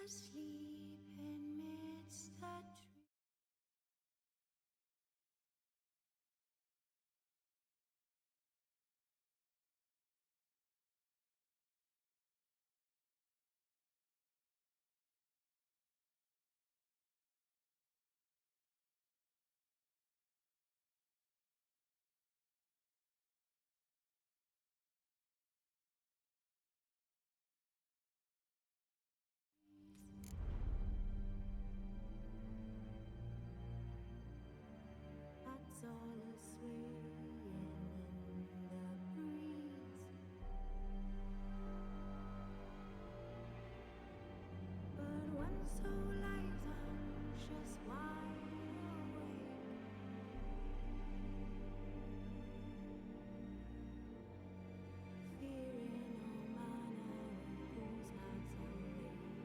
asleep amidst the trees. That's all a swaying in the breeze. But when soul lies anxious, wide awake, fearing all manner of fools, paths and ways.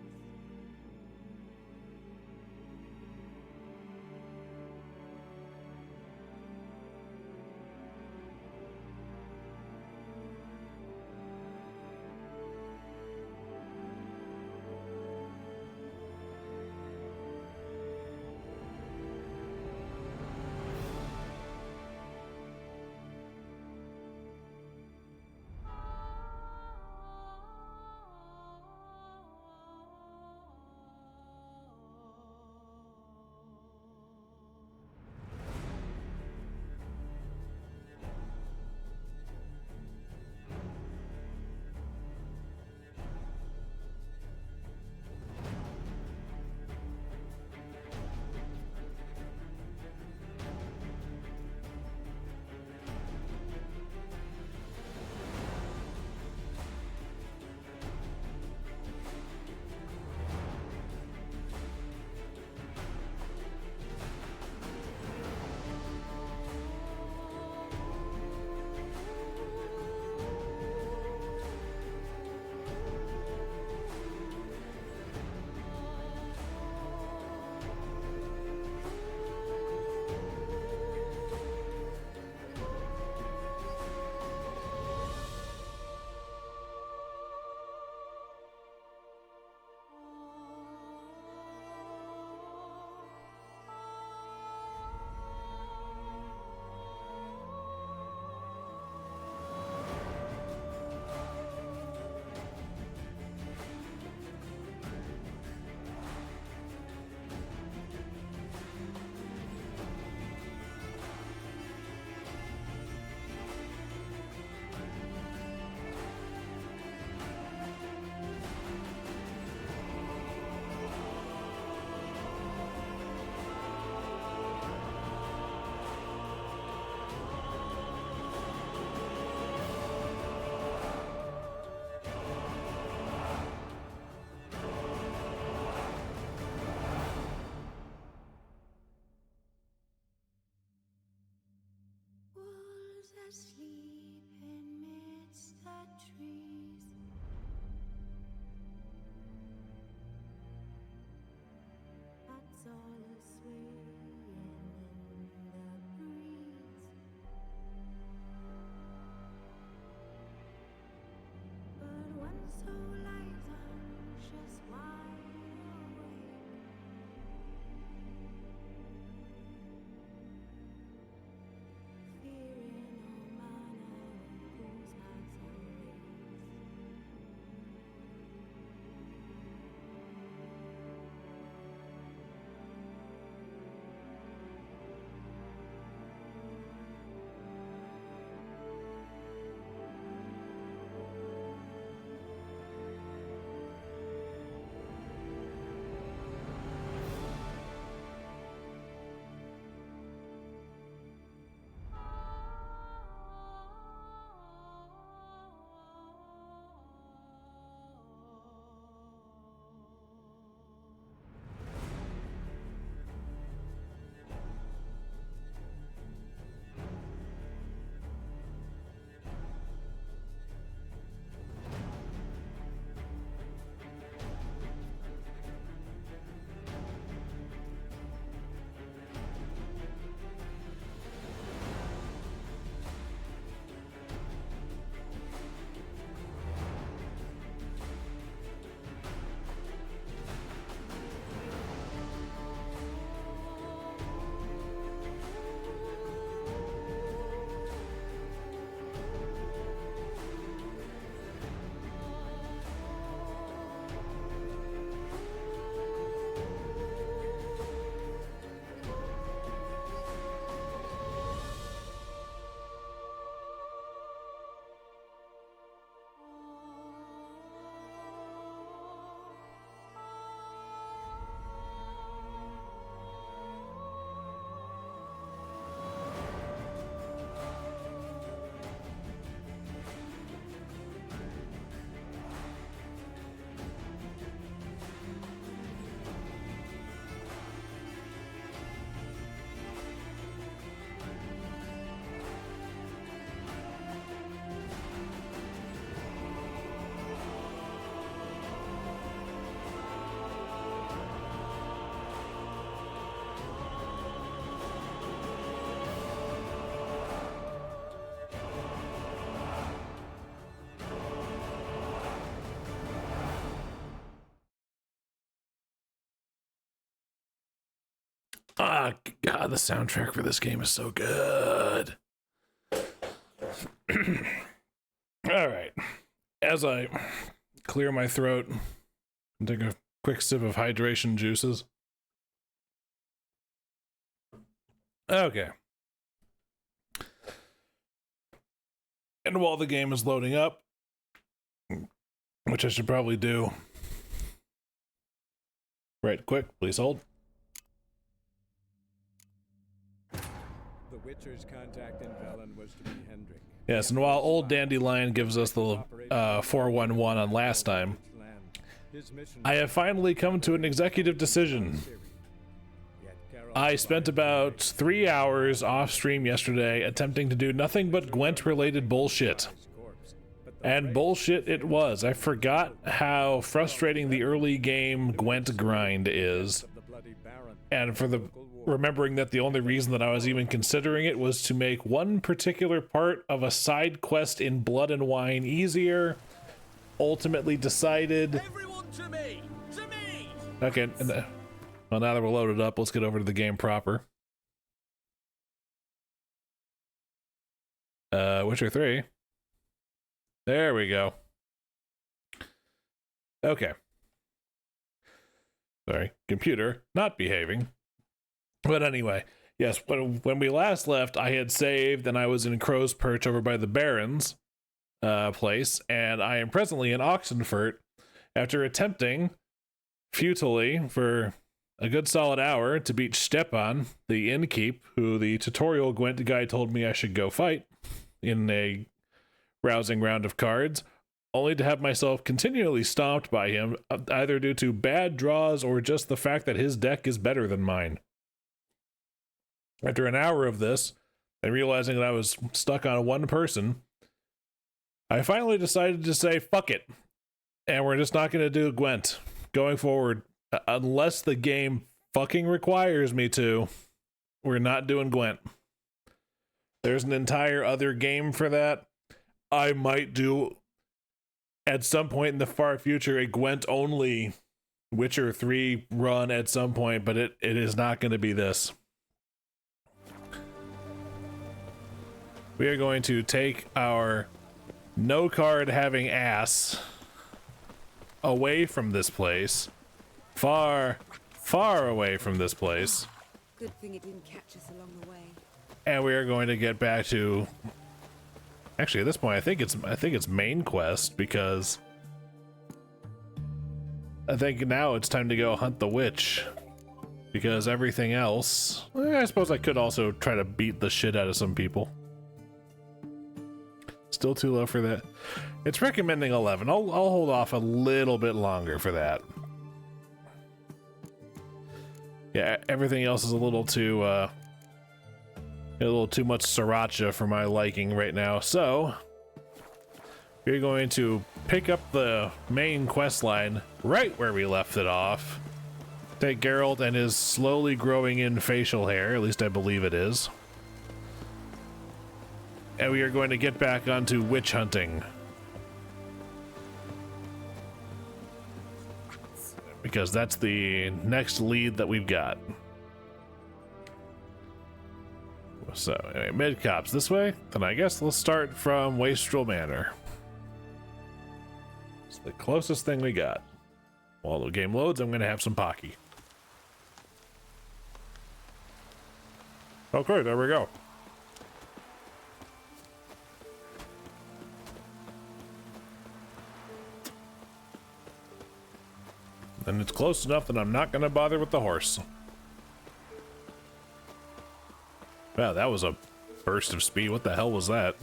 Wolves asleep amidst the trees. That's all a swaying in the breeze. But when soul lies anxious, wide awake, fearing all manner of fools, paths and ways. Ah, God, the soundtrack for this game is so good. All right. As I clear my throat and take a quick sip of hydration juices. Okay. And while the game is loading up, which I should probably do right quick, please hold. The Witcher's contact in Velen was to be Hendrik. Yes, and while old Dandelion gives us the 411 on last time, I have finally come to an executive decision. I spent about 3 hours off stream yesterday attempting to do nothing but Gwent related bullshit. And bullshit it was. I forgot how frustrating the early game Gwent grind is. And for the remembering that the only reason that I was even considering it was to make one particular part of a side quest in Blood and Wine easier, ultimately decided... Everyone to me! To me! Okay, well, now that we're loaded up, let's get over to the game proper. Witcher 3. There we go. Okay. Sorry, computer not behaving. But anyway, yes, when we last left, I had saved and I was in Crow's Perch over by the Baron's place, and I am presently in Oxenfurt after attempting futilely for a good solid hour to beat Stepan, the innkeep, who the tutorial Gwent guy told me I should go fight in a rousing round of cards, only to have myself continually stomped by him, either due to bad draws or just the fact that his deck is better than mine. After an hour of this, and realizing that I was stuck on one person, I finally decided to say, fuck it. And we're just not going to do Gwent going forward. Unless the game fucking requires me to, we're not doing Gwent. There's an entire other game for that. I might do, at some point in the far future, a Gwent-only Witcher 3 run at some point, but it is not going to be this. We are going to take our no card having ass away from this place. Far, far away from this place. Good thing it didn't catch us along the way. And we are going to get back to... Actually, at this point, I think it's main quest, because I think now it's time to go hunt the witch. Because everything else... I suppose I could also try to beat the shit out of some people. Still too low for that. It's recommending 11. I'll hold off a little bit longer for that. Yeah, everything else is a little too much sriracha for my liking right now. So we're going to pick up the main quest line right where we left it off. Take Geralt and his slowly growing in facial hair, at least I believe it is. And we are going to get back onto witch hunting. Because that's the next lead that we've got. So, anyway, mid-cops this way. Then I guess let's start from Wastrel Manor. It's the closest thing we got. While the game loads, I'm going to have some Pocky. Okay, there we go. And it's close enough that I'm not going to bother with the horse. Wow, that was a burst of speed. What the hell was that?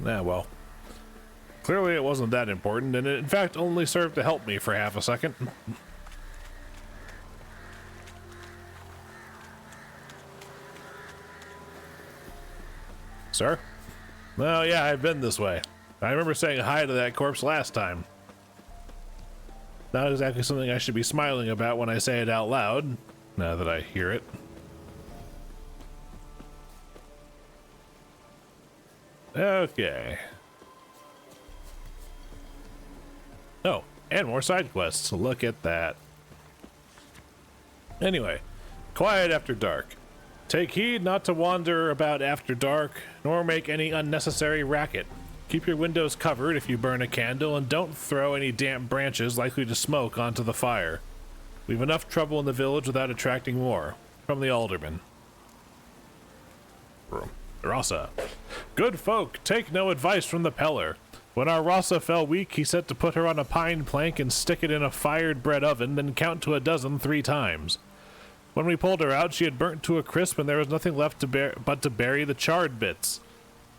Ah, well. Clearly it wasn't that important, and it in fact only served to help me for half a second. Sir? Well, yeah, I've been this way. I remember saying hi to that corpse last time. Not exactly something I should be smiling about when I say it out loud, now that I hear it. Okay. Oh, And more side quests. Look at that. Anyway, quiet after dark. Take heed not to wander about after dark, nor make any unnecessary racket. Keep your windows covered if you burn a candle, and don't throw any damp branches likely to smoke onto the fire. We've enough trouble in the village without attracting more. From the alderman. Rasa. Good folk, take no advice from the peller. When our Rasa fell weak, he said to put her on a pine plank and stick it in a fired bread oven, then count to 12 3 times. When we pulled her out, she had burnt to a crisp, and there was nothing left but to bury the charred bits.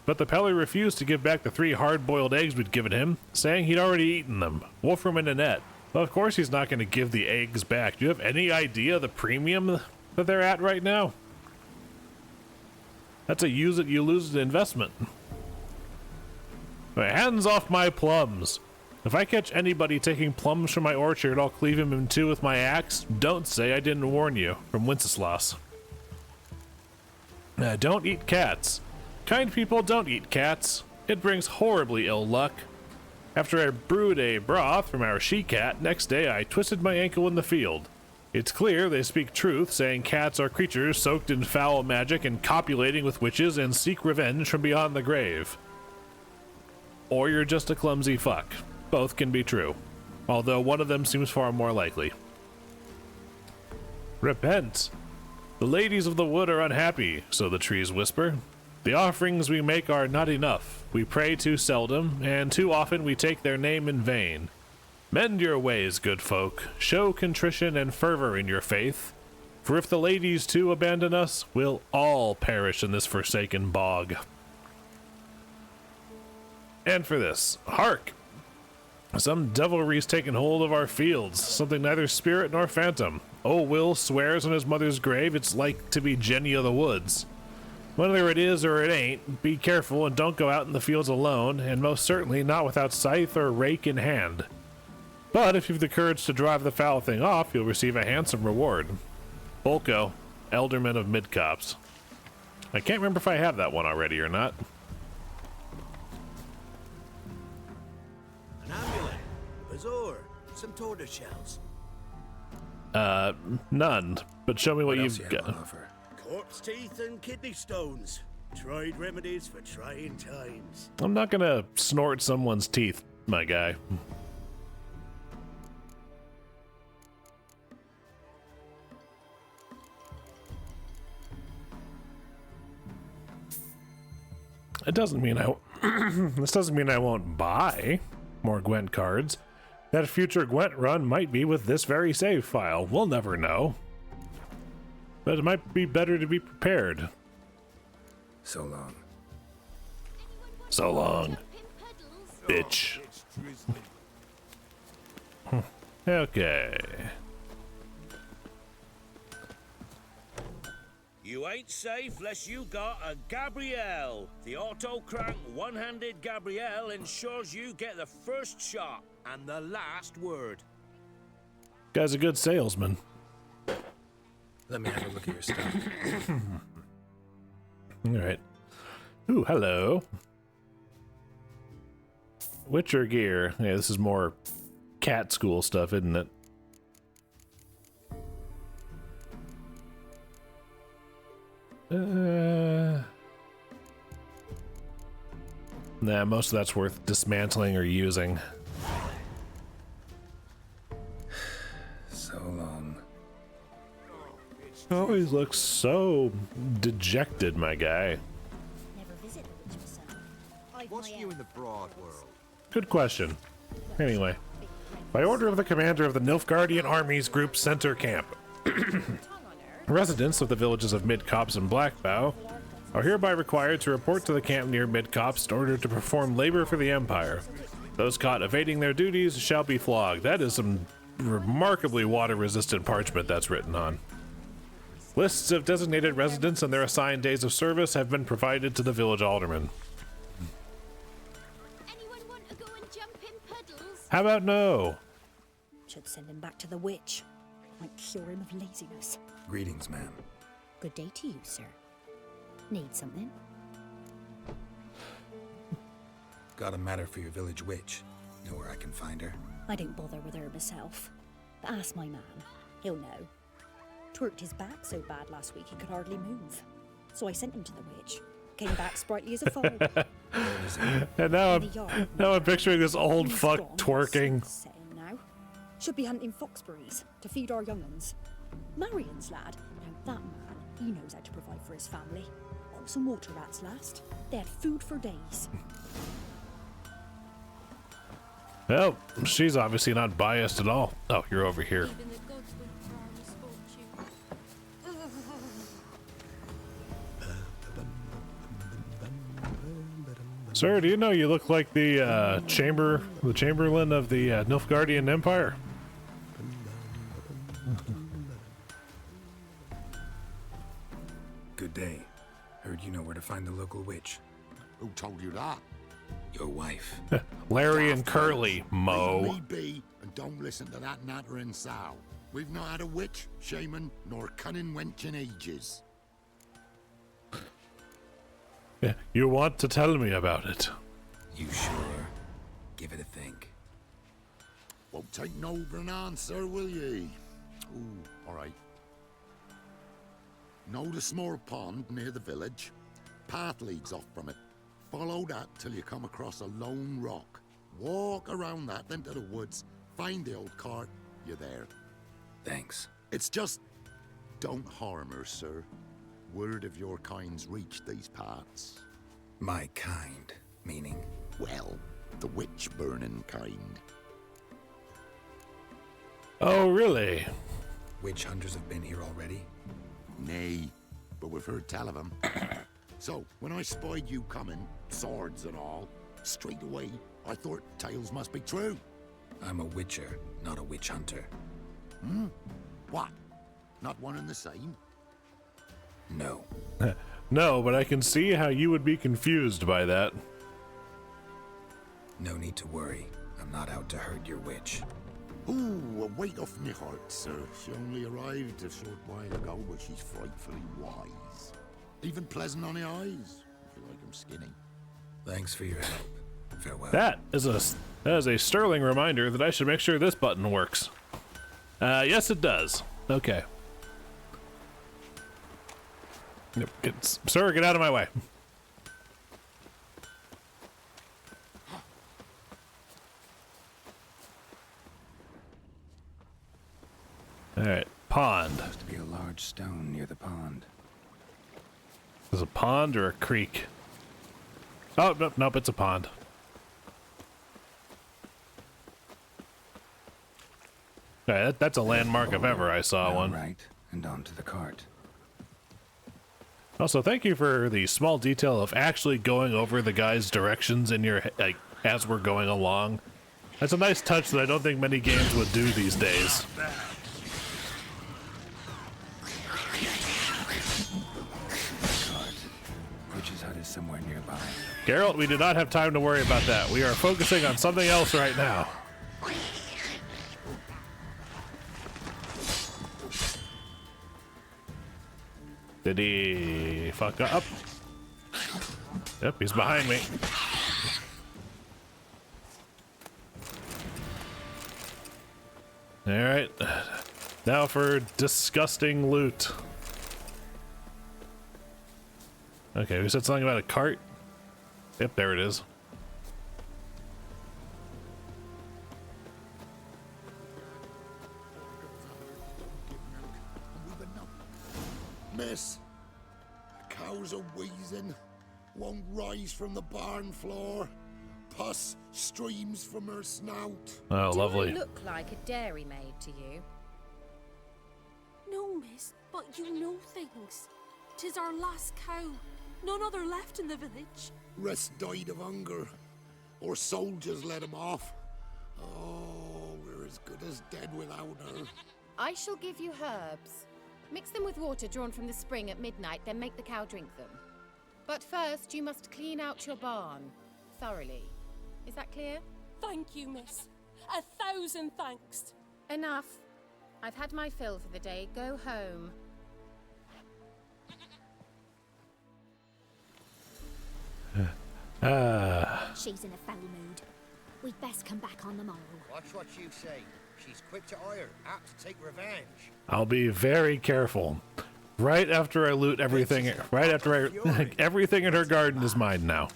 But the peller refused to give back the 3 hard-boiled eggs we'd given him, saying he'd already eaten them. Wolfram and Annette. Well, of course he's not going to give the eggs back. Do you have any idea the premium that they're at right now? That's a use it, you lose it investment. Right, hands off my plums. If I catch anybody taking plums from my orchard, I'll cleave him in 2 with my axe. Don't say I didn't warn you. From Wenceslas. Don't eat cats. Kind people don't eat cats. It brings horribly ill luck. After I brewed a broth from our she-cat, next day I twisted my ankle in the field. It's clear they speak truth, saying cats are creatures soaked in foul magic and copulating with witches and seek revenge from beyond the grave. Or you're just a clumsy fuck. Both can be true, although one of them seems far more likely. Repent! The ladies of the wood are unhappy, so the trees whisper. The offerings we make are not enough. We pray too seldom, and too often we take their name in vain. Mend your ways, good folk. Show contrition and fervor in your faith. For if the ladies too abandon us, we'll all perish in this forsaken bog. And for this, hark! Some devilry's taken hold of our fields, something neither spirit nor phantom. Old Will swears on his mother's grave it's like to be Jenny of the Woods. Whether it is or it ain't, be careful and don't go out in the fields alone, and most certainly not without scythe or rake in hand. But if you've the courage to drive the foul thing off, you'll receive a handsome reward. Bolko, Elderman of Midcopse. I can't remember if I have that one already or not. An amulet, a bazaar, some tortoise shells. None. But show me what you've got. Corpse teeth and kidney stones. Tried remedies for trying times. I'm not gonna snort someone's teeth, my guy. It doesn't mean this doesn't mean I won't buy more Gwent cards. That future Gwent run might be with this very save file. We'll never know. But it might be better to be prepared. So long. So long, bitch. Okay. You ain't safe less you got a Gabrielle. The auto-crank one-handed Gabrielle ensures you get the first shot and the last word. Guy's a good salesman. Let me have a look at your stuff. Alright. Ooh, hello. Witcher gear. Yeah, this is more cat school stuff, isn't it? Nah, most of that's worth dismantling or using. So long. Always looks so dejected, my guy. Never visit the Witcher, son. I've What's my new own. in the broad world? Good question. Anyway, by order of the commander of the Nilfgaardian Army's Group Center Camp, residents of the villages of Midcopse and Blackbow are hereby required to report to the camp near Midcopse in order to perform labor for the Empire. Those caught evading their duties shall be flogged. That is some remarkably water-resistant parchment that's written on. Lists of designated residents and their assigned days of service have been provided to the village alderman. Anyone want to go and jump in puddles? How about no? Should send him back to the witch. Might cure him of laziness. Greetings, ma'am. Good day to you, sir. Need something? Got a matter for your village witch. Know where I can find her? I don't bother with her myself. But ask my man. He'll know. Twerked his back so bad last week he could hardly move. So I sent him to the witch. Came back sprightly as a foal. And now I'm picturing this old He's fuck gone. twerking. Setting now. Should be hunting foxberries to feed our young'uns. Marion's lad. Now that man, he knows how to provide for his family. Got some water rats last. They had food for days. Well, she's obviously not biased at all. Oh, you're over here. Even the gods wouldn't for our misfortune. Sir, do you know you look like the Chamberlain of the Nilfgaardian Empire? Good day. Heard you know where to find the local witch. Who told you that? Your wife. Larry and Curly, Mo. Leave me be and don't listen to that nattering sow. We've not had a witch, shaman, nor cunning wench in ages. You want to tell me about it? You sure? Give it a think. Won't take no for an answer, will ye? Ooh, all right. Know the small pond near the village? Path leads off from it. Follow that till you come across a lone rock. Walk around that, then to the woods. Find the old cart. You're there. Thanks. It's just... don't harm her, sir. Word of your kind's reached these parts. My kind, meaning? Well, the witch-burning kind. Oh, really? Witch hunters have been here already? Nay, but we've heard tell of 'em. So, when I spied you coming, swords and all, straight away, I thought tales must be true. I'm a witcher, not a witch hunter. Hmm? What? Not one and the same? No. No, but I can see how you would be confused by that. No need to worry. I'm not out to hurt your witch. Ooh, a weight off me heart, sir. She only arrived a short while ago, but she's frightfully wise. Even pleasant on the eyes, if you like 'em skinny. Thanks for your help. Farewell. That is a sterling reminder that I should make sure this button works. Yes, it does. Okay. Yep, sir, get out of my way. All right, pond. Supposed to be a large stone near the pond. Is it a pond or a creek? Oh, nope, it's a pond. All right, that's a landmark if ever I saw one. Right, and onto the cart. Also, thank you for the small detail of actually going over the guy's directions in your like as we're going along. That's a nice touch that I don't think many games would do these days. Witch's hut is somewhere nearby. Geralt, we do not have time to worry about that. We are focusing on something else right now. Did he fuck up? Yep, he's behind me. Alright. Now for disgusting loot. Okay, we said something about a cart? Yep, there it is. Miss, the cows are wheezing, won't rise from the barn floor. Pus streams from her snout. Oh, lovely. Do I look like a dairy maid to you? No, miss, but you know things. 'Tis our last cow. None other left in the village. Rest died of hunger, or soldiers let him off. Oh, we're as good as dead without her. I shall give you herbs. Mix them with water drawn from the spring at midnight, then make the cow drink them. But first, you must clean out your barn thoroughly. Is that clear? Thank you, miss. 1,000 thanks. Enough. I've had my fill for the day. Go home. She's in a foul mood. We'd best come back on the morrow. Watch what you say. She's quick to ire, apt to take revenge. I'll be very careful. Right after I loot everything, right after I... everything in her garden is mine now.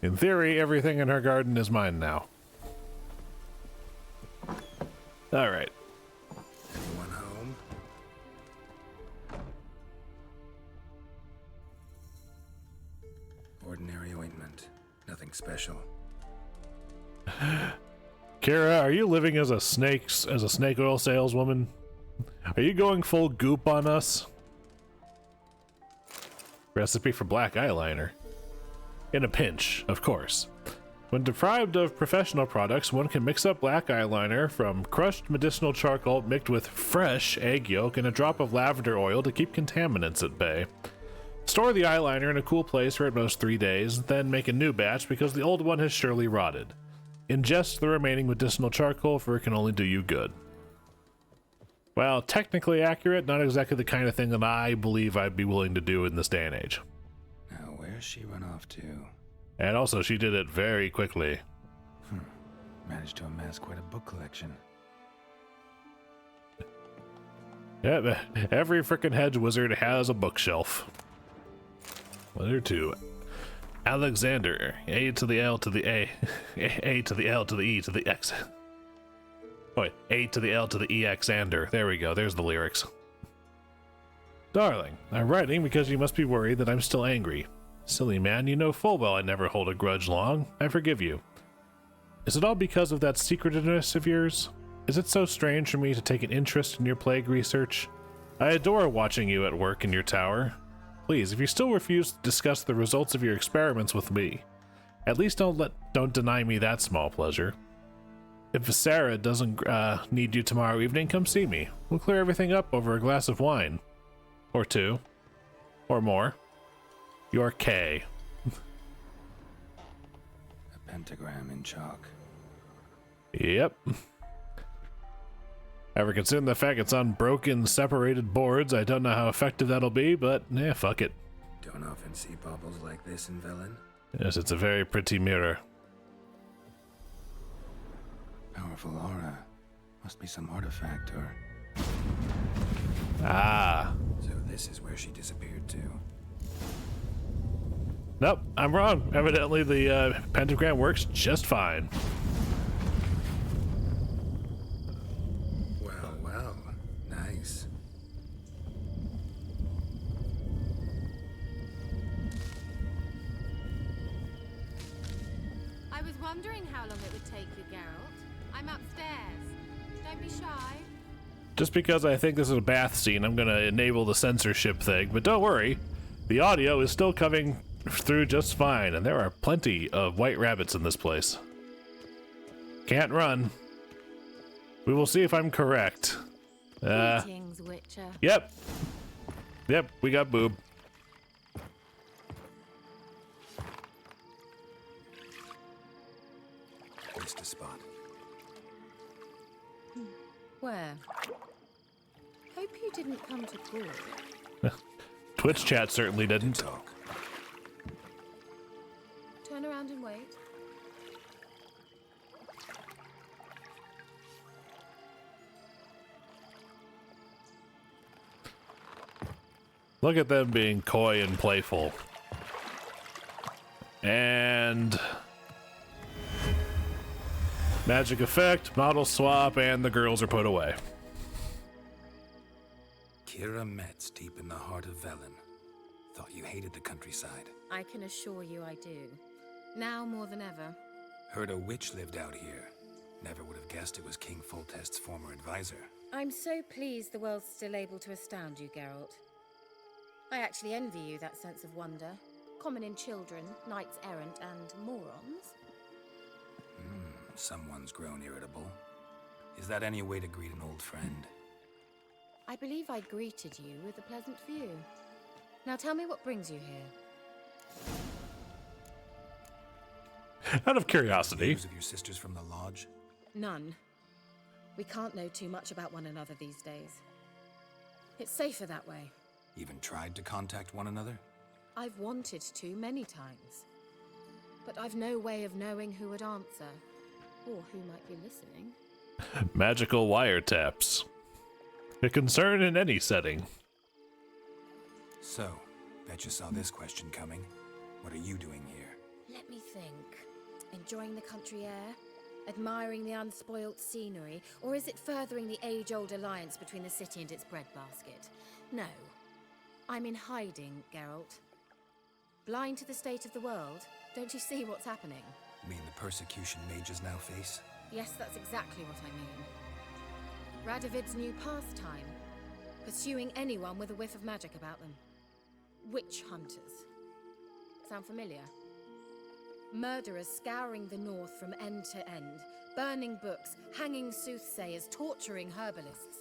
In theory, everything in her garden is mine now. Alright. Anyone home? Ordinary ointment. Nothing special. Kara, are you living as a snake oil saleswoman? Are you going full goop on us? Recipe for black eyeliner. In a pinch, of course. When deprived of professional products, one can mix up black eyeliner from crushed medicinal charcoal mixed with fresh egg yolk and a drop of lavender oil to keep contaminants at bay. Store the eyeliner in a cool place for at most 3 days, then make a new batch because the old one has surely rotted. Ingest the remaining medicinal charcoal, for it can only do you good. Well, technically accurate, not exactly the kind of thing that I believe I'd be willing to do in this day and age. Now, where's she run off to? And also, she did it very quickly. Managed to amass quite a book collection. Yeah, every frickin' hedge wizard has a bookshelf. 1 or 2. Alexander, A to the L to the A, A to the L to the E to the X. Wait, A to the L to the EXander. There we go, there's the lyrics. Darling, I'm writing because you must be worried that I'm still angry. Silly man, you know full well I never hold a grudge long. I forgive you. Is it all because of that secretiveness of yours? Is it so strange for me to take an interest in your plague research? I adore watching you at work in your tower. Please, if you still refuse to discuss the results of your experiments with me, at least don't deny me that small pleasure. If Sarah doesn't need you tomorrow evening, come see me. We'll clear everything up over a glass of wine. Or 2. Or more. Your K. A pentagram in chalk. Yep. Ever considered the fact it's on broken, separated boards? I don't know how effective that'll be, but fuck it. Don't often see baubles like this in Velen. Yes, it's a very pretty mirror. Powerful aura. Must be some artifact or... Ah. So this is where she disappeared to. Nope, I'm wrong. Evidently the pentagram works just fine. Well, nice. I was wondering how long it would take you, Geralt. I'm upstairs. Don't be shy. Just because I think this is a bath scene, I'm gonna enable the censorship thing, but don't worry. The audio is still coming through just fine, and there are plenty of white rabbits in this place. Can't run. We will see if I'm correct. Greetings, Witcher. Yep, we got boob. Missed a spot. Where? Hope you didn't come to court. Twitch chat certainly didn't. Talk. Turn around and wait. Look at them being coy and playful. And... magic effect, model swap, and the girls are put away. Kira Metz, deep in the heart of Velen. Thought you hated the countryside. I can assure you I do. Now more than ever. Heard a witch lived out here. Never would have guessed it was King Foltest's former advisor. I'm so pleased the world's still able to astound you, Geralt. I actually envy you that sense of wonder. Common in children, knights errant, and morons. Someone's grown irritable. Is that any way to greet an old friend? I believe I greeted you with a pleasant view. Now tell me what brings you here. Out of curiosity. News of your sisters from the lodge? None. We can't know too much about one another these days. It's safer that way. Even tried to contact one another? I've wanted to many times. But I've no way of knowing who would answer, or who might be listening. Magical wiretaps. A concern in any setting. So, bet you saw this question coming. What are you doing here? Let me think. Enjoying the country air? Admiring the unspoilt scenery? Or is it furthering the age-old alliance between the city and its breadbasket? No. I'm in hiding, Geralt. Blind to the state of the world? Don't you see what's happening? You mean the persecution mages now face? Yes, that's exactly what I mean. Radovid's new pastime. Pursuing anyone with a whiff of magic about them. Witch hunters. Sound familiar? Murderers scouring the north from end to end, burning books, hanging soothsayers, torturing herbalists.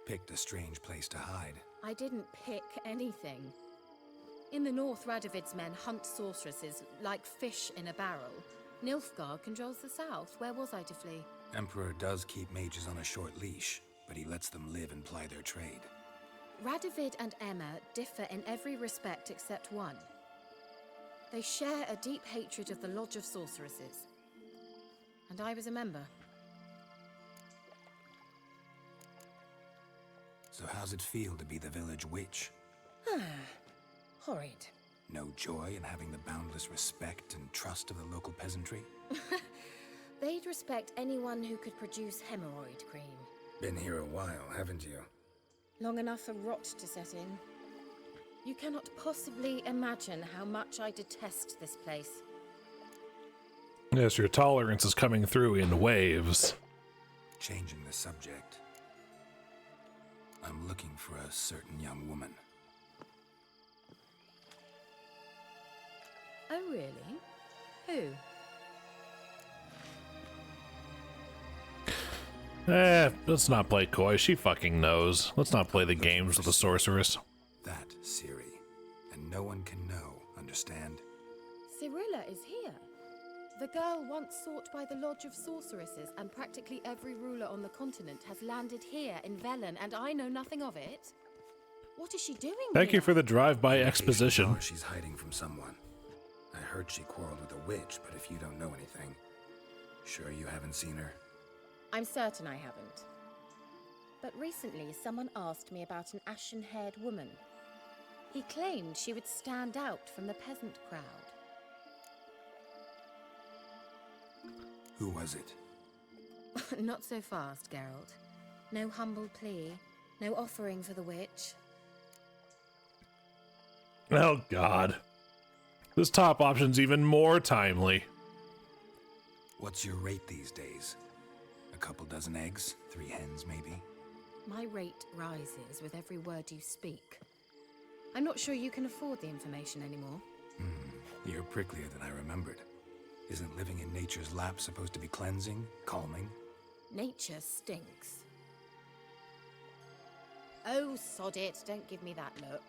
Picked a strange place to hide. I didn't pick anything. In the north, Radovid's men hunt sorceresses like fish in a barrel. Nilfgaard controls the south. Where was I to flee? Emperor does keep mages on a short leash, but he lets them live and ply their trade. Radovid and Emma differ in every respect except one. They share a deep hatred of the Lodge of Sorceresses. And I was a member. So how's it feel to be the village witch? Horrid. No joy in having the boundless respect and trust of the local peasantry? They'd respect anyone who could produce hemorrhoid cream. Been here a while, haven't you? Long enough for rot to set in. You cannot possibly imagine how much I detest this place. Yes, your tolerance is coming through in waves. Changing the subject. I'm looking for a certain young woman. Oh, really? Who? Let's not play coy. She fucking knows. Let's not play the games with the sorceress. That, Ciri. And no one can know, understand? Cirilla is here. The girl once sought by the Lodge of Sorceresses, and practically every ruler on the continent has landed here in Velen, and I know nothing of it. What is she doing Thank here? you for the drive-by exposition. She's hiding from someone. I heard she quarreled with a witch, but if you don't know anything, sure you haven't seen her? I'm certain I haven't. But recently, someone asked me about an ashen-haired woman. He claimed she would stand out from the peasant crowd. Who was it? Not so fast, Geralt. No humble plea, no offering for the witch. Oh, God. This top option's even more timely. What's your rate these days? A couple dozen eggs? 3 hens, maybe? My rate rises with every word you speak. I'm not sure you can afford the information anymore. You're pricklier than I remembered. Isn't living in nature's lap supposed to be cleansing, calming? Nature stinks. Oh, sod it. Don't give me that look.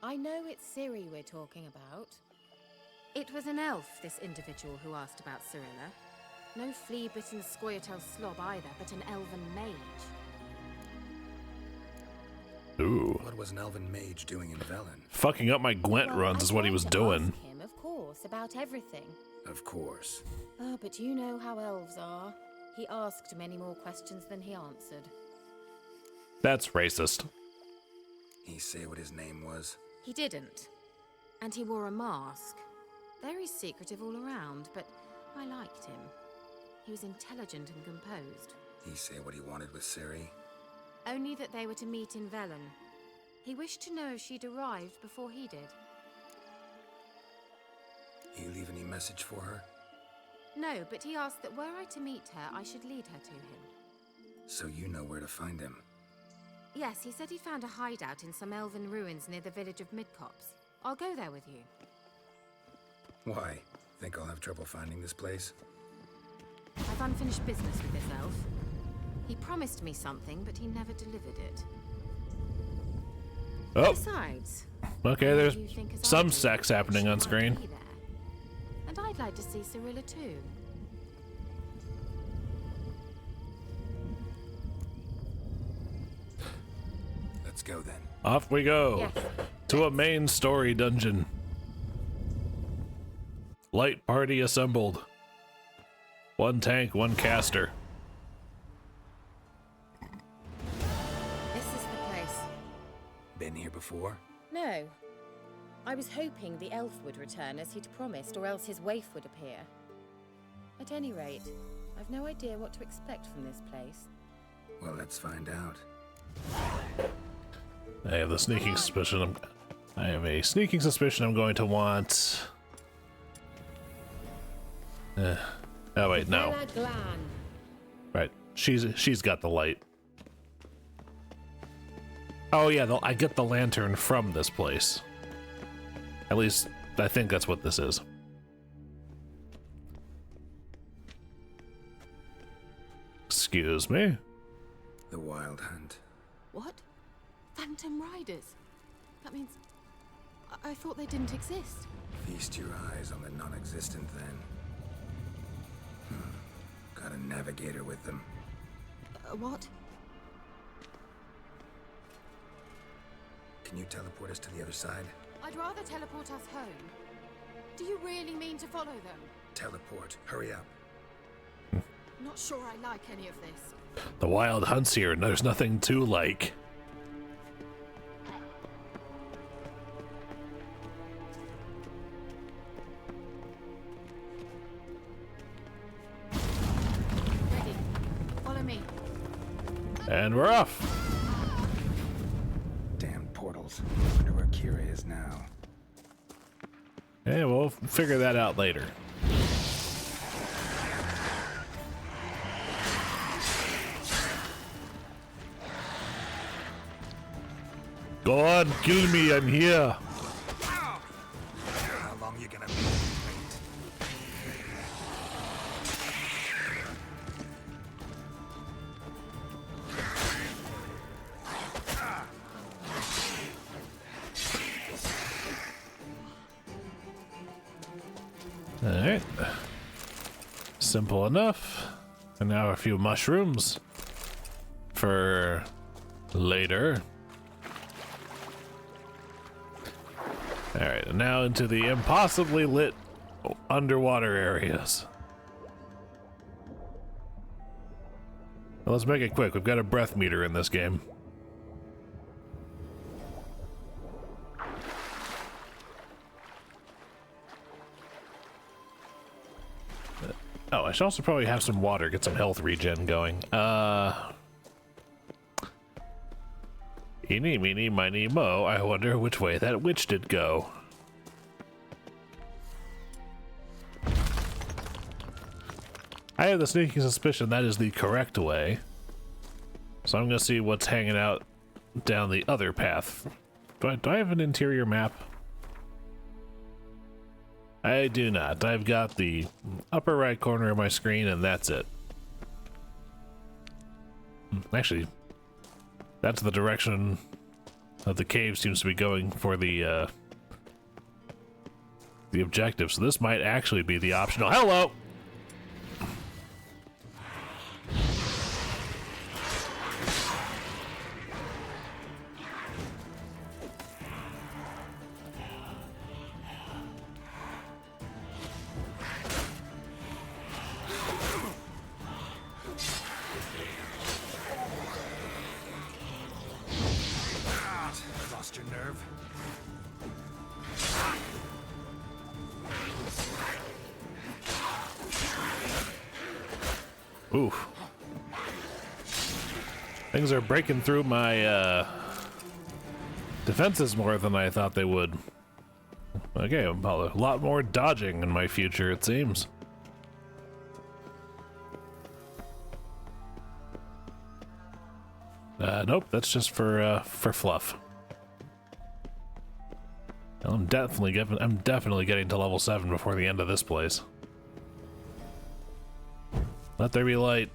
I know it's Ciri we're talking about. It was an elf, this individual who asked about Cirilla. No flea-bitten Scoia'tael slob either, but an elven mage. Ooh. What was an elven mage doing in Velen? Fucking up my Gwent runs is what he was doing. Ask him, of course, about everything. Of course. Oh, but you know how elves are. He asked many more questions than he answered. That's racist. He say what his name was? He didn't. And he wore a mask. Very secretive all around, but I liked him. He was intelligent and composed. He say what he wanted with Ciri? Only that they were to meet in Velen. He wished to know if she'd arrived before he did. You leave any message for her? No, but he asked that were I to meet her, I should lead her to him. So you know where to find him? Yes, he said he found a hideout in some elven ruins near the village of Midcopse. I'll go there with you. Why? Think I'll have trouble finding this place? I've unfinished business with this elf. He promised me something, but he never delivered it. Oh. Besides, Okay, there's you think as I some do, sex happening on she screen. might be there. And I'd like to see Cirilla too. go then. Off we go. Yes. To a main story dungeon. Light party assembled. 1 tank, 1 caster. This is the place. Been here before? No. I was hoping the elf would return as he'd promised, or else his waif would appear. At any rate, I've no idea what to expect from this place. Well, let's find out. I have a sneaking suspicion I'm going to want. Oh wait, no. Bella Glan. Right, she's got the light. Oh yeah, I get the lantern from this place. At least I think that's what this is. Excuse me. The Wild Hunt. What? Phantom Riders? That means... I thought they didn't exist. Feast your eyes on the non-existent then. Got a navigator with them. What? Can you teleport us to the other side? I'd rather teleport us home. Do you really mean to follow them? Teleport. Hurry up. Not sure I like any of this. The Wild Hunt's here and there's nothing to like. Ready. Follow me. And we're off. Damn portals. Wonder where Kira is now. Yeah, we'll figure that out later. Go on, kill me, I'm here. How long you gonna wait? Alright. Simple enough. And now a few mushrooms for later. Alright, and now into the impossibly lit underwater areas. Well, let's make it quick. We've got a breath meter in this game. Oh, I should also probably have some water, get some health regen going. Eeny, meeny, miny, mo. I wonder which way that witch did go. I have the sneaking suspicion that is the correct way. So I'm gonna see what's hanging out down the other path. Do I have an interior map? I do not. I've got the upper right corner of my screen and that's it. Actually, that's the direction that the cave seems to be going for the objective. So this might actually be the optional. Hello! Lost your nerve? Oof. Things are breaking through my defenses more than I thought they would. Okay, a lot more dodging in my future, it seems. Nope, that's just for fluff. I'm definitely getting to level 7 before the end of this place. Let there be light.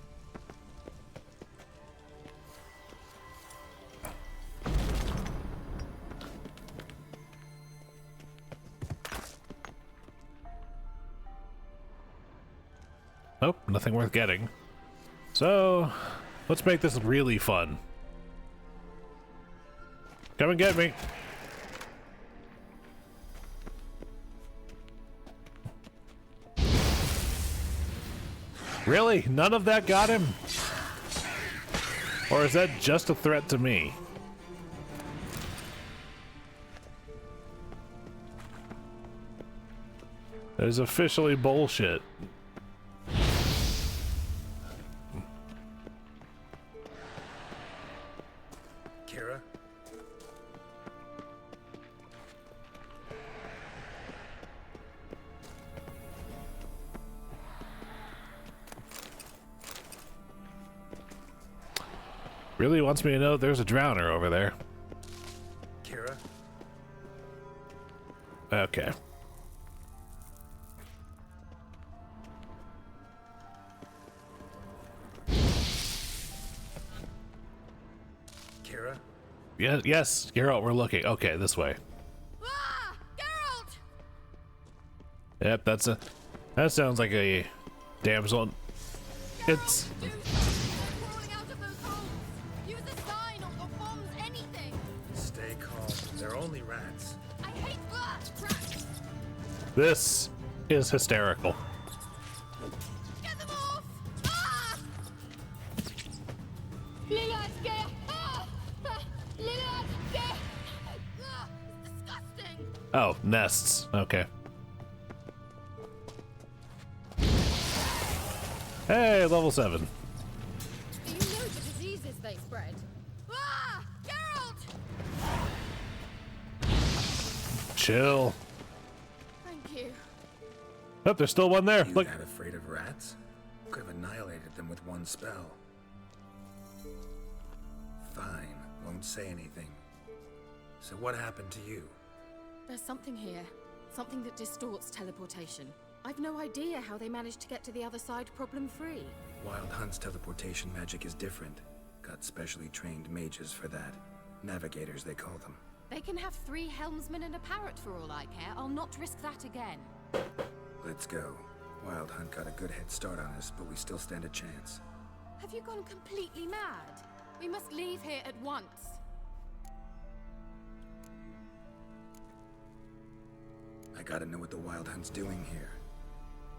Nope, nothing worth getting. So, let's make this really fun. Come and get me. Really? None of that got him? Or is that just a threat to me? That is officially bullshit. Kira? Really wants me to know there's a drowner over there. Kira? Okay. Kira? Yes, Geralt, we're looking. Okay, this way. Ah! Geralt! Yep, that sounds like a damsel. It's Do something! Crawling out of those holes! Use a sign or bombs, anything! Stay calm. They're only rats. I hate rats! this is hysterical. Get them off! Ah! Lillard, get! Ah! Lillard, get! Ah! It's disgusting! Oh, nests. Okay. Hey, level 7. Do you know the diseases they spread? Ah! Geralt! Chill. Thank you. Oh, there's still one there. You Look. that afraid of rats? Could have annihilated them with one spell. Fine, won't say anything. So what happened to you? There's something here. Something that distorts teleportation. I've no idea how they managed to get to the other side problem-free. Wild Hunt's teleportation magic is different. Got specially trained mages for that. Navigators, they call them. They can have 3 helmsmen and a parrot for all I care. I'll not risk that again. Let's go. Wild Hunt got a good head start on us, but we still stand a chance. Have you gone completely mad? We must leave here at once. I gotta know what the Wild Hunt's doing here.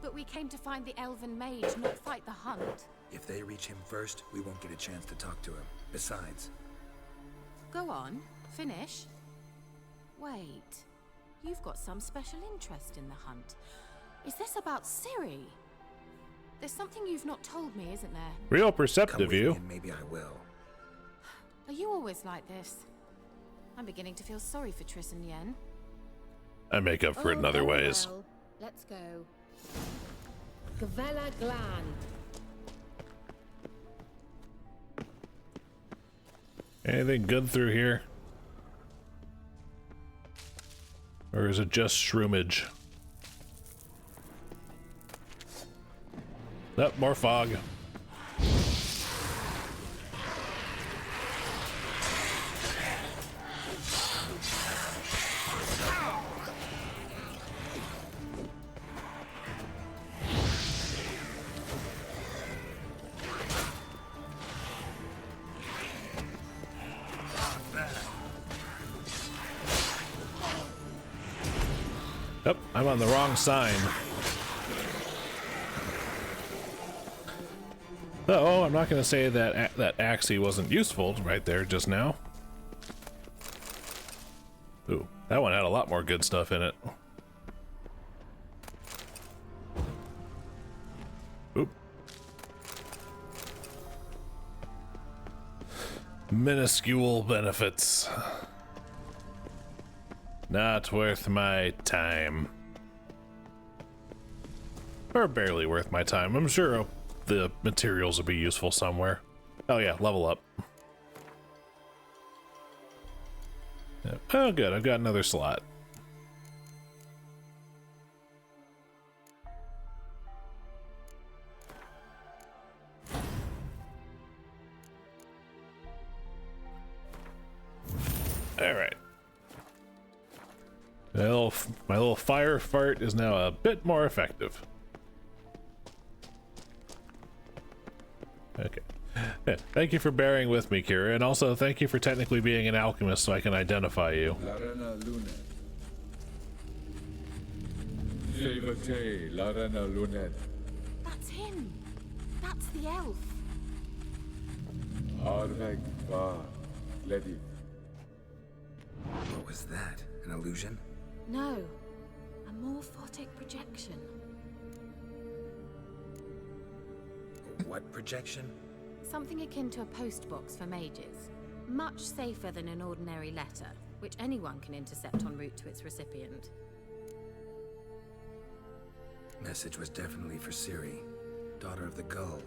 But we came to find the elven mage, not fight the hunt. If they reach him first, we won't get a chance to talk to him. Besides, Go on, finish. Wait, you've got some special interest in the hunt. Is this about Ciri? There's something you've not told me, isn't there? Real come perceptive, with me you. and maybe I will. Are you always like this? I'm beginning to feel sorry for Triss and Yen. I make up for it in other very ways. well. Let's go. Gavella Glan. Anything good through here? Or is it just shroomage? Nope, more fog. Yep, I'm on the wrong sign. Oh, I'm not going to say that that Axie wasn't useful right there just now. Ooh, that one had a lot more good stuff in it. Oop. Minuscule benefits. Not worth my time. Or barely worth my time. I'm sure the materials will be useful somewhere. Oh yeah, level up. Yep. Oh good, I've got another slot. Alright. My little fire fart is now a bit more effective. Okay. Yeah, thank you for bearing with me, Kira, and also thank you for technically being an alchemist so I can identify you. Larana Lunet. Levate, Larana Lunet. That's him. That's the elf. Arveg Va Ledi. What was that? An illusion? No. A morphotic projection. What projection? Something akin to a postbox for mages. Much safer than an ordinary letter, which anyone can intercept en route to its recipient. Message was definitely for Ciri, daughter of the Gull,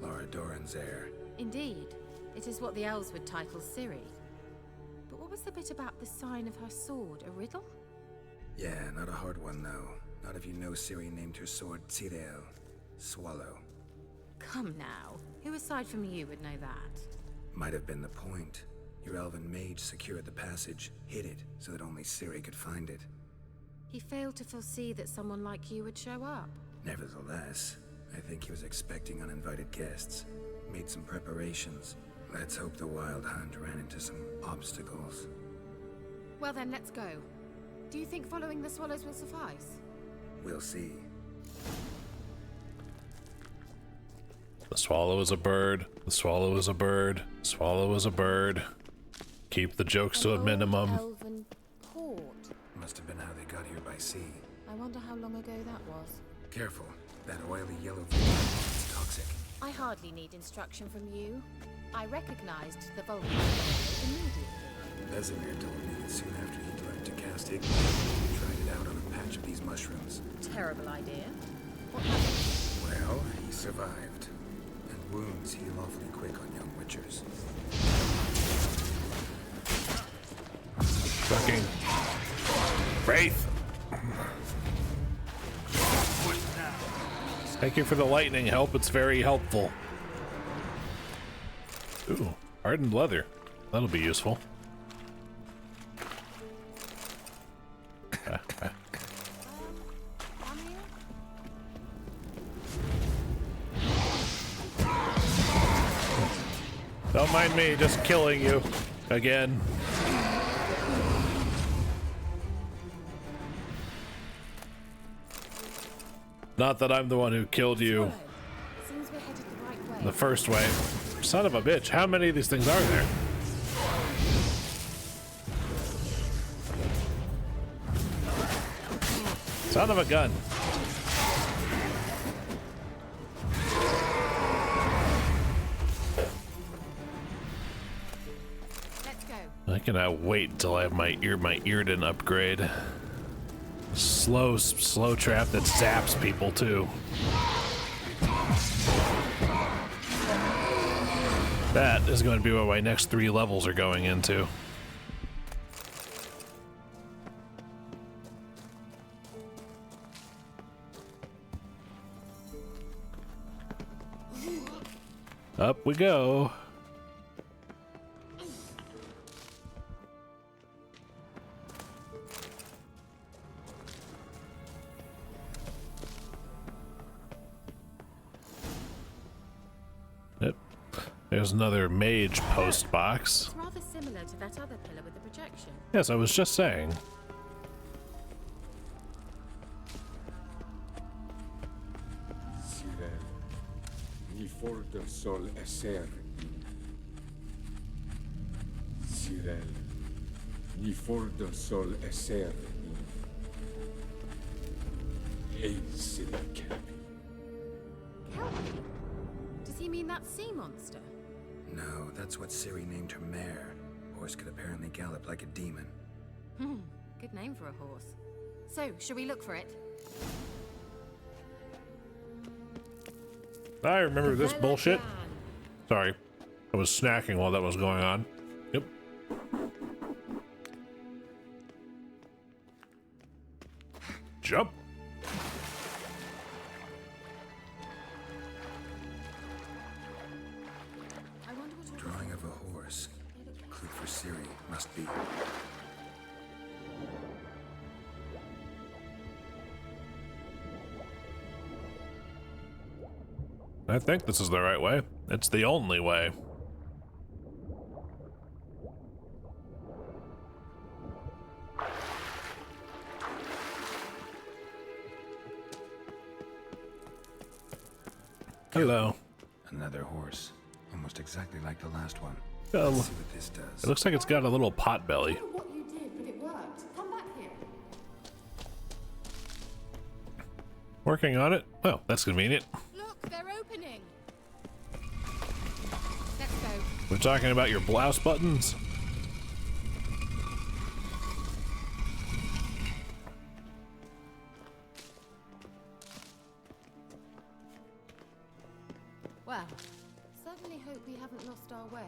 Lara Doran's heir. Indeed. It is what the elves would title Ciri. But what was the bit about the sign of her sword? A riddle? Yeah, not a hard one though. Not if you know Ciri named her sword Tirel, Swallow. Come now. Who aside from you would know that? Might have been the point. Your elven mage secured the passage, hid it, so that only Ciri could find it. He failed to foresee that someone like you would show up. Nevertheless, I think he was expecting uninvited guests. Made some preparations. Let's hope the Wild Hunt ran into some obstacles. Well then, let's go. Do you think following the swallows will suffice? We'll see. The swallow is a bird. The swallow is a bird. Swallow is a bird. Keep the jokes to a minimum. Elven port. Must have been how they got here by sea. I wonder how long ago that was. Careful. That oily yellow vapor is toxic. I hardly need instruction from you. I recognized the volcano immediately. Vesemir told me that soon after he'd learned to cast Ignis, he tried it out on a patch of these mushrooms. Terrible idea. What happened? Well, he survived. And wounds heal awfully quick on young witchers. Fucking Wraith. Thank you for the lightning help. It's very helpful. Ooh, hardened leather. That'll be useful. Don't mind me, just killing you again. Not that I'm the one who killed you Seems we're headed the right way. the first way. Son of a bitch, how many of these things are there? Son of a gun. Let's go. I cannot wait until I have my Earden upgrade. Slow trap that zaps people too. That is going to be what my next 3 levels are going into. Up we go. Yep. There's another mage post box. It's rather similar to that other pillar with the projection. Yes, I was just saying. Cyril. Ni for de sol esser. Cyril. Ni for de sol esser. Ein silicapi. Kelpie? Does he mean that sea monster? No, that's what Ciri named her mare. Horse could apparently gallop like a demon. Good name for a horse. So, shall we look for it? I remember this bullshit. Sorry. I was snacking while that was going on. Yep. Jump. I wonder what Drawing of a horse. Clue for Ciri must be. I think this is the right way. It's the only way. Hello. Another horse. Almost exactly like the last one. Oh, Let's see what this does. it looks like it's got a little pot belly. I don't know what you did, but it worked. Come back here. Working on it. Oh, that's convenient. Look, they're opening. Let's go. We're talking about your blouse buttons. Well, certainly hope we haven't lost our way.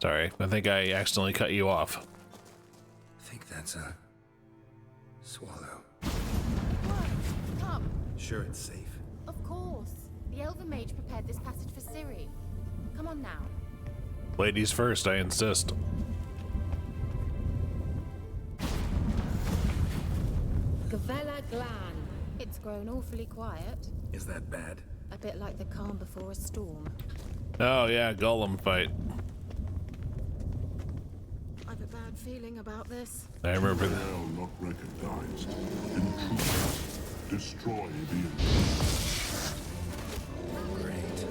Sorry, I think I accidentally cut you off. I think that's a swallow. What? Come. Sure it's safe. Of course. The Elven Mage prepared this passage for Ciri. Come on now. Ladies first, I insist. Gavella Glan. It's grown awfully quiet. Is that bad? A bit like the calm before a storm. Oh yeah, Golem fight. I've a bad feeling about this. I remember that. Now not recognized. Intruders. Destroy the Great.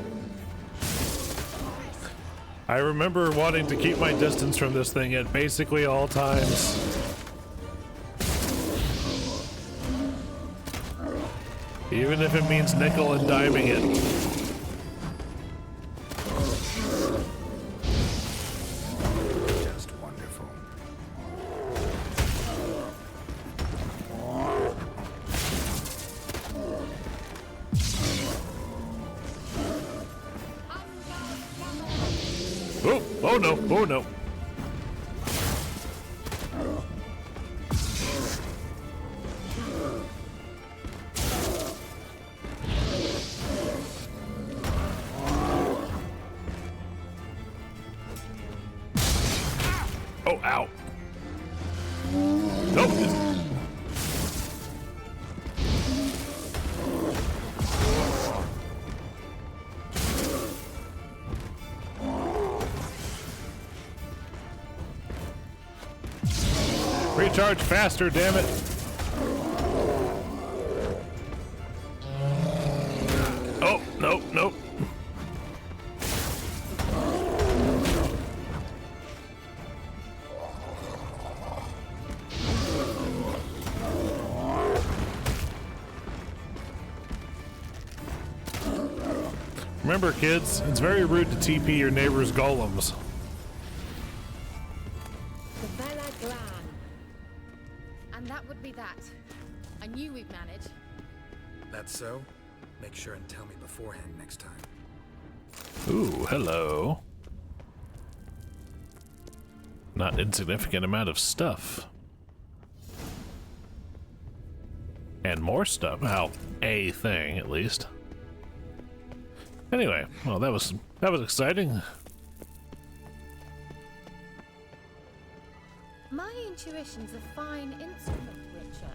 I remember wanting to keep my distance from this thing at basically all times. Even if it means nickel and diming it. Just wonderful. Oh, oh no, oh no. Oh, ow. Nope. Recharge faster, damn it. Oh, nope, nope. Remember, kids, it's very rude to TP your neighbor's golems. The Bella Glan. And that would be that. I knew we'd manage. That's so? Make sure and tell me beforehand next time. Ooh, hello. Not insignificant amount of stuff. And more stuff. Well, a thing, at least. Anyway, well, that was exciting. My intuition's a fine instrument, Witcher.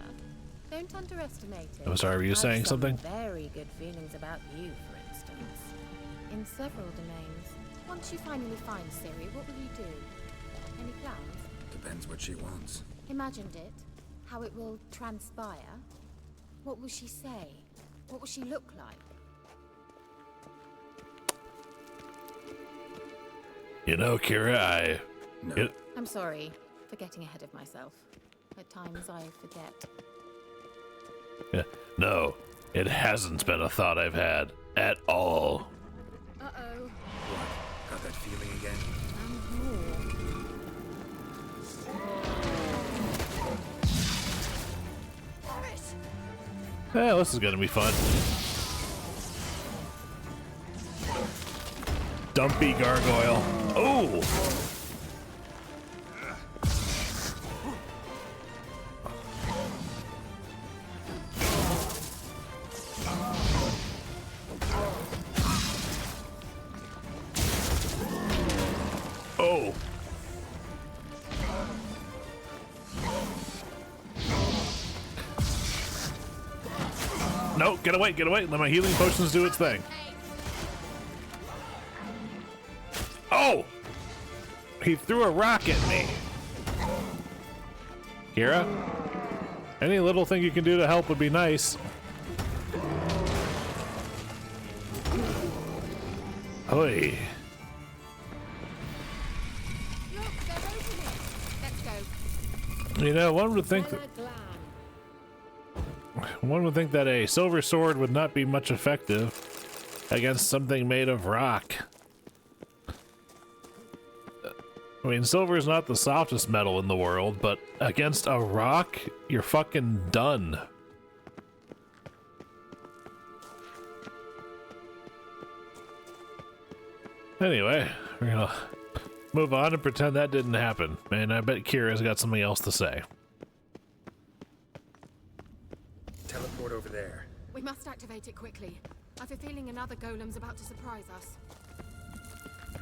Don't underestimate it. I'm sorry, were you I've saying some something? Very good feelings about you, for instance. In several domains. Once you finally find Ciri, what will you do? Any plans? Depends what she wants. Imagined it. How it will transpire. What will she say? What will she look like? You know, Kira, No. I'm sorry for getting ahead of myself. At times I forget. No, it hasn't been a thought I've had at all. Uh-oh. What? Got that feeling again? And more. Yeah, this is gonna be fun. Dumpy gargoyle. Oh! Oh! No, get away, get away. Let my healing potions do its thing. Oh! He threw a rock at me. Kira? Any little thing you can do to help would be nice. Oi. Look, they're opening. Let's go. You know, one would think that a silver sword would not be much effective against something made of rock. I mean, silver is not the softest metal in the world, but against a rock, you're fucking done. Anyway, we're gonna move on and pretend that didn't happen. And I bet Kira's got something else to say. Teleport over there. We must activate it quickly. I've a feeling another golem's about to surprise us.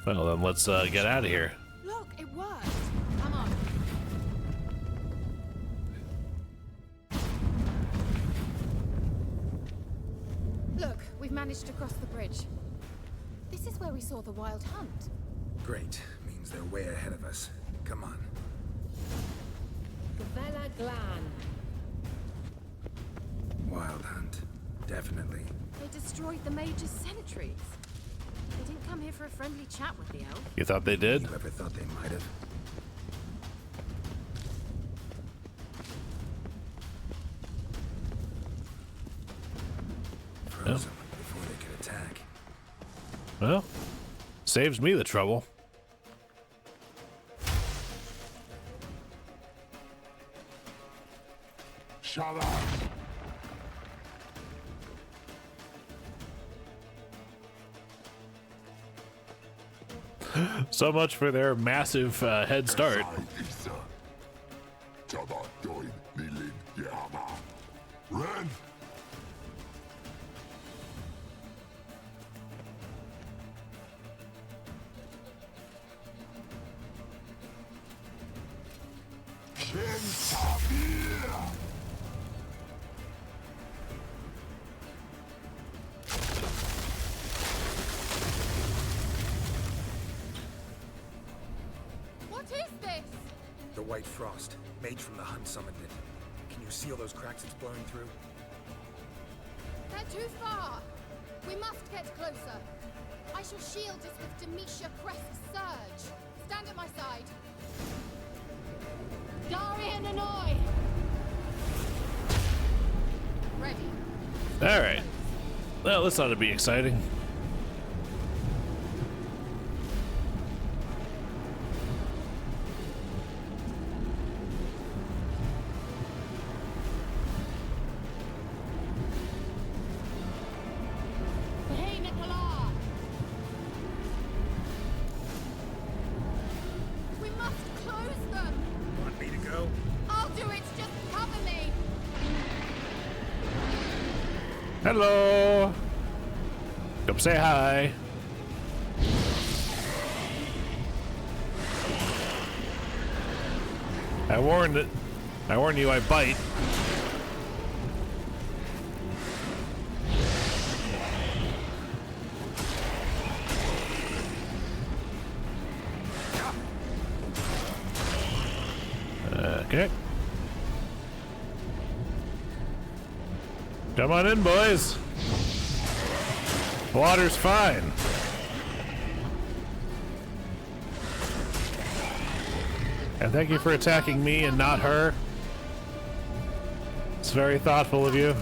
Well, then let's get out of here. Look, it worked. Come on. Look, we've managed to cross the bridge. This is where we saw the wild hunt. Great. Means they're way ahead of us. Come on. Gavella Glan. Wild hunt. Definitely. They destroyed the Major's cemeteries. They didn't come here for a friendly chat with the elf. You thought they did? You ever thought they might have? Froze them before they could attack. Well, saves me the trouble. Shut up! So much for their massive head start. Ren! What is this? The White Frost. Mage from the hunt summoned it. Can you see all those cracks it's blowing through? They're too far. We must get closer. I shall shield us with Demetia Crest's surge. Stand at my side. Darian Annoy! Ready. Alright. Well, this ought to be exciting. Hey, Nicola! We must close them! Want me to go? I'll do it, just cover me! Hello! Come say hi. I warned you I bite. Okay. Come on in, boys. Water's fine. And thank you for attacking me and not her. It's very thoughtful of you.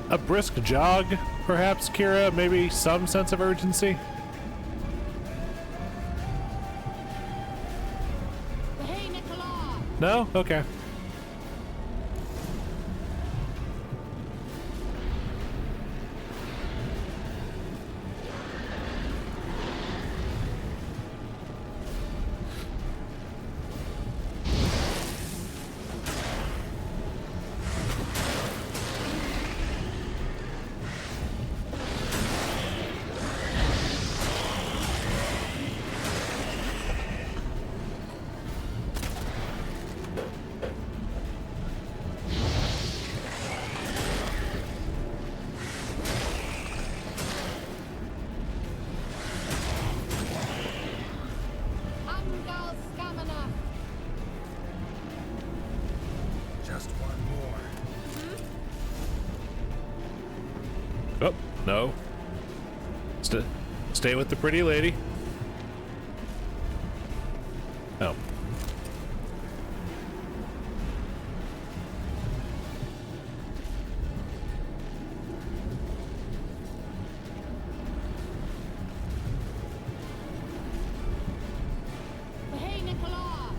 A brisk jog, perhaps, Kira? Maybe some sense of urgency? Hey, Nicola! No? Okay. Oh, no. Stay with the pretty lady. Oh. Hey, Nicola!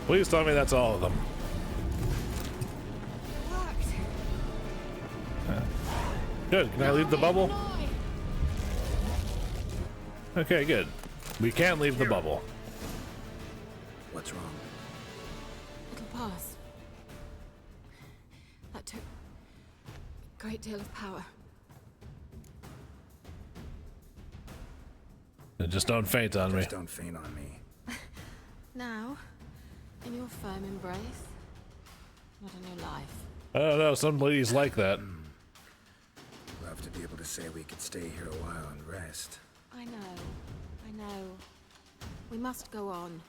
Please tell me that's all of them. Good. Can I leave the bubble? Okay, good. We can't leave the bubble. What's wrong? It'll pass. That took a great deal of power. Just don't faint on me. Just don't faint on me. Now, in your firm embrace, not in your life. I don't know, some ladies like that. Love to be able to say we could stay here a while and rest. I know. We must go on.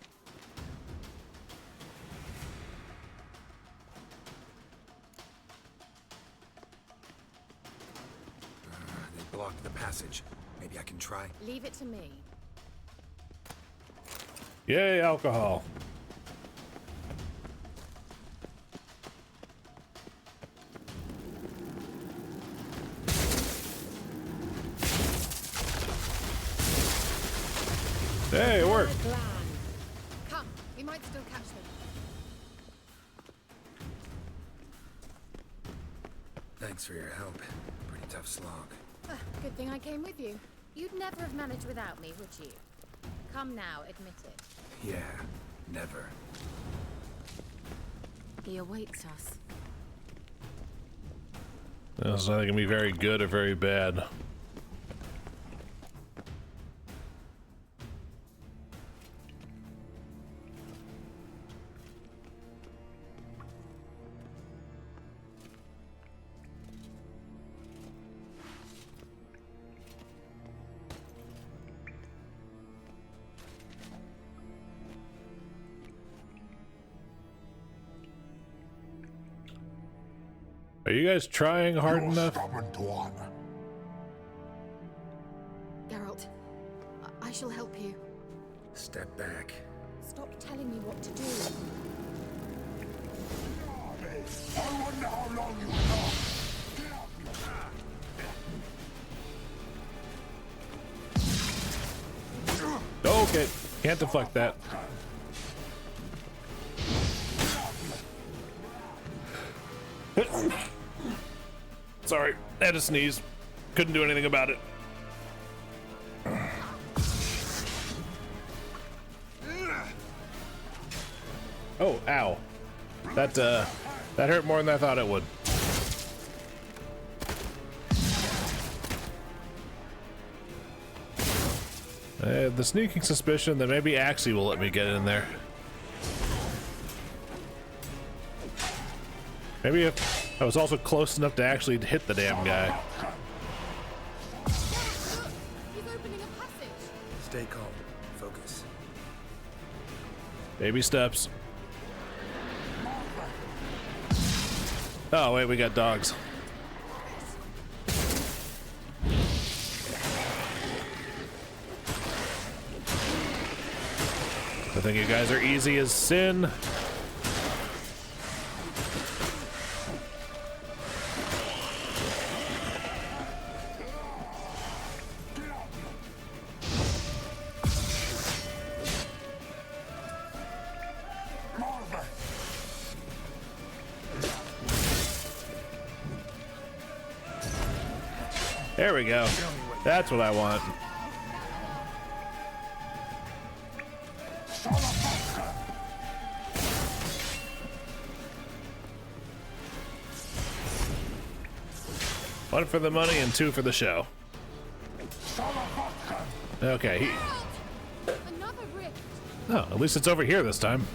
They blocked the passage. Maybe I can try. Leave it to me. Yay, alcohol. Hey, it worked. Come, we might still catch them. Thanks for your help. Pretty tough slog. Good thing I came with you. You'd never have managed without me, would you? Come now, admit it. Yeah, never. He awaits us. This is either gonna be very good or very bad. Are you guys trying hard enough? Geralt, I shall help you. Step back. Stop telling me what to do. I wonder how long you will. Okay, can't deflect that. Sorry, I had to sneeze. Couldn't do anything about it. Oh, ow. That hurt more than I thought it would. I had the sneaking suspicion that maybe Axie will let me get in there. Maybe if I was also close enough to actually hit the damn guy. He's opening a passage. Stay calm. Focus. Baby steps. Oh wait, we got dogs. I think you guys are easy as sin. There we go. That's what I want. One for the money and two for the show. Okay. Oh, at least it's over here this time.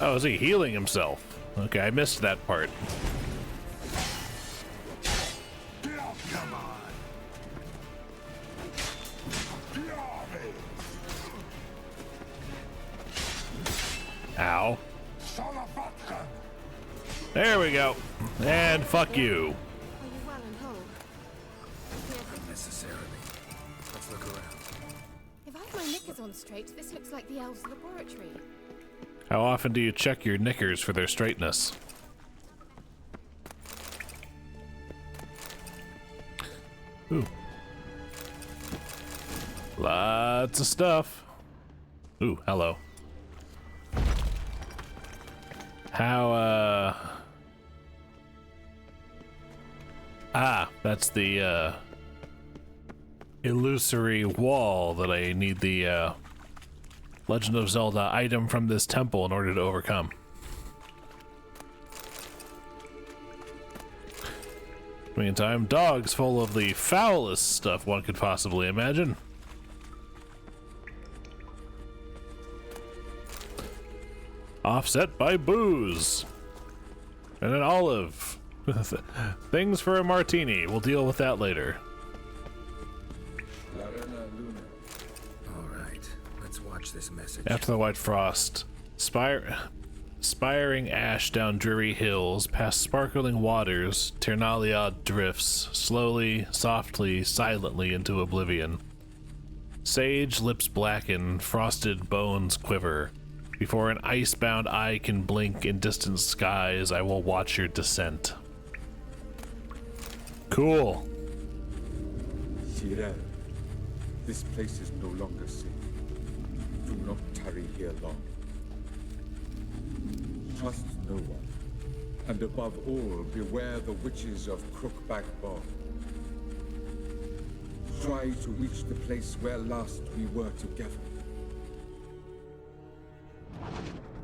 Oh, is he healing himself? Okay, I missed that part. Come on. Ow. There we go. And fuck you. Are you well and whole? Not necessarily. Let's look around. If I have my knickers on straight, this looks like the elves' laboratory. How often do you check your knickers for their straightness? Ooh. Lots of stuff. Ooh, hello. How, Ah, that's the, illusory wall that I need the, Legend of Zelda item from this temple in order to overcome. Meantime, dogs full of the foulest stuff one could possibly imagine. Offset by booze. And an olive. Things for a martini. We'll deal with that later. Alright, let's watch this message. After the white frost, spiring ash down dreary hills, past sparkling waters, Ternalia drifts, slowly, softly, silently into oblivion. Sage lips blacken, frosted bones quiver. Before an ice-bound eye can blink in distant skies, I will watch your descent. Cool. Cyril, this place is no longer safe. Do not tarry here long. Trust no one. And above all, beware the witches of Crookback Bog. Try to reach the place where last we were together.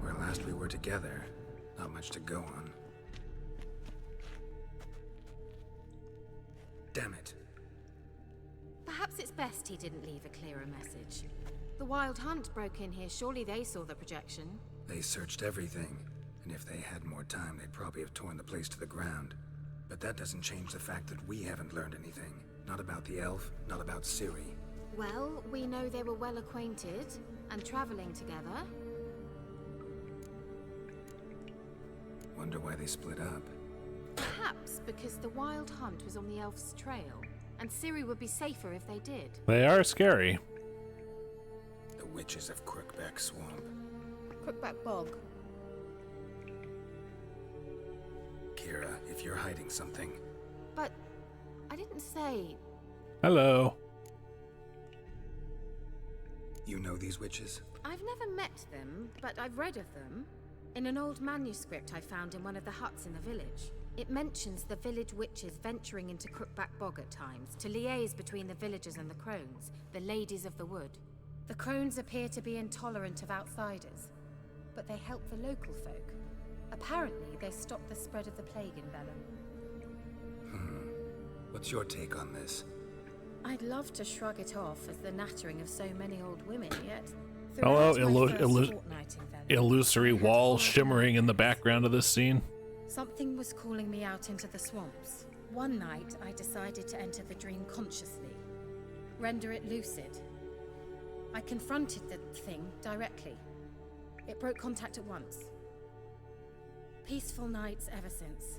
Where last we were together, not much to go on. Damn it. Perhaps it's best he didn't leave a clearer message. The Wild Hunt broke in here. Surely they saw the projection. They searched everything, and if they had more time, they'd probably have torn the place to the ground. But that doesn't change the fact that we haven't learned anything. Not about the elf, not about Ciri. Well, we know they were well acquainted and traveling together. Wonder why they split up. Perhaps because the Wild Hunt was on the elf's trail, and Ciri would be safer if they did. They are scary. The witches of Crookback Swamp. Crookback Bog. Kira, if you're hiding something... But I didn't say... Hello. You know these witches? I've never met them, but I've read of them. In an old manuscript I found in one of the huts in the village. It mentions the village witches venturing into Crookback Bog at times to liaise between the villagers and the crones, the ladies of the wood. The crones appear to be intolerant of outsiders, but they help the local folk. Apparently, they stop the spread of the plague in Velen. What's your take on this? I'd love to shrug it off as the nattering of so many old women, yet... Hello, throughout my first fortnight in Velen, illusory walls shimmering in the background of this scene. something was calling me out into the swamps. One night, I decided to enter the dream consciously, render it lucid. I confronted the thing directly. It broke contact at once. Peaceful nights ever since.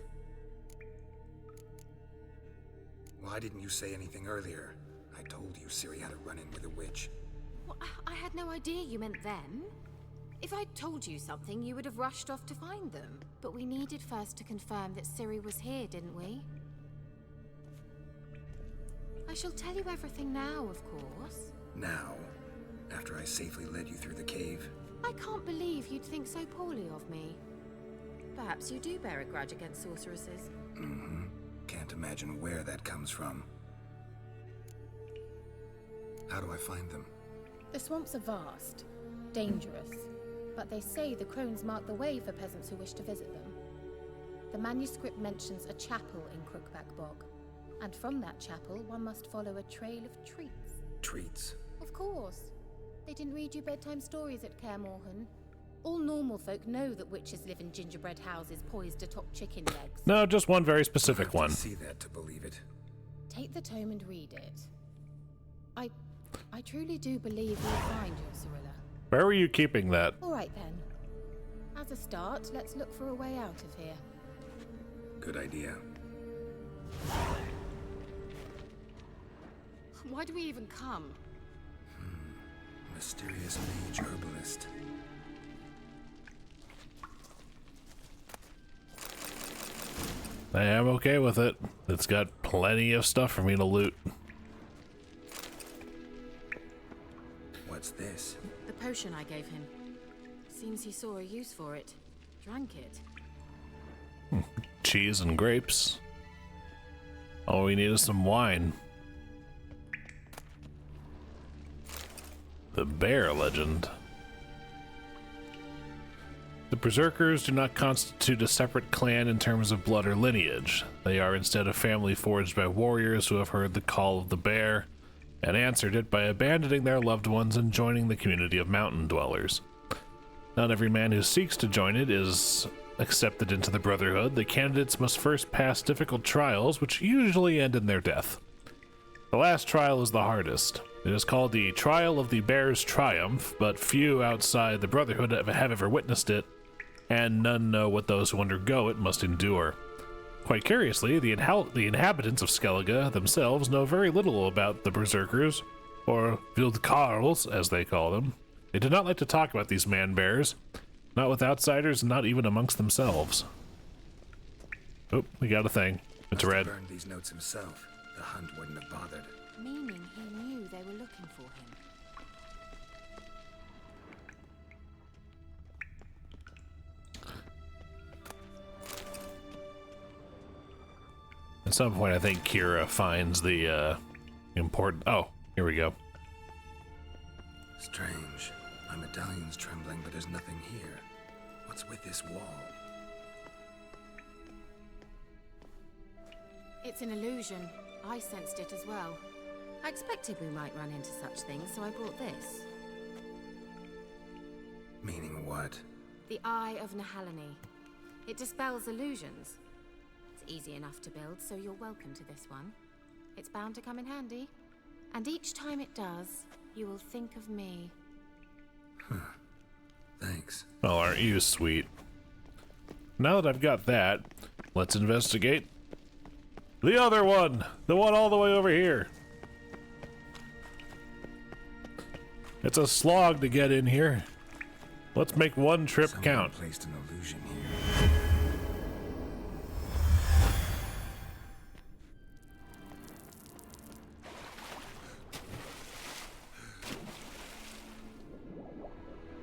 Why didn't you say anything earlier? I told you Ciri had a run-in with a witch. Well, I had no idea you meant them. If I'd told you something, you would have rushed off to find them. But we needed first to confirm that Ciri was here, didn't we? I shall tell you everything now, of course. Now? After I safely led you through the cave? I can't believe you'd think so poorly of me. Perhaps you do bear a grudge against sorceresses. Mm-hmm. Can't imagine where that comes from. How do I find them? The swamps are vast, dangerous, but they say the crones mark the way for peasants who wish to visit them. The manuscript mentions a chapel in Crookback Bog, and from that chapel one must follow a trail of treats. Treats? Of course. They didn't read you bedtime stories at Kaer Morhen. All normal folk know that witches live in gingerbread houses poised atop chicken legs. No, just one very specific one. See that to believe it. Take the tome and read it. I truly do believe you'll find your Cirilla. Where were you keeping that? All right then. As a start, let's look for a way out of here. Good idea. Why do we even come? Mysterious mage herbalist. I am okay with it. It's got plenty of stuff for me to loot. What's this? The potion I gave him. Seems he saw a use for it. Drank it. Cheese and grapes. All we need is some wine. The bear legend. The Berserkers do not constitute a separate clan in terms of blood or lineage. They are instead a family forged by warriors who have heard the call of the bear and answered it by abandoning their loved ones and joining the community of mountain dwellers. Not every man who seeks to join it is accepted into the Brotherhood. The candidates must first pass difficult trials, which usually end in their death. The last trial is the hardest. It is called the Trial of the Bear's Triumph, but few outside the Brotherhood have ever witnessed it, and none know what those who undergo it must endure. Quite curiously, the inhabitants of Skellige themselves know very little about the Berserkers, or Wildkarls, as they call them. They do not like to talk about these man-bears, not with outsiders, and not even amongst themselves. Oh, we got a thing. It's red. Burned these notes himself. The hunt wouldn't have bothered. Meaning he knew they were looking for him. At some point, I think Kira finds the important... Oh, here we go. Strange. My medallion's trembling, but there's nothing here. What's with this wall? It's an illusion. I sensed it as well. I expected we might run into such things, so I brought this. Meaning what? The Eye of Nahalani. It dispels illusions. It's easy enough to build, so you're welcome to this one. It's bound to come in handy. And each time it does, you will think of me. Huh. Thanks. Oh, aren't you sweet? Now that I've got that, let's investigate the other one! The one all the way over here. It's a slog to get in here. Let's make one trip count. Placed an illusion here.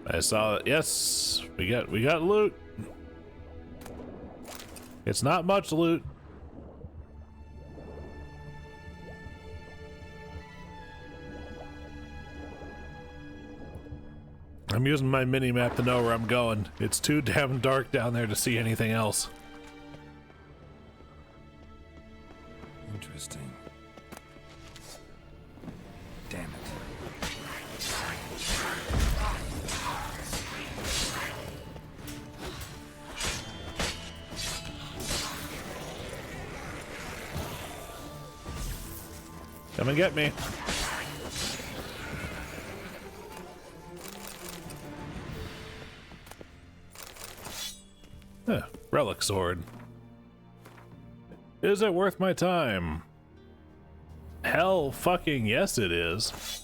I saw it. Yes, we got loot. It's not much loot. I'm using my mini-map to know where I'm going. It's too damn dark down there to see anything else. Interesting. Damn it. Come and get me. Relic sword. Is it worth my time? Hell fucking yes it is.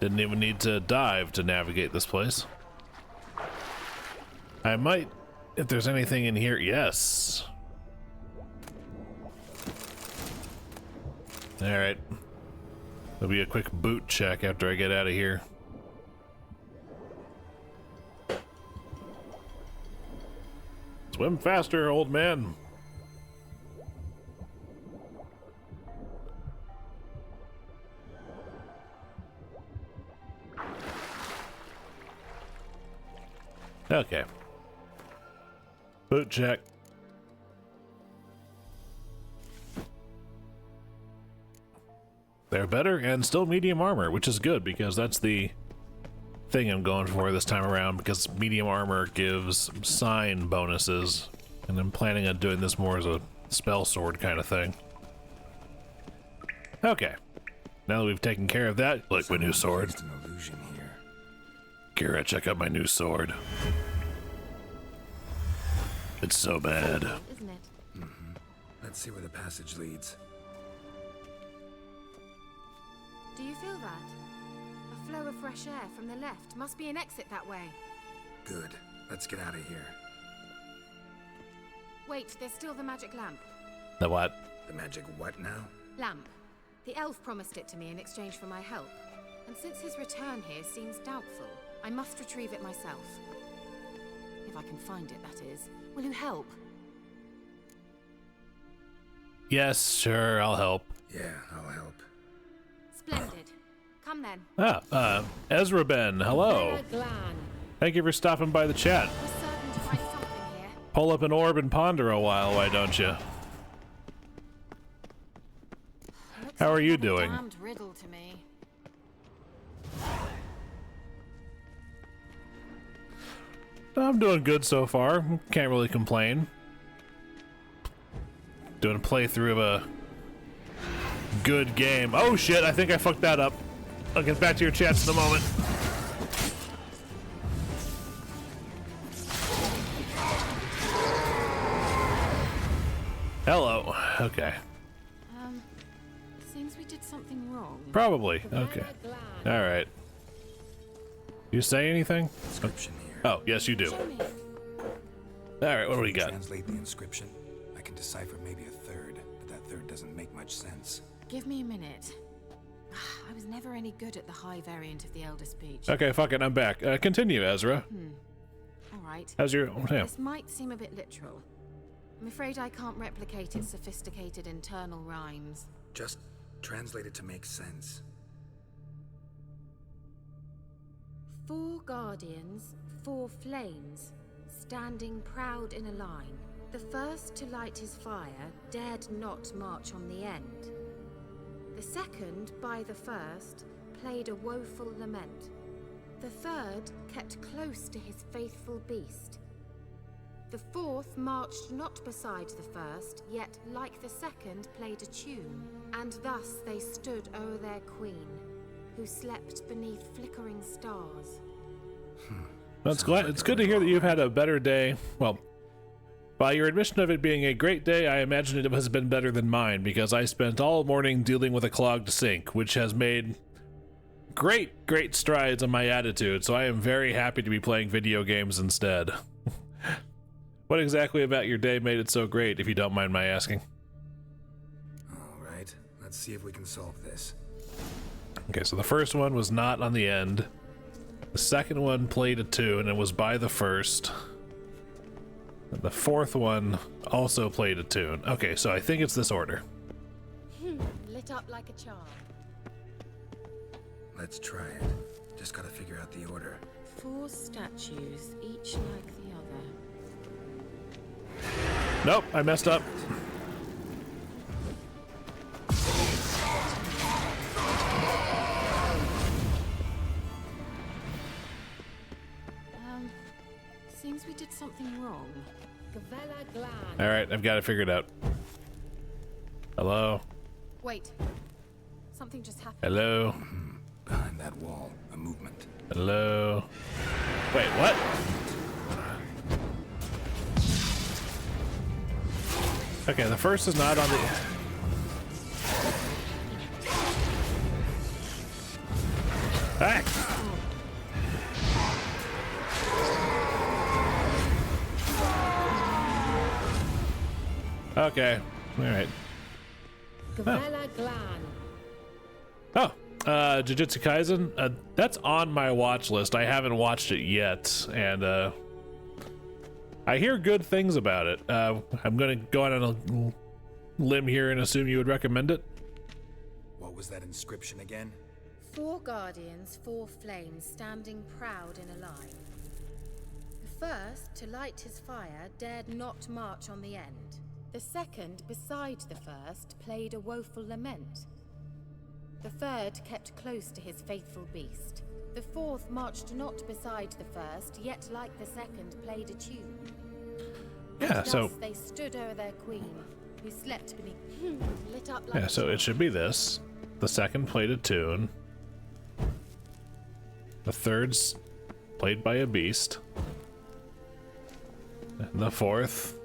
Didn't even need to dive to navigate this place. I might, if there's anything in here, yes. Alright. There'll be a quick boot check after I get out of here. Swim faster, old man. Okay. Boot check. They're better and still medium armor, which is good because that's the thing I'm going for this time around, because medium armor gives sign bonuses, and I'm planning on doing this more as a spell sword kind of thing. Okay. Now that we've taken care of that, look, my new sword. An illusion here. Kira, check out my new sword. It's so bad. Isn't it? Mm-hmm. Let's see where the passage leads. Do you feel that? A flow of fresh air from the left. Must be an exit that way. Good. Let's get out of here. Wait, there's still the magic lamp. The what? The magic what now? Lamp. The elf promised it to me in exchange for my help. And since his return here seems doubtful, I must retrieve it myself. If I can find it, that is. Will you help? Yes, sure, I'll help. Yeah, I'll help. Splendid. Come then. Ah, Ezra Ben, hello. Thank you for stopping by the chat. We're certain to find something here. Pull up an orb and ponder a while, why don't you? How are you doing? Damned riddle to me. I'm doing good so far. Can't really complain. Doing a playthrough of a good game. Oh shit, I think I fucked that up. I'll get back to your chats in a moment. Hello. Okay. Seems we did something wrong. Probably. Okay. Alright. You say anything? Inscription here. Oh, yes you do. Alright, what do we got? Translate the inscription. I can decipher maybe a third, but that third doesn't make much sense. Give me a minute. I was never any good at the high variant of the Elder Speech. Okay, fuck it, I'm back. Continue, Ezra. Alright. How's your... yeah. This might seem a bit literal. I'm afraid I can't replicate its sophisticated internal rhymes. Just translate it to make sense. 4 guardians, 4 flames, standing proud in a line. The first to light his fire dared not march on the end. The second, by the first, played a woeful lament. The third kept close to his faithful beast. The fourth marched not beside the first, yet like the second played a tune. And thus they stood o'er their queen, who slept beneath flickering stars. It's good to hear that you've had a better day. Well, by your admission of it being a great day, I imagine it has been better than mine, because I spent all morning dealing with a clogged sink, which has made great strides on my attitude, so I am very happy to be playing video games instead. What exactly about your day made it so great, if you don't mind my asking? Alright, let's see if we can solve this. Okay, so the first one was not on the end. The second one played a tune and was by the first. And the fourth one also played a tune. Okay, so I think it's this order. Lit up like a charm. Let's try it. Just gotta figure out the order. 4 statues, each like the other. Nope, I messed up. Seems we did something wrong. Alright, I've got it figured out. Hello? Wait. Something just happened. Hello? Behind that wall, a movement. Hello? Wait, what? Okay, the first is not on the... Ah. Okay. All right. Gavella Glan. Oh, Jujutsu Kaisen. That's on my watch list. I haven't watched it yet, and I hear good things about it. I'm gonna go out on a limb here and assume you would recommend it. What was that inscription again? 4 guardians, 4 flames, standing proud in a line. The first, to light his fire, dared not march on the end. The second, beside the first, played a woeful lament. The third kept close to his faithful beast. The fourth marched not beside the first, yet like the second played a tune. Yeah, and so thus they stood o'er their queen, who slept beneath lit up like yeah, so it should be this. The second played a tune. The third's played by a beast. And the fourth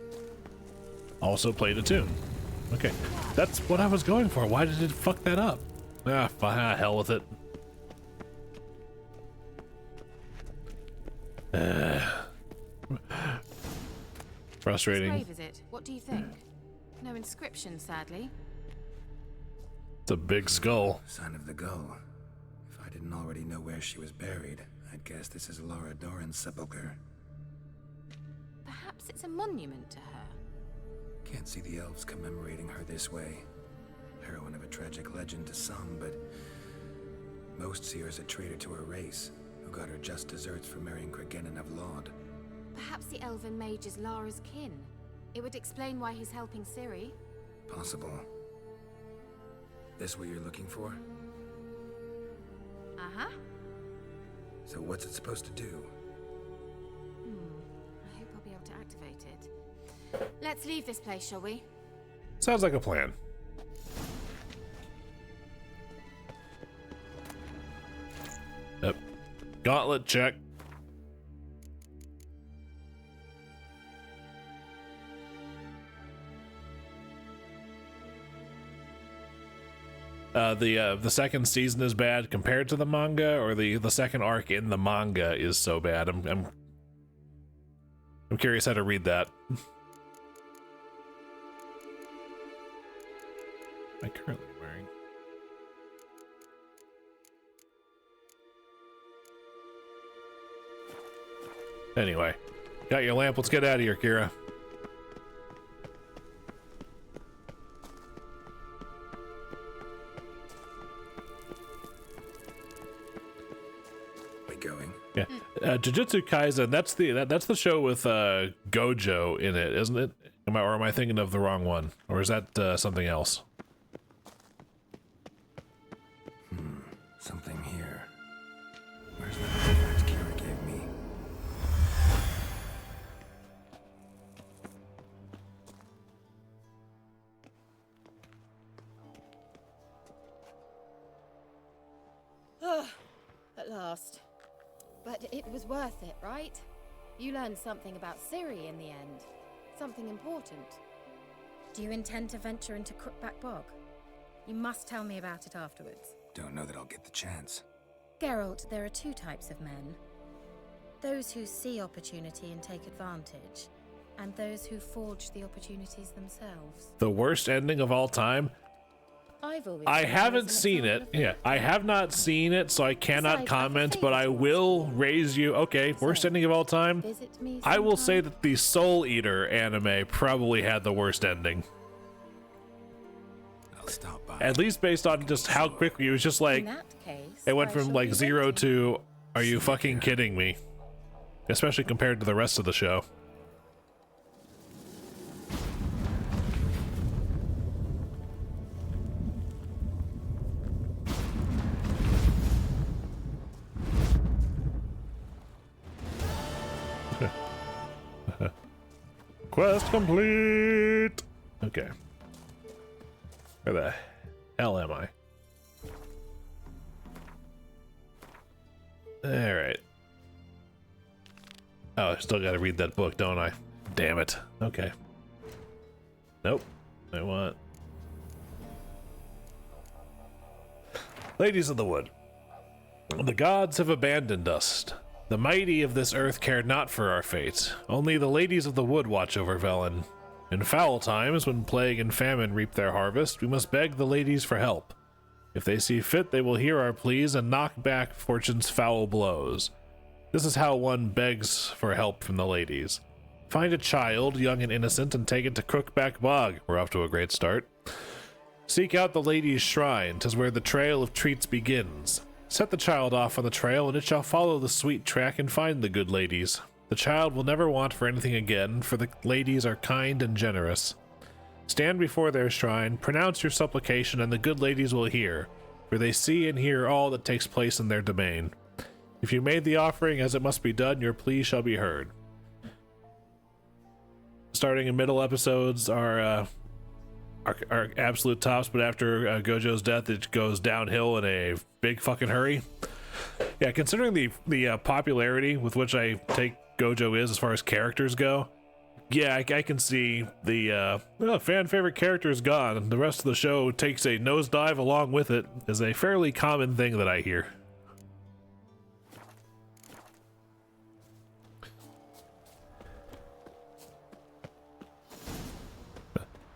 also played a tune. Okay, that's what I was going for. Why did it fuck that up? Hell with it. Frustrating. Which grave is it? What do you think? No inscription, sadly. It's a big skull. Sign of the gull. If I didn't already know where she was buried, I'd guess this is Laura Doran's sepulcher. Perhaps it's a monument to her. Can't see the elves commemorating her this way. Heroine of a tragic legend to some, but most see her as a traitor to her race, who got her just deserts for marrying Cregennan of Laud. Perhaps the elven mage is Lara's kin. It would explain why he's helping Ciri. Possible. This what you're looking for? Uh-huh. So what's it supposed to do? I hope I'll be able to activate it. Let's leave this place, shall we? Sounds like a plan. Yep. Gauntlet check. The second season is bad compared to the manga, or the second arc in the manga is so bad. I'm curious how to read that. Am I currently wearing? Anyway, got your lamp. Let's get out of here, Kira. Going. Yeah, Jujutsu Kaisen. That's the show with Gojo in it, isn't it? Am I thinking of the wrong one, or is that something else? Something here. Where's the artifact Kira gave me? At last. But it was worth it, right? You learned something about Ciri in the end. Something important. Do you intend to venture into Crookback Bog? You must tell me about it afterwards. Don't know that I'll get the chance. Geralt, there are 2 types of men. Those who see opportunity and take advantage, and those who forge the opportunities themselves. The worst ending of all time? I haven't seen it. Yeah, I have not seen it, so I cannot comment, but I will raise you. Okay, worst ending of all time? I will say that the Soul Eater anime probably had the worst ending. I'll stop by. At least based on just how quickly it was just like, it went from like 0 to, are you fucking kidding me? Especially compared to the rest of the show. Quest complete! Okay. Where the hell am I? Alright. Oh, I still gotta read that book, don't I? Damn it. Okay. Nope. I want... Ladies of the Wood. The gods have abandoned us. The mighty of this earth care not for our fate. Only the ladies of the wood watch over Velen. In foul times, when plague and famine reap their harvest, we must beg the ladies for help. If they see fit, they will hear our pleas and knock back fortune's foul blows. This is how one begs for help from the ladies. Find a child, young and innocent, and take it to Crookback Bog. We're off to a great start. Seek out the ladies' shrine, 'tis where the trail of treats begins. Set the child off on the trail, and it shall follow the sweet track and find the good ladies. The child will never want for anything again, for the ladies are kind and generous. Stand before their shrine, pronounce your supplication, and the good ladies will hear, for they see and hear all that takes place in their domain. If you made the offering as it must be done, your plea shall be heard. Starting and middle episodes are absolute tops, but after Gojo's death, it goes downhill in a big fucking hurry. Yeah, considering the popularity with which I take Gojo is as far as characters go, yeah, I can see the fan favorite character is gone, and the rest of the show takes a nosedive along with it, is a fairly common thing that I hear.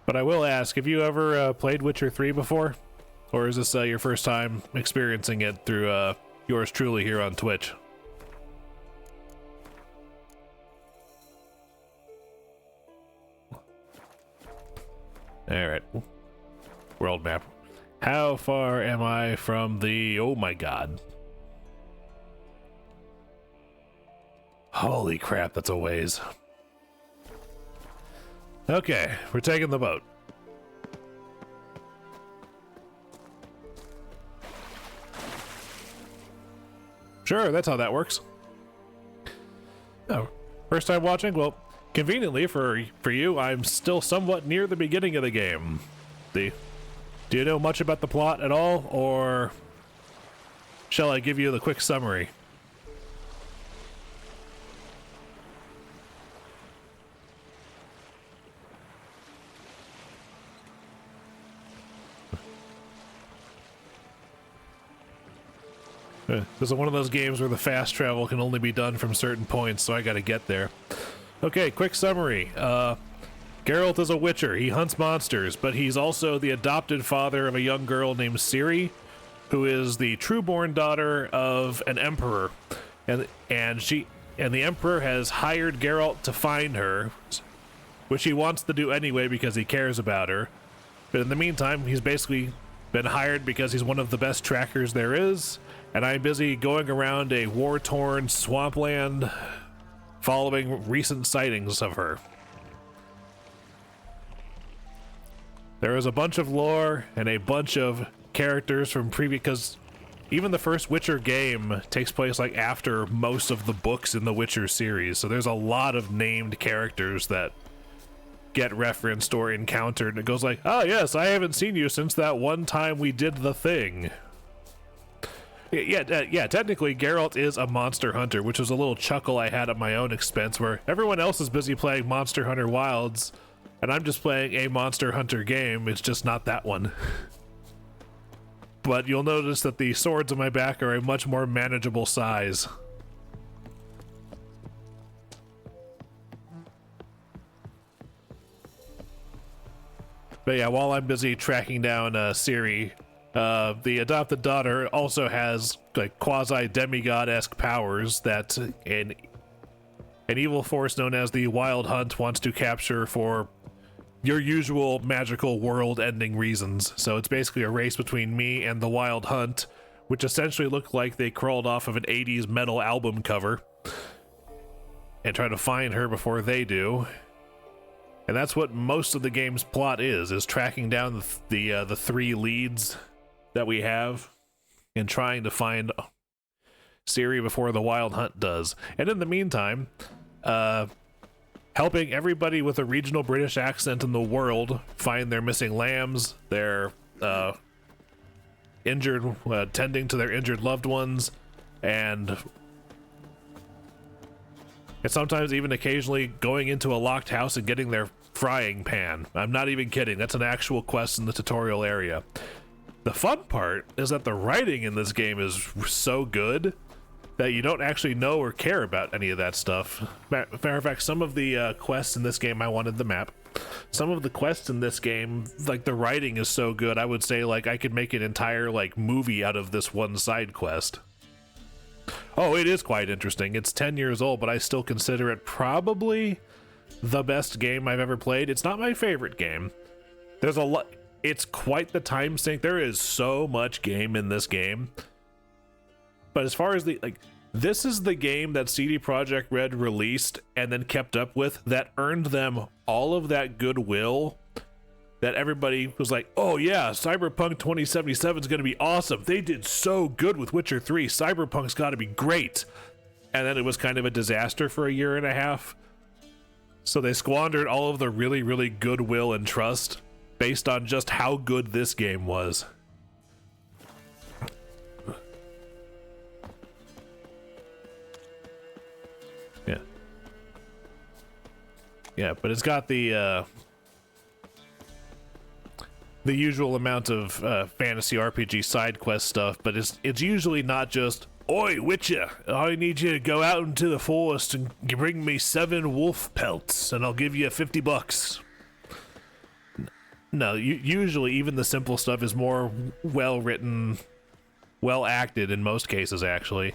But I will ask, have you ever played Witcher 3 before? Or is this your first time experiencing it through yours truly here on Twitch? Alright. World map. How far am I from the... Oh my god. Holy crap, that's a ways. Okay, we're taking the boat. Sure, that's how that works. Oh, first time watching? Well, conveniently for you, I'm still somewhat near the beginning of the game. Do you know much about the plot at all, or shall I give you the quick summary? This is one of those games where the fast travel can only be done from certain points, so I gotta get there. Okay, quick summary. Geralt is a witcher. He hunts monsters, but he's also the adopted father of a young girl named Ciri, who is the true-born daughter of an emperor. And the emperor has hired Geralt to find her, which he wants to do anyway because he cares about her. But in the meantime, he's basically been hired because he's one of the best trackers there is, and I'm busy going around a war-torn swampland following recent sightings of her. There is a bunch of lore and a bunch of characters from previous, because even the first Witcher game takes place like after most of the books in the Witcher series, so there's a lot of named characters that get referenced or encountered. It goes like, oh yes, I haven't seen you since that one time we did the thing. Yeah, technically Geralt is a monster hunter, which was a little chuckle I had at my own expense, where everyone else is busy playing Monster Hunter Wilds, and I'm just playing a Monster Hunter game. It's just not that one. But you'll notice that the swords on my back are a much more manageable size. But yeah, while I'm busy tracking down Ciri, the adopted daughter also has like quasi-demigod-esque powers that an evil force known as the Wild Hunt wants to capture for your usual magical world-ending reasons. So it's basically a race between me and the Wild Hunt, which essentially look like they crawled off of an 80s metal album cover, and try to find her before they do. And that's what most of the game's plot is tracking down the three leads that we have and trying to find Ciri before the Wild Hunt does. And in the meantime, helping everybody with a regional British accent in the world find their missing lambs, their injured, tending to their injured loved ones, and sometimes even occasionally going into a locked house and getting their frying pan. I'm not even kidding. That's an actual quest in the tutorial area. The fun part is that the writing in this game is so good that you don't actually know or care about any of that stuff. Matter of fact, some of the quests in this game, I wanted the map. Some of the quests in this game, like the writing is so good, I would say like I could make an entire like movie out of this one side quest. Oh, it is quite interesting. It's 10 years old, but I still consider it probably the best game I've ever played. It's not my favorite game. There's a lot. It's quite the time sink. There is so much game in this game. But as far as the, like, this is the game that CD Projekt Red released and then kept up with that earned them all of that goodwill that everybody was like, oh yeah, Cyberpunk 2077 is going to be awesome. They did so good with Witcher 3. Cyberpunk's got to be great. And then it was kind of a disaster for a year and a half. So they squandered all of the really, really goodwill and trust based on just how good this game was. Yeah. Yeah, but it's got the usual amount of fantasy RPG side quest stuff, but it's usually not just, oi, Witcher, I need you to go out into the forest and bring me 7 wolf pelts, and I'll give you $50. No, usually even the simple stuff is more well-written, well-acted in most cases, actually.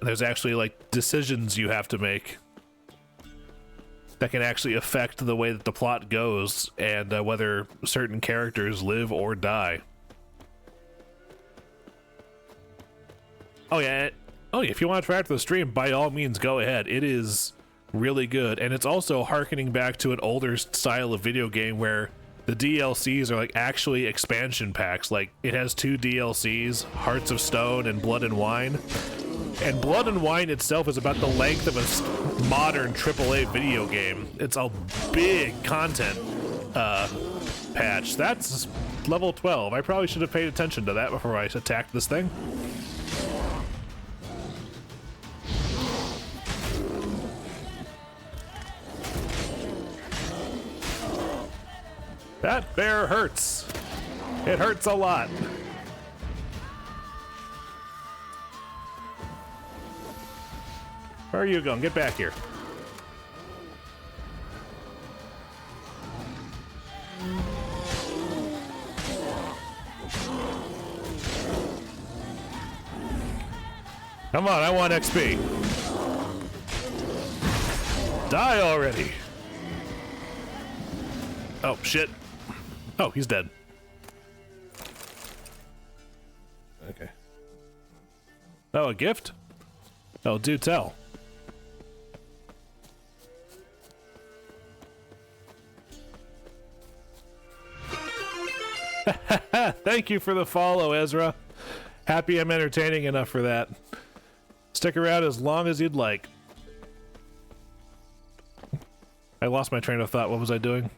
There's actually, like, decisions you have to make that can actually affect the way that the plot goes and whether certain characters live or die. Oh yeah, if you want to try out the stream, by all means, go ahead. It is really good, and it's also harkening back to an older style of video game where the DLCs are like actually expansion packs. Like, it has 2 DLCs, Hearts of Stone and Blood and Wine. And Blood and Wine itself is about the length of a modern AAA video game. It's a big content patch. That's level 12. I probably should have paid attention to that before I attacked this thing. That bear hurts. It hurts a lot. Where are you going? Get back here. Come on, I want XP. Die already. Oh, shit. Oh, he's dead. Okay. Oh, a gift? Oh, do tell. Thank you for the follow, Ezra. Happy I'm entertaining enough for that. Stick around as long as you'd like. I lost my train of thought. What was I doing?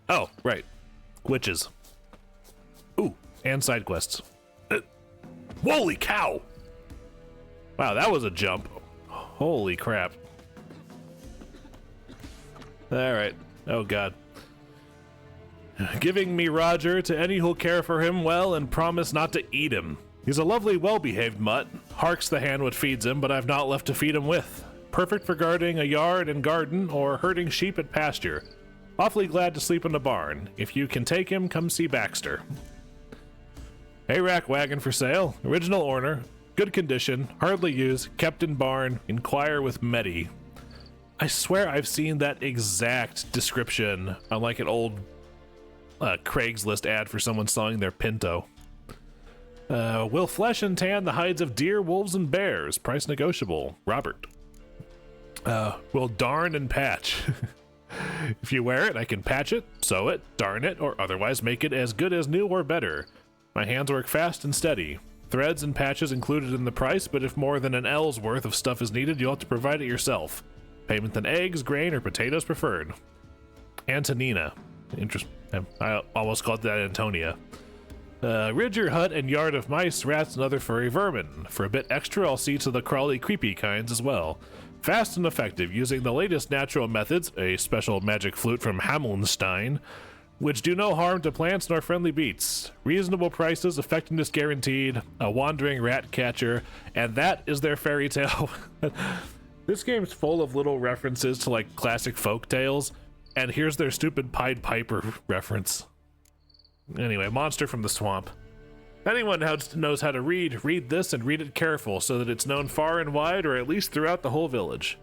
Oh, right. Glitches. Ooh, and side quests. Holy cow! Wow, that was a jump. Holy crap. Alright. Oh god. Giving me Roger to any who'll care for him well and promise not to eat him. He's a lovely, well-behaved mutt. Hark's the hand what feeds him, but I've not left to feed him with. Perfect for guarding a yard and garden or herding sheep at pasture. Awfully glad to sleep in the barn. If you can take him, come see Baxter. Hay rack wagon for sale. Original owner. Good condition. Hardly used. Kept in barn. Inquire with Medi. I swear I've seen that exact description on like an old Craigslist ad for someone selling their Pinto. Will flesh and tan the hides of deer, wolves, and bears. Price negotiable. Robert. Will darn and patch. If you wear it, I can patch it, sew it, darn it, or otherwise make it as good as new or better. My hands work fast and steady. Threads and patches included in the price, but if more than an L's worth of stuff is needed, you'll have to provide it yourself. Payment in eggs, grain, or potatoes preferred. Antonina. I almost called that Antonia. Rid your hut and yard of mice, rats, and other furry vermin. For a bit extra, I'll see to the crawly, creepy kinds as well. Fast and effective, using the latest natural methods, a special magic flute from Hamelnstein, which do no harm to plants nor friendly beasts. Reasonable prices, effectiveness guaranteed, a wandering rat catcher, and that is their fairy tale. This game's full of little references to like classic folk tales, and here's their stupid Pied Piper reference. Anyway, monster from the swamp. Anyone who knows how to read this and read it careful so that it's known far and wide, or at least throughout the whole village.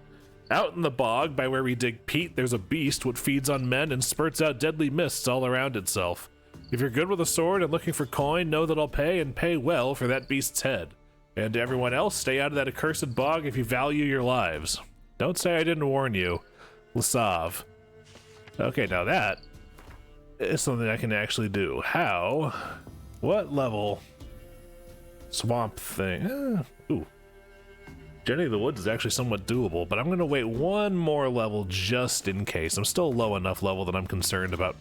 Out in the bog, by where we dig peat, there's a beast which feeds on men and spurts out deadly mists all around itself. If you're good with a sword and looking for coin, know that I'll pay, and pay well, for that beast's head. And to everyone else, stay out of that accursed bog if you value your lives. Don't say I didn't warn you. Lasav. Okay, now that is something I can actually do. How? What level? Swamp thing. Ooh. Journey to the Woods is actually somewhat doable, but I'm going to wait one more level just in case. I'm still low enough level that I'm concerned about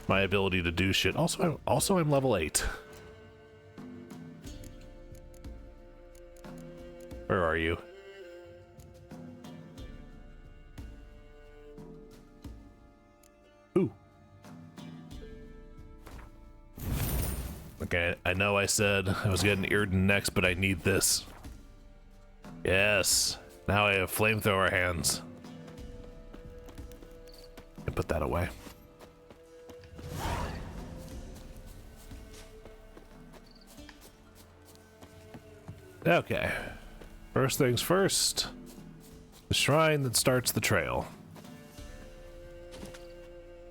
my ability to do shit. Also, I'm level 8. Where are you? Ooh. Okay, I know I said I was getting Irden next, but I need this. Yes, now I have flamethrower hands. And put that away. Okay, first things first, the shrine that starts the trail.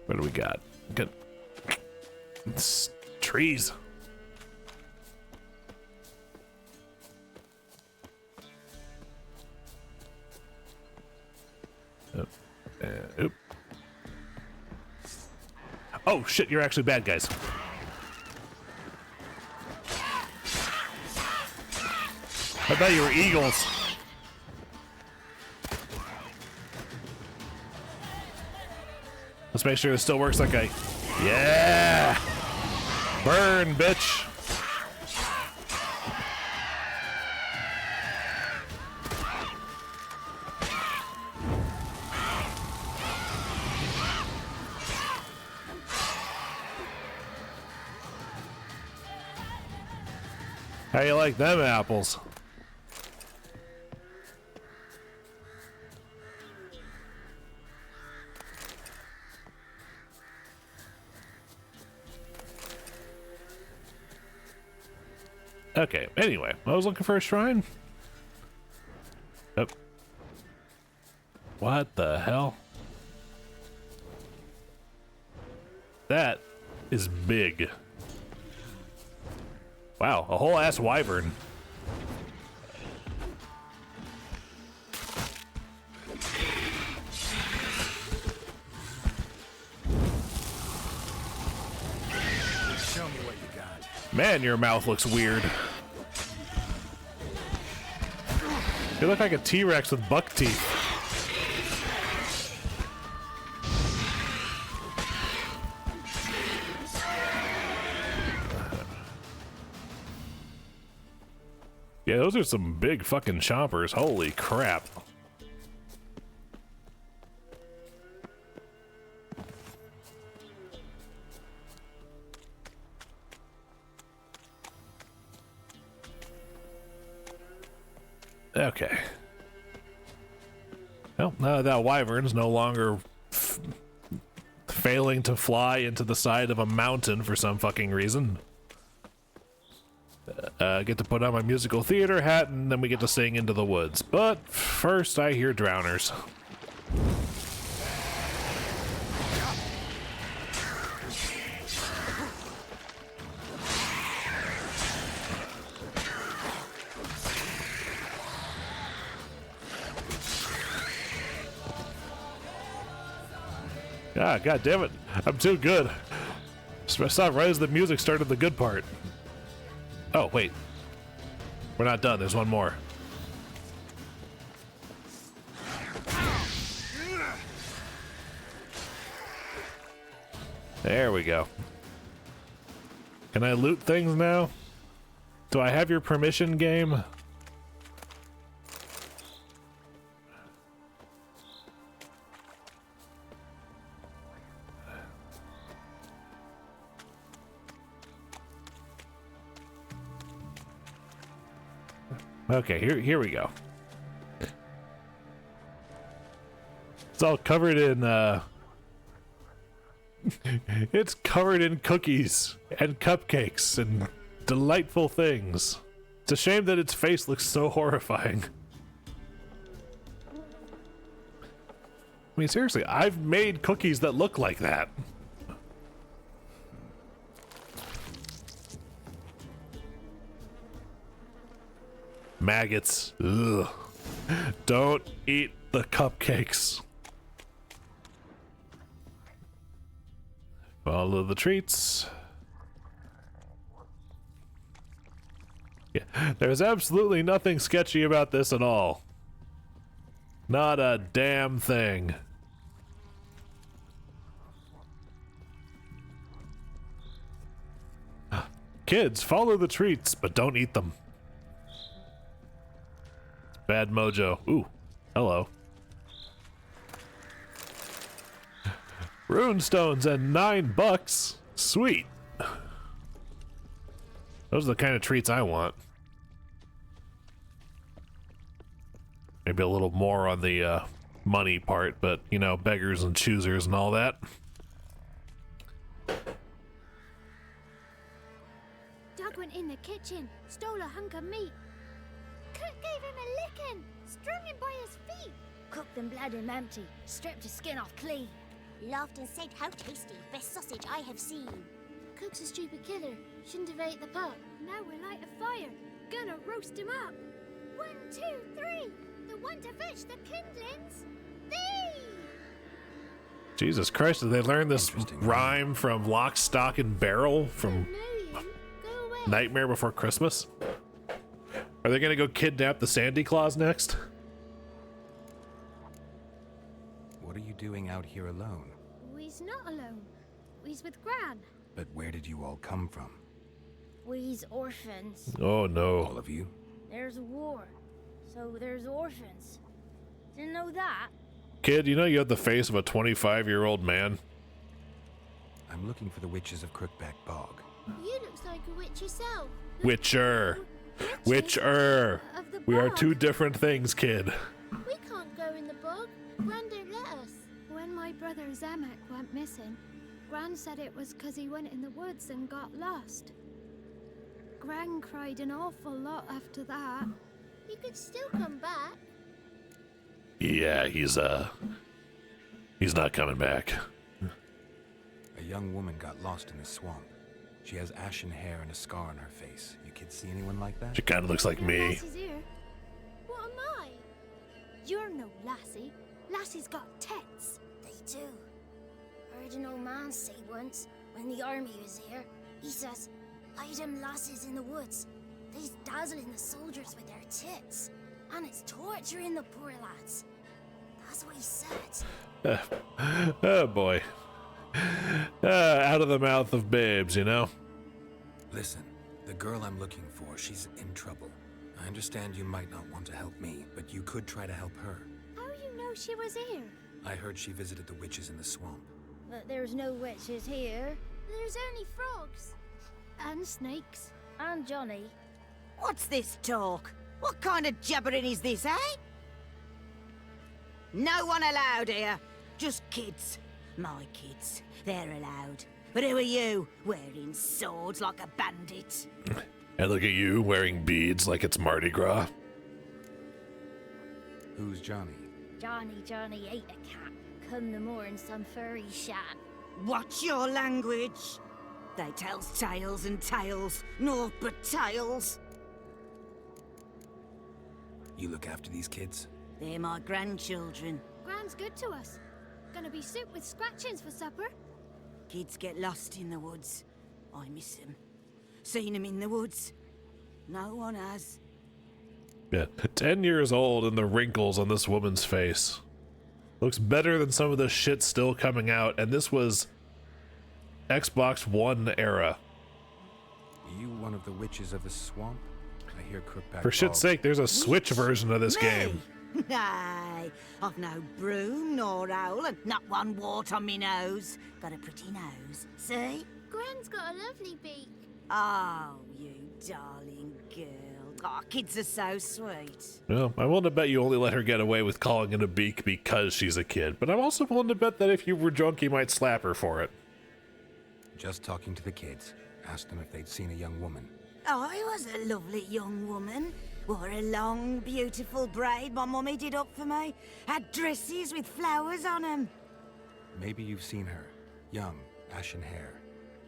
What do we got? Good. It's trees. Oop. Oh shit, you're actually bad guys. I thought you were eagles. Let's make sure it still works like I... Yeah! Burn, bitch! How you like them apples? Okay, anyway, I was looking for a shrine. Oh. What the hell? That is big. Wow, a whole ass wyvern. Show me what you got. Man, your mouth looks weird. You look like a T-Rex with buck teeth. Yeah, those are some big fucking chompers. Holy crap. Okay. Well, now that wyvern's no longer failing to fly into the side of a mountain for some fucking reason. Get to put on my musical theater hat, and then we get to sing Into the Woods. But first, I hear drowners. Ah, god damn it. I'm too good. I stopped right as the music started the good part. Oh, wait. We're not done. There's one more. There we go. Can I loot things now? Do I have your permission, game? Okay, here we go. It's all covered in, it's covered in cookies and cupcakes and delightful things. It's a shame that its face looks so horrifying. I mean, seriously, I've made cookies that look like that. Maggots. Ugh. Don't eat the cupcakes. Follow the treats. Yeah, there's absolutely nothing sketchy about this at all. Not a damn thing. Kids, follow the treats, but don't eat them. Bad mojo. Ooh, hello. Runestones and $9. Sweet. Those are the kind of treats I want. Maybe a little more on the money part, but you know, beggars and choosers and all that. Doug went in the kitchen, stole a hunk of meat. Cook gave him a licking, strung him by his feet. Cooked them blood and empty, stripped his skin off clean. Laughed and said, "How tasty, best sausage I have seen." Cook's a stupid killer, shouldn't have ate the pot. Now we'll light a fire, gonna roast him up. 1, 2, 3, the one to fetch the kindlings. Thee! Jesus Christ, did they learn this rhyme from Lock, Stock, and Barrel from Nightmare Before Christmas? Are they gonna go kidnap the Sandy Claus next? What are you doing out here alone? We's not alone. We's with Gran. But where did you all come from? We's orphans. Oh no. All of you? There's a war, so there's orphans. Didn't know that? Kid, you know you have the face of a 25-year-old man. I'm looking for the witches of Crookback Bog. You looks like a witch yourself. Witcher. Witcher. We are two different things, kid. We can't go in the bog. Gran don't let us. When my brother Zemek went missing, Gran said it was 'cause he went in the woods and got lost. Gran cried an awful lot after that. You could still come back. Yeah, he's not coming back. A young woman got lost in the swamp. She has ashen hair and a scar on her face. You kids see anyone like that? She kind of looks like me. Lassie's here. What am I? You're no lassie. Lassie's got tits. They do. Heard an old man say once, when the army was here, he says, "Hide them lasses in the woods. They's dazzling the soldiers with their tits. And it's torturing the poor lads." That's what he said. Oh boy. Out of the mouth of babes, you know? Listen, the girl I'm looking for, she's in trouble. I understand you might not want to help me, but you could try to help her. How you know she was here? I heard she visited the witches in the swamp. But there's no witches here. There's only frogs. And snakes. And Johnny. What's this talk? What kind of jabbering is this, eh? No one allowed here. Just kids. My kids. They're allowed. But who are you, wearing swords like a bandit? And look at you, wearing beads like it's Mardi Gras. Who's Johnny? Johnny ate a cat. Come no more in some furry shat. Watch your language. They tells tales and tales, naught but tales. You look after these kids? They're my grandchildren. Gran's good to us. Gonna be soup with scratchings for supper. Kids get lost in the woods. I miss them. Seen them in the woods. No one has. Yeah, 10 years old and the wrinkles on this woman's face. Looks better than some of the shit still coming out, and this was Xbox One era. You one of the witches of the swamp? I hear Crookback. For shit's sake, there's a Switch version of this game. Nay, I've no broom nor owl and not one wart on me nose. Got a pretty nose, see? Gwen's got a lovely beak. Oh, you darling girl. Oh, kids are so sweet. Well, I'm willing to bet you only let her get away with calling it a beak because she's a kid, but I'm also willing to bet that if you were drunk, you might slap her for it. Just talking to the kids. Asked them if they'd seen a young woman. I was a lovely young woman. Wore a long, beautiful braid my mummy did up for me. Had dresses with flowers on them. Maybe you've seen her. Young, ashen hair.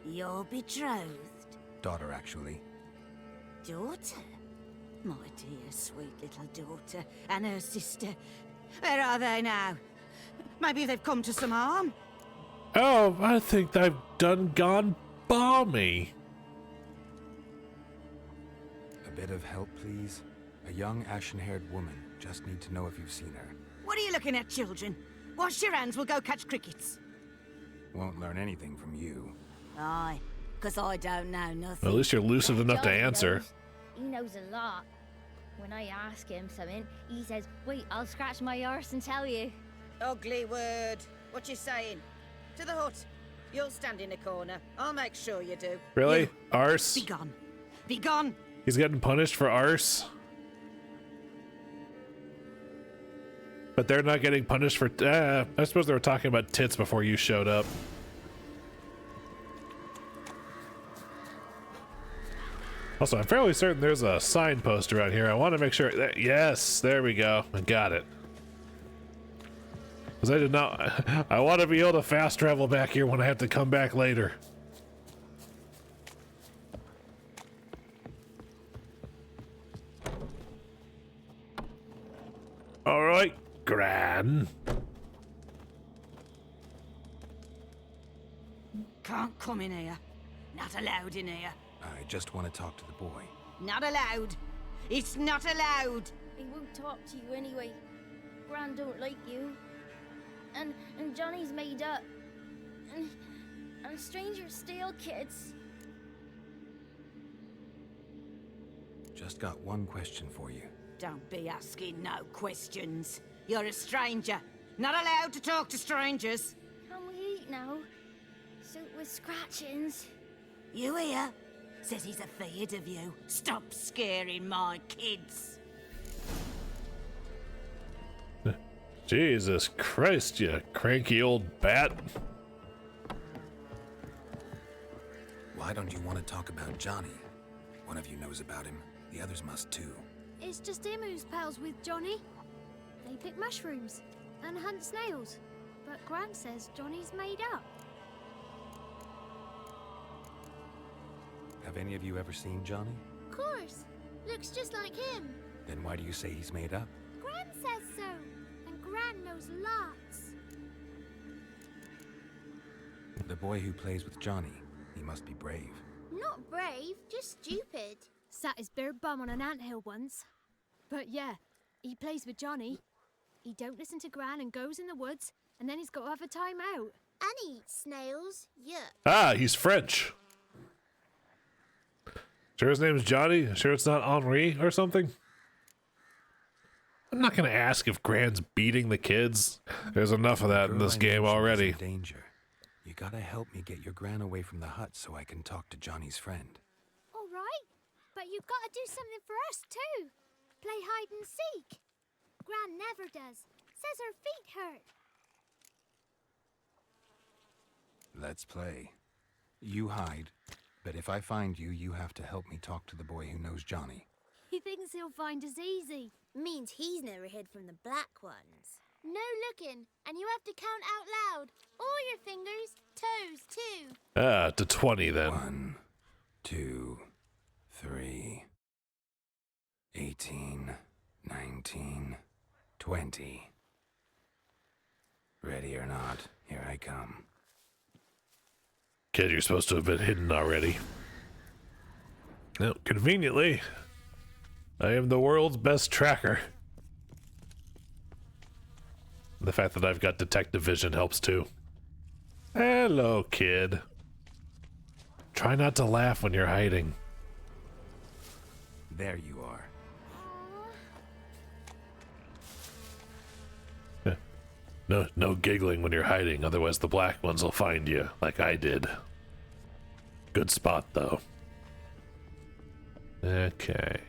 Your betrothed? Daughter, actually. Daughter? My dear, sweet little daughter. And her sister. Where are they now? Maybe they've come to some harm? Oh, I think they've done gone balmy. A bit of help, please? A young, ashen-haired woman. Just need to know if you've seen her. What are you looking at, children? Wash your hands, we'll go catch crickets. Won't learn anything from you. Aye, because I don't know nothing. Well, at least you're lucid enough to answer. He knows a lot. When I ask him something, he says, wait, I'll scratch my arse and tell you. Ugly word. What you saying? To the hut. You'll stand in a corner. I'll make sure you do. Really? You. Arse? Be gone. Be gone. He's getting punished for arse? But they're not getting punished for... I suppose they were talking about tits before you showed up. Also, I'm fairly certain there's a signpost around here. I want to make sure that... Yes, there we go. I got it. Because I did not... I want to be able to fast travel back here when I have to come back later. Alright, Gran. Can't come in here. Not allowed in here. I just want to talk to the boy. Not allowed. It's not allowed. He won't talk to you anyway. Gran don't like you. And Johnny's made up. And strangers steal kids. Just got one question for you. Don't be asking no questions. You're a stranger. Not allowed to talk to strangers. Can we eat now? Soup with scratchings. You hear? Says he's afeard of you. Stop scaring my kids. Jesus Christ, you cranky old bat. Why don't you want to talk about Johnny? One of you knows about him. The others must too. It's just him who's pals with Johnny. They pick mushrooms and hunt snails. But Grant says Johnny's made up. Have any of you ever seen Johnny? Of course. Looks just like him. Then why do you say he's made up? Grant says so. And Grant knows lots. The boy who plays with Johnny, he must be brave. Not brave, just stupid. Sat his bare bum on an anthill once. But yeah, he plays with Johnny. He don't listen to Gran and goes in the woods, and then he's got to have a time out. And he eats snails. Yuck. Ah, he's French. Sure his name's Johnny? Sure it's not Henri or something? I'm not gonna ask if Gran's beating the kids. There's enough of that in this game already. Danger. You gotta help me get your Gran away from the hut so I can talk to Johnny's friend. All right, but you've got to do something for us too. Play hide and seek. Gran never does. Says her feet hurt. Let's play. You hide, but if I find you, you have to help me talk to the boy who knows Johnny. He thinks he'll find us easy. Means he's never hid from the black ones. No looking, and you have to count out loud. All your fingers, toes too. Ah, to 20 then. 1, 2, 3, 18, 19, 20. Ready or not, here I come. Kid, you're supposed to have been hidden already. No, conveniently, I am the world's best tracker. The fact that I've got detective vision helps too. Hello, kid. Try not to laugh when you're hiding. There you are. No giggling when you're hiding, otherwise the black ones will find you, like I did. Good spot, though. Okay.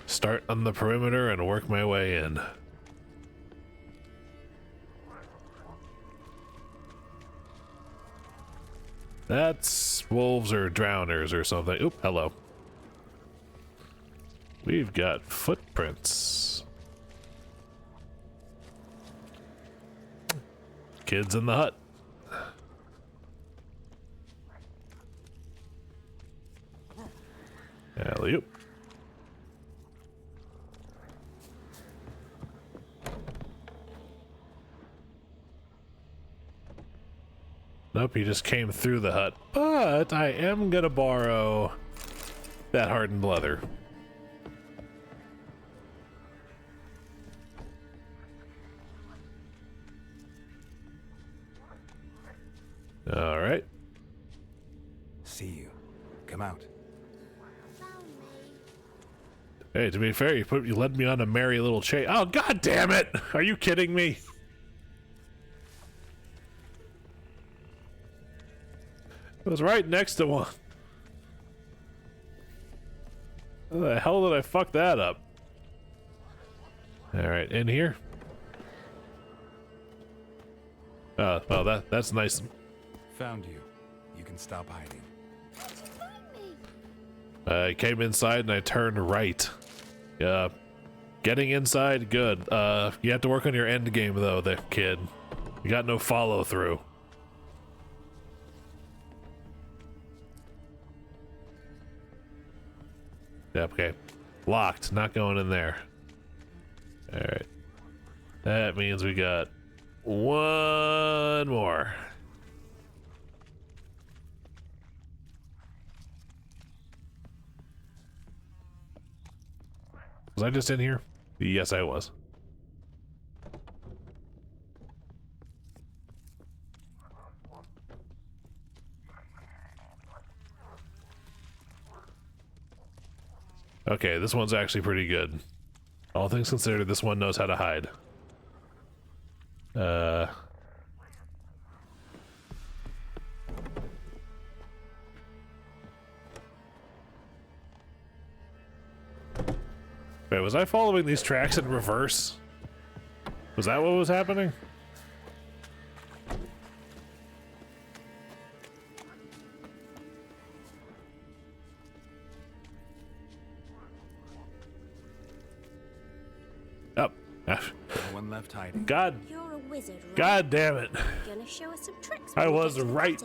Start on the perimeter and work my way in. That's wolves or drowners or something. Oop, hello. We've got footprints. Kids in the hut. Alley-oop. Nope, he just came through the hut. But I am gonna borrow that hardened leather. All right. See you. Come out. Hey, to be fair, you led me on a merry little chase. Oh, god damn it! Are you kidding me? It was right next to one. How the hell did I fuck that up? Alright, in here. Oh, well, that's nice. Found you. You can stop hiding. I came inside and I turned right. Getting inside, good. You have to work on your end game though, the kid. You got no follow through. Yep, okay. Locked, not going in there. Alright. That means we got one more. Was I just in here? Yes, I was. Okay, this one's actually pretty good. All things considered, this one knows how to hide. Wait, was I following these tracks in reverse? Was that what was happening? Oh. No one left hiding. God. You're a wizard, right? God damn it. Gonna show us some tricks I when we was get to the right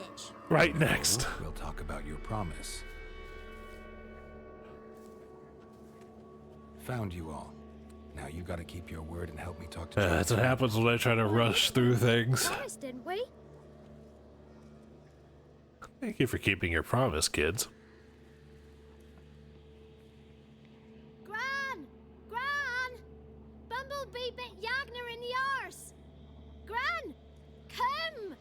cottage. next. We'll talk about your promise. Found you all. Now you gotta keep your word and help me talk to That's what happens when I try to rush through things. Promise, didn't we? Thank you for keeping your promise, kids. Gran! Gran! Bumblebee bit Yagner in the arse! Gran! Come!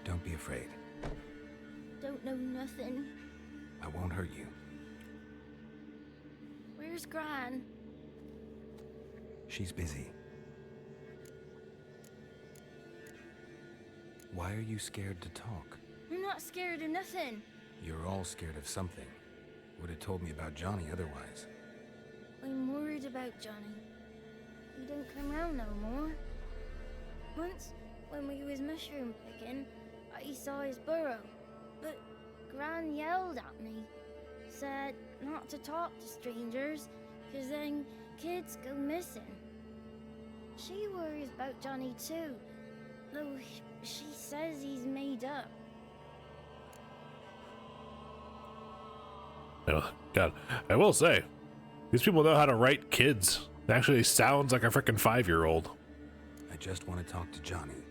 Don't be afraid. Don't know nothing. I won't hurt you. Where's Gran? She's busy. Why are you scared to talk? I'm not scared of nothing. You're all scared of something. Would have told me about Johnny otherwise. I'm worried about Johnny. He don't come round no more. Once, when we was mushroom picking, I saw his burrow, but Gran yelled at me, said not to talk to strangers, 'cause then kids go missing. She worries about Johnny too, though she says he's made up. Oh, God, I will say, these people know how to write kids. It actually sounds like a freaking 5-year-old. I just want to talk to Johnny.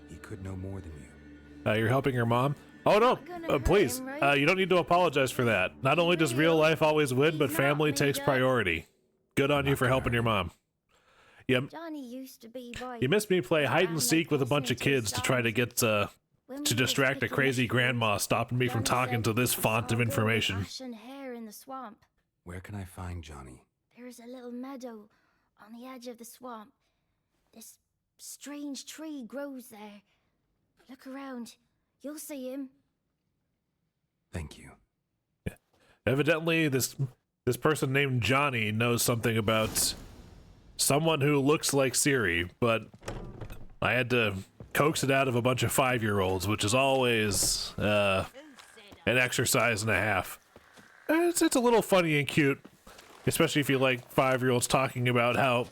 He could know more than you. You're helping your mom? Oh no, please. You don't need to apologize for that. Not only does real life always win, but family takes priority. Good on you for helping your mom. Johnny used to be by You missed me play hide and seek with a bunch of kids to try to get to distract a crazy grandma stopping me from talking to this font of information. ashen hair in the swamp. Where can I find Johnny? There's a little meadow on the edge of the swamp. This strange tree grows there. Look around. You'll see him. Thank you. Evidently, this person named Johnny knows something about someone who looks like Siri, but I had to coax it out of a bunch of 5-year-olds, which is always an exercise and a half. It's a little funny and cute, especially if you like 5-year-olds talking about how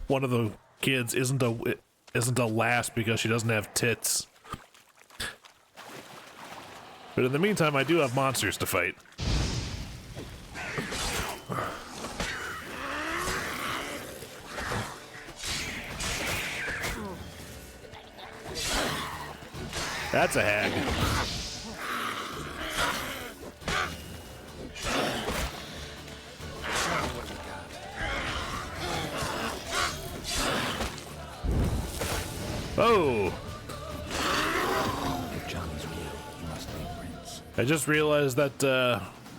one of the kids isn't a lass because she doesn't have tits. But in the meantime, I do have monsters to fight. That's a hag. Oh! If Johnny's real, he must leave prints. I just realized that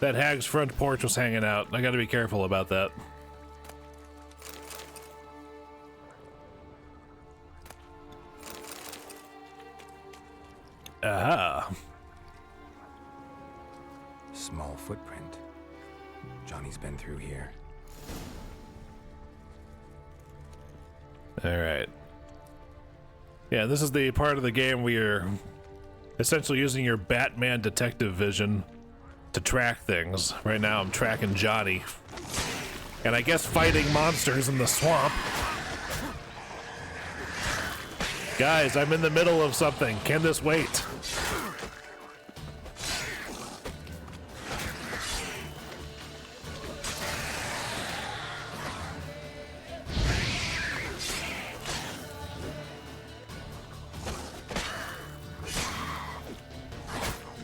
that hag's front porch was hanging out. I gotta be careful about that. Aha. Small footprint. Johnny's been through here. Alright. Yeah, this is the part of the game where you're essentially using your Batman detective vision to track things. Right now I'm tracking Johnny. And I guess fighting monsters in the swamp. Guys, I'm in the middle of something. Can this wait?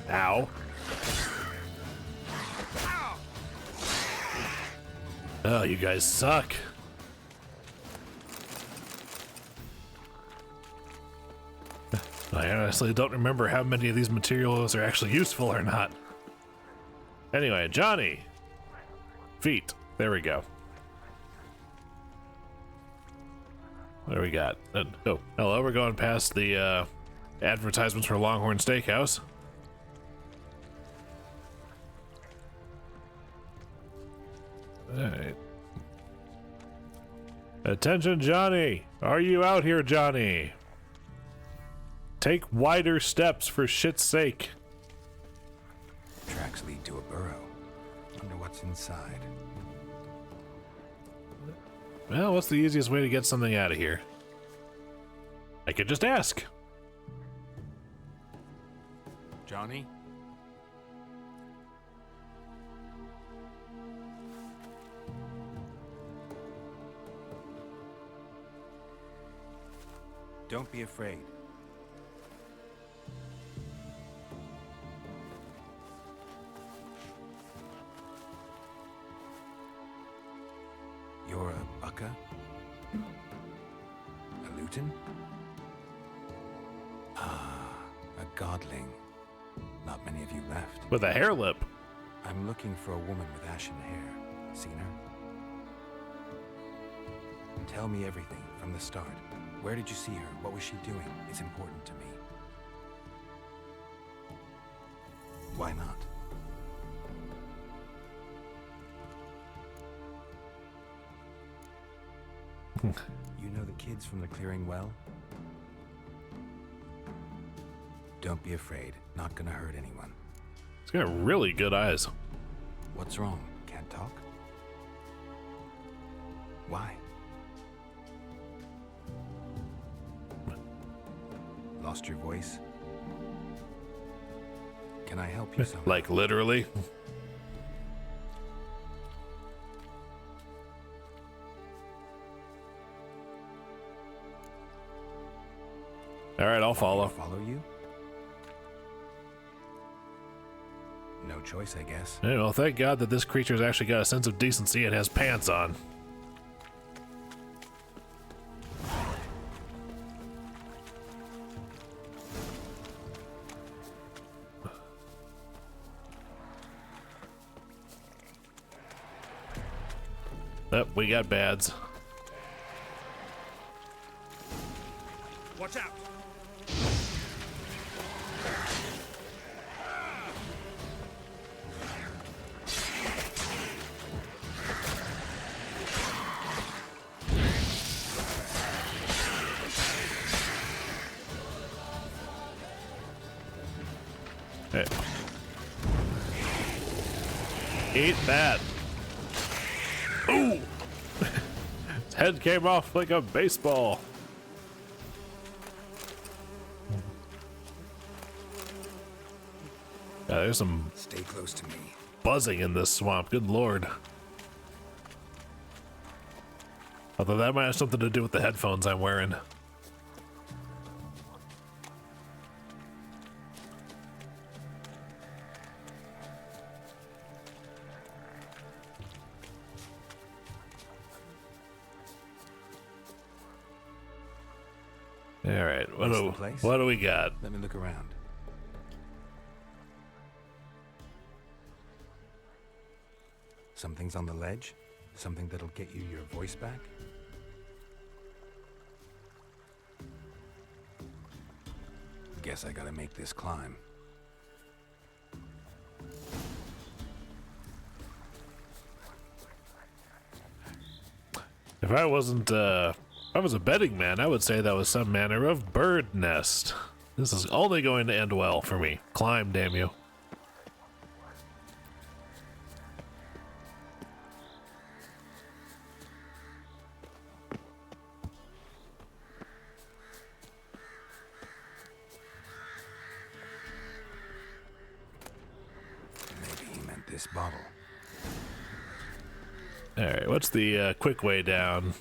Ow. Oh, you guys suck. I honestly don't remember how many of these materials are actually useful or not. Anyway, Johnny. Feet. There we go. What do we got? Oh, hello, we're going past the advertisements for Longhorn Steakhouse. Alright. Attention, Johnny! Are you out here, Johnny? Take wider steps for shit's sake. Tracks lead to a burrow. Wonder what's inside. Well, what's the easiest way to get something out of here? I could just ask. Johnny? Don't be afraid. You're a bucka? A luton? Ah, a godling. Not many of you left. With a hair lip. I'm looking for a woman with ashen hair. Seen her? Tell me everything from the start. Where did you see her? What was she doing? It's important to me. Why not? You know the kids from the clearing well? Don't be afraid. Not gonna hurt anyone. He's got really good eyes. What's wrong? Can't talk? Why? Lost your voice? Can I help you somehow? Like literally? Alright, I'll follow. Follow you? No choice, I guess. Yeah, well, thank God that this creature's actually got a sense of decency and has pants on. Oh, we got bads. Hey. Eat that. Ooh! His head came off like a baseball. Yeah, there's some Stay close to me. buzzing in this swamp. Good lord. Although that might have something to do with the headphones I'm wearing. All right, what do we got? Let me look around. Something's on the ledge? Something that'll get you your voice back? Guess I gotta make this climb. If I wasn't, if I was a betting man, I would say that was some manner of bird nest. This is only going to end well for me. Climb, damn you. Maybe he meant this bottle. Alright, what's the quick way down?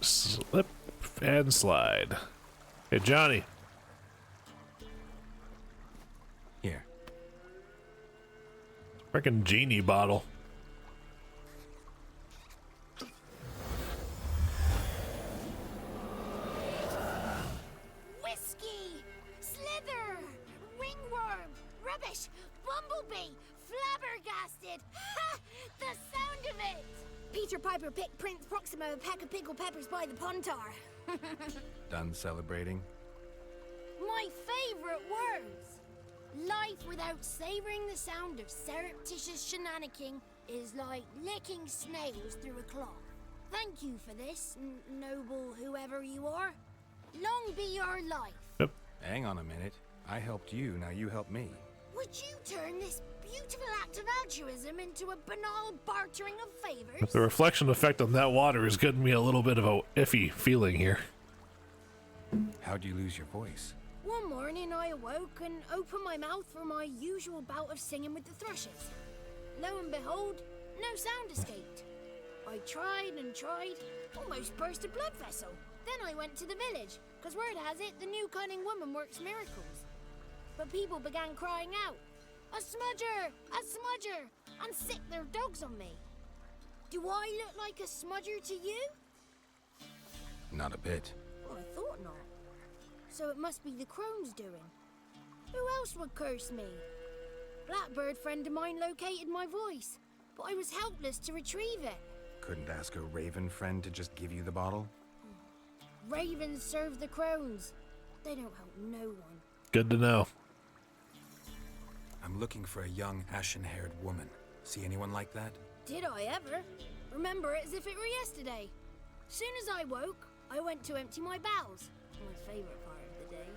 Slip and slide. Hey, Johnny. Here. Frickin' genie bottle. Whiskey! Slither! Ringworm! Rubbish! Bumblebee! Flabbergasted! Ha! The sound of it! Peter Piper picked Prince Proxima a pack of pickled peppers by the pontar. Done celebrating? My favorite words! Life without savoring the sound of surreptitious shenanigans is like licking snails through a cloth. Thank you for this, noble whoever you are. Long be your life. Yep. Hang on a minute. I helped you, now you help me. Would you turn this beautiful act of altruism into a banal bartering of favors? But the reflection effect on that water is giving me a little bit of a iffy feeling here. How'd you lose your voice? One morning I awoke and opened my mouth for my usual bout of singing with the thrushes. Lo and behold, no sound escaped. I tried and tried, almost burst a blood vessel. Then I went to the village, because word has it the new cunning woman works miracles. But people began crying out, "A smudger! A smudger!" and sicked their dogs on me. Do I look like a smudger to you? Not a bit. Well, I thought not. So it must be the crone's doing. Who else would curse me? Blackbird friend of mine located my voice, but I was helpless to retrieve it. Couldn't ask a raven friend to just give you the bottle? Ravens serve the crones. They don't help no one. Good to know. I'm looking for a young, ashen-haired woman. See anyone like that? Did I ever? Remember it as if it were yesterday. Soon as I woke, I went to empty my bowels. My favorite part of the day.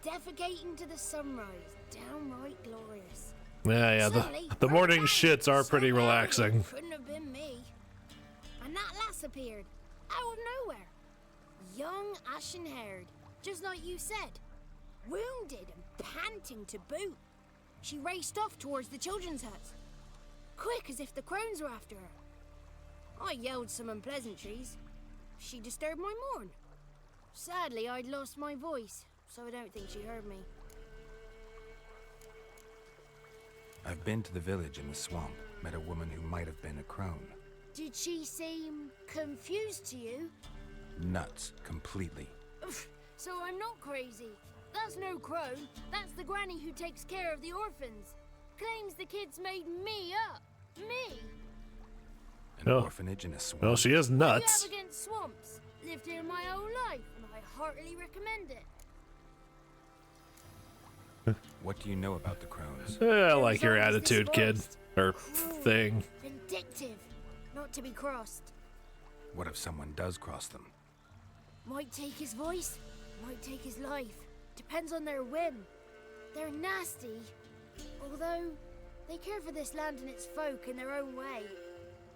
Defecating to the sunrise. Downright glorious. Yeah, the morning shits are pretty relaxing. Couldn't have been me. And that lass appeared, out of nowhere. Young, ashen-haired, just like you said. Wounded and panting to boot. She raced off towards the children's huts. Quick as if the crones were after her. I yelled some unpleasantries. She disturbed my morn. Sadly, I'd lost my voice, so I don't think she heard me. I've been to the village in the swamp. Met a woman who might have been a crone. Did she seem confused to you? Nuts, completely. So I'm not crazy. That's no crone. That's the granny who takes care of the orphans. Claims the kids made me up. Me? An orphanage in a swamp? Well, she is nuts. What do you have against swamps? lived here my whole life, and I heartily recommend it. What do you know about the crones? I like your attitude, kid. Or thing. Vindictive, not to be crossed. What if someone does cross them? Might take his voice, might take his life. Depends on their whim. They're nasty, although they care for this land and its folk in their own way.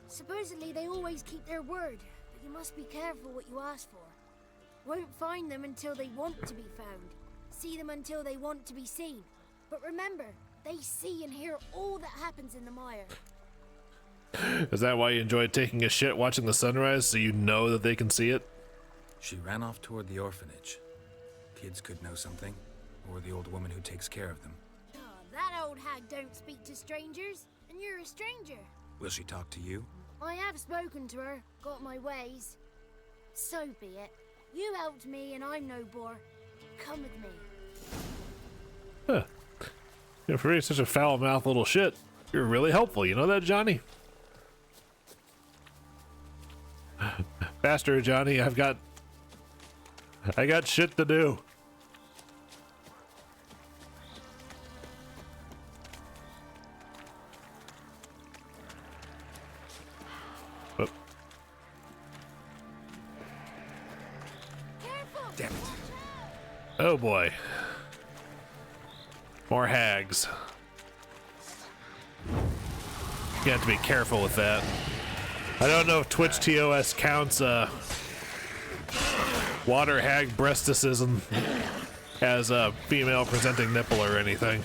Supposedly they always keep their word, but you must be careful what you ask for. Won't find them until they want to be found. See them until they want to be seen. But remember, they see and hear all that happens in the mire. Is that why you enjoy taking a shit watching the sunrise, so you know that they can see it? She ran off toward the orphanage. Kids could know something, or the old woman who takes care of them. Oh, that old hag don't speak to strangers, and you're a stranger. Will she talk to you? I have spoken to her, got my ways. So be it. You helped me, and I'm no bore. Come with me. Huh. Yeah, for being such a foul-mouthed little shit, you're really helpful. You know that, Johnny? Faster, Johnny. I got shit to do. Oh. Damn it. Oh boy. More hags. You have to be careful with that. I don't know if Twitch TOS counts water hag breasticism as a female presenting nipple or anything.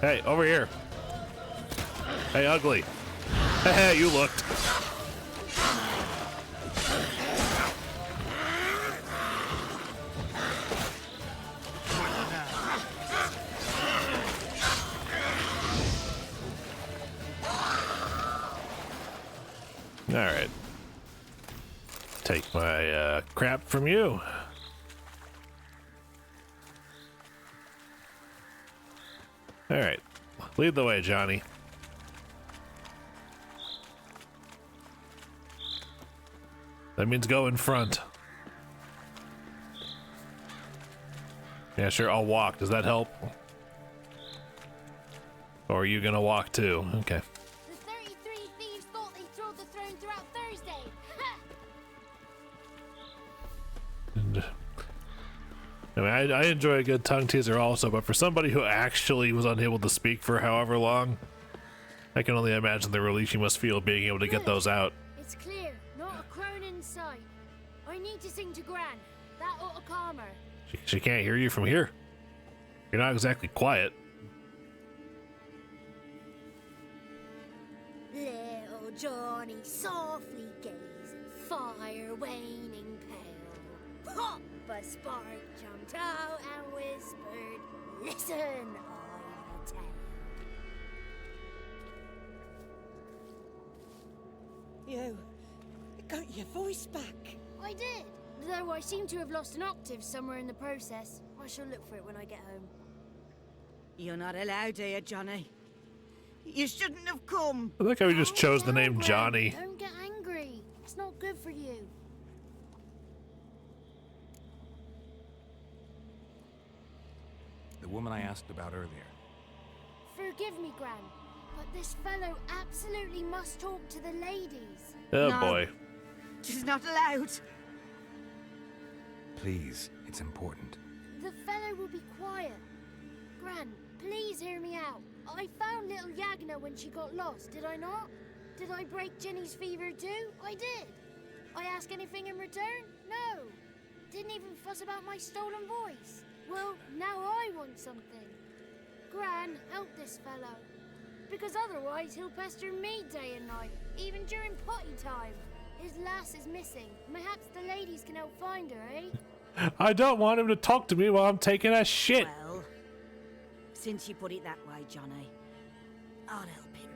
Hey, over here. Hey, ugly. Hey, you looked. All right. Take my crap from you. All right. Lead the way, Johnny. That means go in front. Yeah, sure, I'll walk. Does that help? Or are you gonna walk too? Okay. The 33 thieves thought they thrilled the throne throughout Thursday. And, I mean, I enjoy a good tongue teaser also, but for somebody who actually was unable to speak for however long, I can only imagine the relief you must feel being able to get those out. It's clear, not a crone in sight. I need to sing to Gran. That ought to calm her. She can't hear you from here. You're not exactly quiet. Little Johnny softly gazed, fire waning pale. Pop! A spark jumped out and whispered, "Listen, I've a tale." You got your voice back. I did, though I seem to have lost an octave somewhere in the process. I shall look for it when I get home. You're not allowed here, Johnny. You shouldn't have come. I like how we just chose the name Johnny. Don't get angry. It's not good for you. The woman I asked about earlier. Forgive me, Gran, but this fellow absolutely must talk to the ladies. Oh No. boy. She's not allowed. Please, it's important. The fellow will be quiet. Gran, please hear me out. I found little Yagna when she got lost, did I not? Did I break Jenny's fever too? I did. I ask anything in return? No. Didn't even fuss about my stolen voice. Well, now I want something. Gran, help this fellow. Because otherwise he'll pester me day and night, even during potty time. His lass is missing. Perhaps the ladies can help find her, eh? I don't want him to talk to me while I'm taking a shit. Well, since you put it that way, Johnny, I'll help him.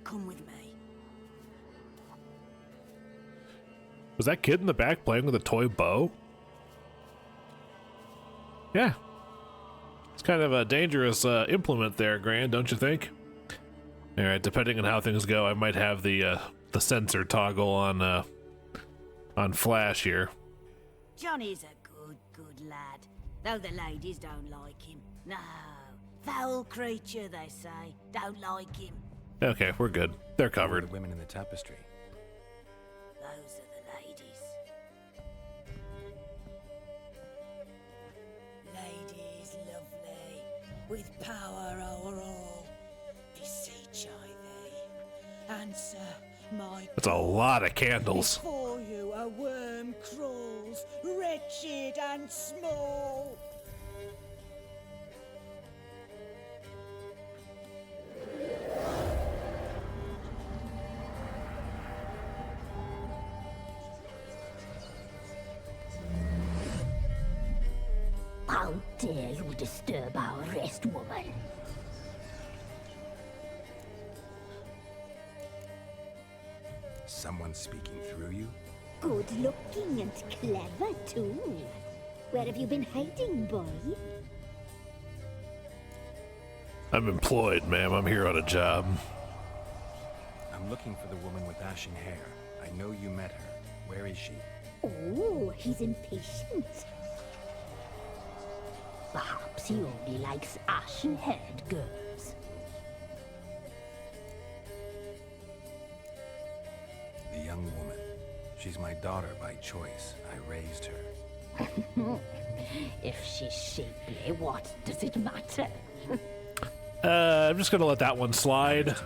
Come with me. Was that kid in the back playing with a toy bow? Yeah. Kind of a dangerous implement there, Gran, don't you think? All right, depending on how things go, I might have the sensor toggle on flash here. Johnny's a good lad, though the ladies don't like him. No, foul creature, they say. Don't like him. Okay, we're good. They're covered. The women in the tapestry. Those are the ladies. Ladies lovely, with power over all. Beseech I thee, answer my. That's a lot of candles. Before you a worm crawls, wretched and small. How dare you disturb our rest, woman? Someone speaking through you? Good looking and clever, too. Where have you been hiding, boy? I'm employed, ma'am. I'm here on a job. I'm looking for the woman with ashen hair. I know you met her. Where is she? Oh, he's impatient. Perhaps he only likes ashen-haired girls. The young woman. She's my daughter by choice. I raised her. If she's shapely, what does it matter? I'm just gonna let that one slide.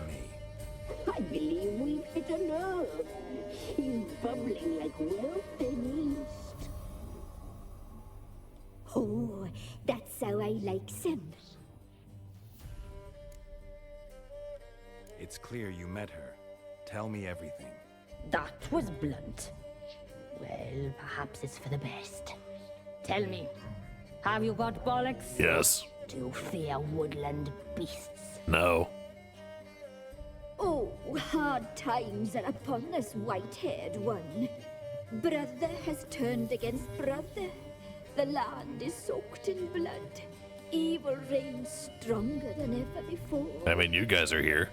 I believe we've hit a nerve. He's bubbling like well-fed yeast. Oh, that's how I likes him. It's clear you met her. Tell me everything. That was blunt. Well, perhaps it's for the best. Tell me, have you got bollocks? Yes. Do you fear woodland beasts? No. Oh, hard times are upon this white-haired one. Brother has turned against brother. The land is soaked in blood. Evil reigns stronger than ever before. I mean, you guys are here.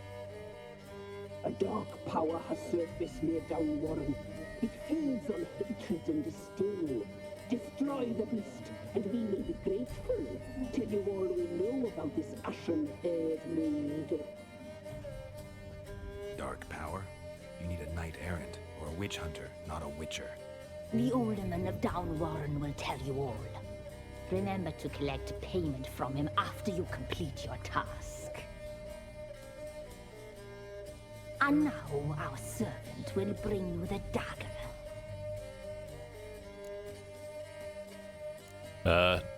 A dark power has surfaced near Down Warren. It feeds on hatred and disdain. Destroy the beast, and we may be grateful. Tell you all we know about this ashen-haired maid. Dark power? You need a knight-errant, or a witch hunter, not a witcher. The alderman of Down Warren will tell you all. Remember to collect payment from him after you complete your task. And now our servant will bring you the dagger.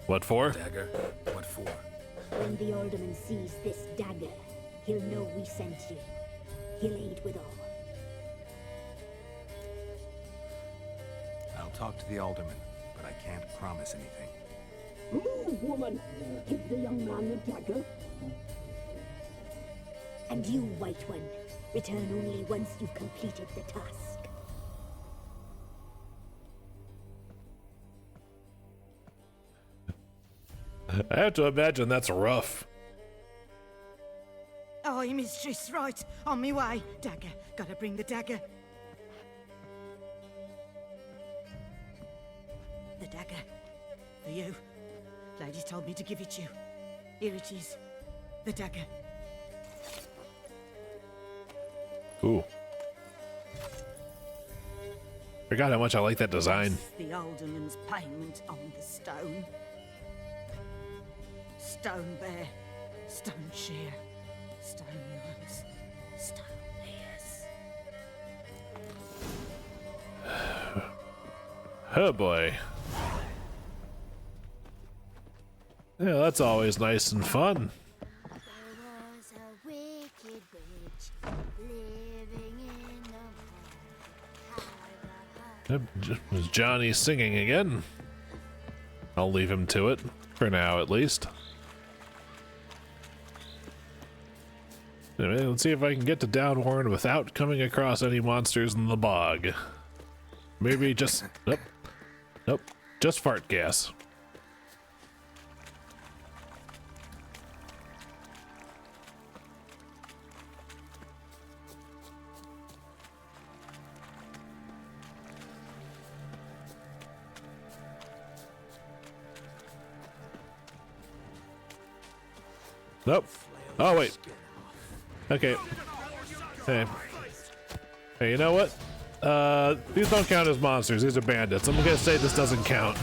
What for? Dagger? What for? When the alderman sees this dagger, he'll know we sent you. He'll aid with all. I'll talk to the alderman, but I can't promise anything. Move, woman! Give the young man the dagger. And you, White One, return only once you've completed the task. I have to imagine that's rough. Oh, mistress, right. On me way. Dagger. Gotta bring the dagger. The dagger. For you. Ladies told me to give it you. Here it is. The dagger. Ooh. Forgot how much I like that design. The alderman's payment on the stone. Stone bear. Stone shear. Stone nuts. Stone ears. Oh boy. Yeah, that's always nice and fun. Yep, was Johnny singing again? I'll leave him to it, for now at least. Anyway, let's see if I can get to Down Warren without coming across any monsters in the bog. Maybe just... Nope. Nope. Just fart gas. Nope. Oh, wait. Okay. Hey. Hey, you know what? These don't count as monsters. These are bandits. I'm gonna say this doesn't count.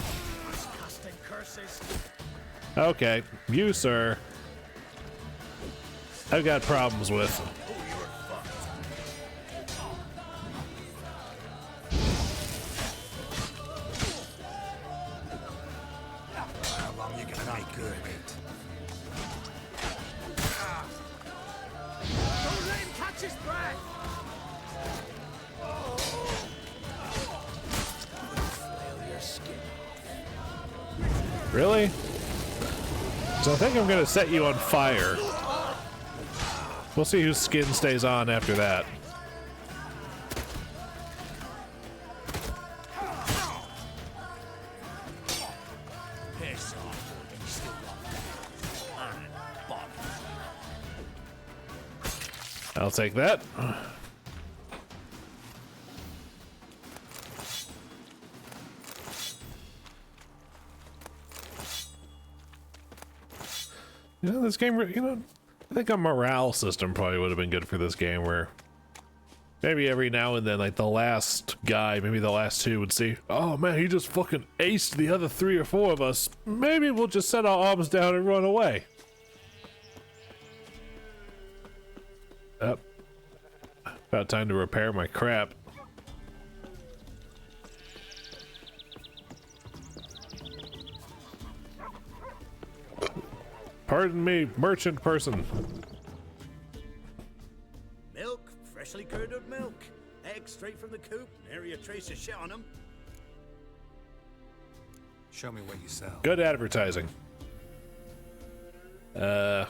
Okay. You, sir. I've got problems with. How long you gonna make good? Don't let him catch his breath! Really? So I think I'm gonna set you on fire. We'll see whose skin stays on after that. I'll take that. You know, this game, you know, I think a morale system probably would have been good for this game, where maybe every now and then, like the last guy, maybe the last two would see, oh man, he just fucking aced the other 3 or 4 of us. Maybe we'll just set our arms down and run away. Up. About time to repair my crap. Pardon me, merchant person. Milk, freshly curdled milk. Eggs straight from the coop, nary a trace of shit on them. Show me what you sell. Good advertising. Well,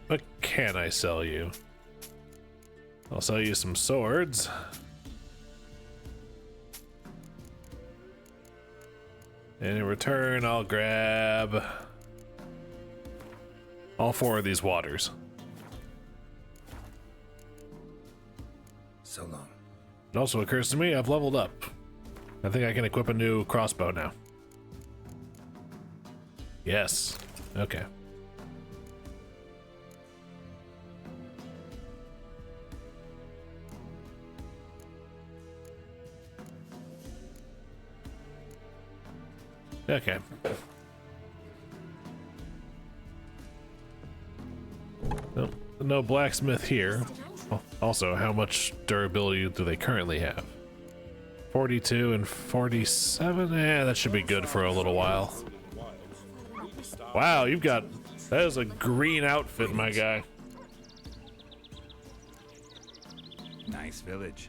what can I sell you? I'll sell you some swords. And in return, I'll grab all 4 of these waters. So long. It also occurs to me I've leveled up. I think I can equip a new crossbow now. Yes. Okay. Okay. No blacksmith here. Also, how much durability do they currently have? 42 and 47? Eh, that should be good for a little while. Wow, you've got... That is a green outfit, my guy. Nice village.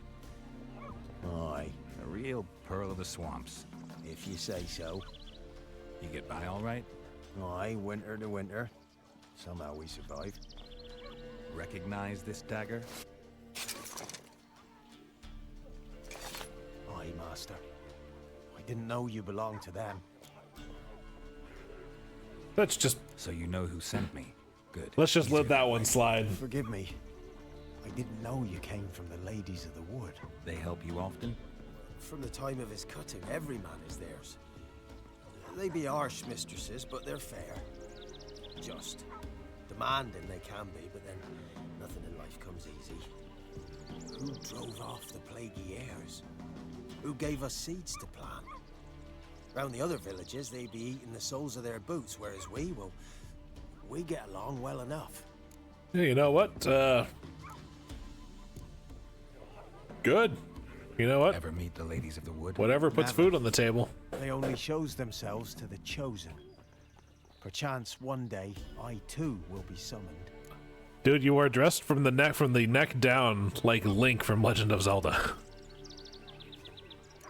Aye, A real pearl of the swamps. if you say so. You get by all right? Aye, winter to winter. Somehow we survive. Recognize this dagger? Aye, master. I didn't know you belonged to them. Let's just... So you know who sent me. Good. Let's just let that one slide. Forgive me. I didn't know you came from the ladies of the wood. They help you often? From the time of his cutting, every man is theirs. They be harsh mistresses, but they're fair. Just. Demanding they can be, but then nothing in life comes easy. Who drove off the plaguey airs? Who gave us seeds to plant? Round the other villages, they be eating the soles of their boots, whereas we get along well enough. Yeah, you know what? Good. You know what? Ever meet the ladies of the wood? Whatever puts food on the table. They only shows themselves to the chosen. Perchance one day, I too will be summoned. Dude, you are dressed from the neck down like Link from Legend of Zelda.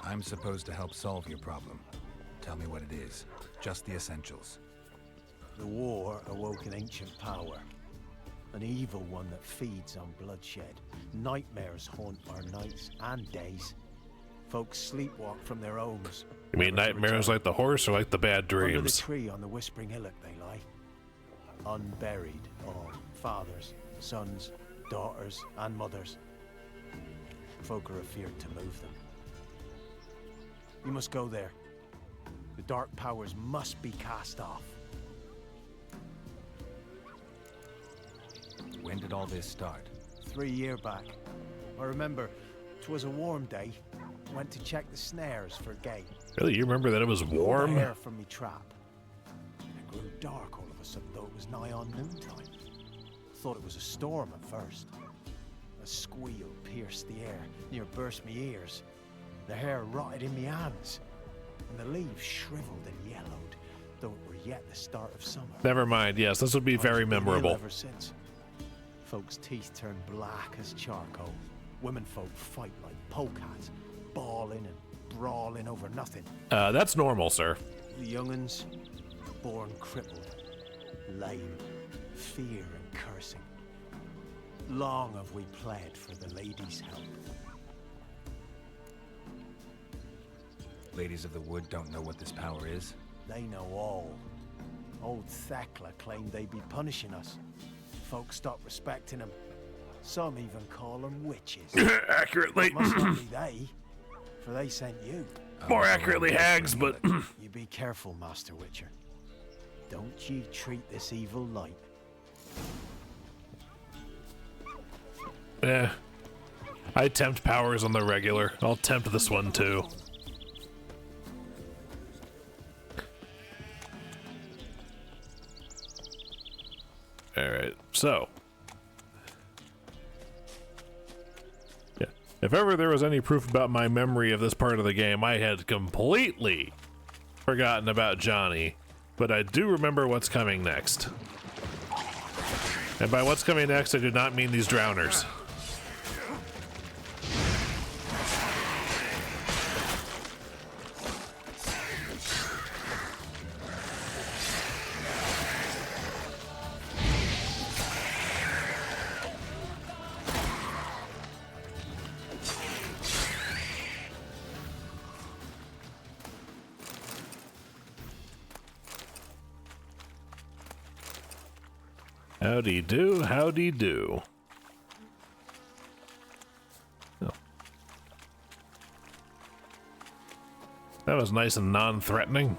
I'm supposed to help solve your problem. Tell me what it is. Just the essentials. The war awoke an ancient power. An evil one that feeds on bloodshed. Nightmares haunt our nights and days. Folks sleepwalk from their homes. You mean nightmares like the horse or like the bad Under the dreams? tree on the Whispering Hillock they lie. Unburied, all. Fathers, sons, daughters, and mothers. Folk are afeared to move them. You must go there. The dark powers must be cast off. When did all this start? 3 years back. I remember 'twas a warm day. Went to check the snares for game. Really? You remember that it was warm? Pulled the hair from me trap. It grew dark all of a sudden, though it was nigh on noontime. Thought it was a storm at first. A squeal pierced the air, near burst me ears. The hair rotted in me hands, and the leaves shriveled and yellowed, though it were yet the start of summer. Never mind. Yes, this would be very memorable. Ever since, folks' teeth turned black as charcoal. Women folk fight like polecats, bawling and brawling over nothing. That's normal, sir. The young'uns, born crippled, lame, fear and cursing. Long have we pled for the ladies' help. Ladies of the Wood don't know what this power is? They know all. Old Thekla claimed they'd be punishing us. Folks stopped respecting them. Some even call them witches. Accurately. Must not be they, for they sent you. More accurately, hags, but... You be careful, Master Witcher. Don't ye treat this evil light. Eh. I tempt powers on the regular. I'll tempt this one, too. Alright, so... yeah. If ever there was any proof about my memory of this part of the game, I had completely forgotten about Johnny. But I do remember what's coming next. And by what's coming next, I do not mean these drowners. Howdy do, howdy do. Oh. That was nice and non-threatening.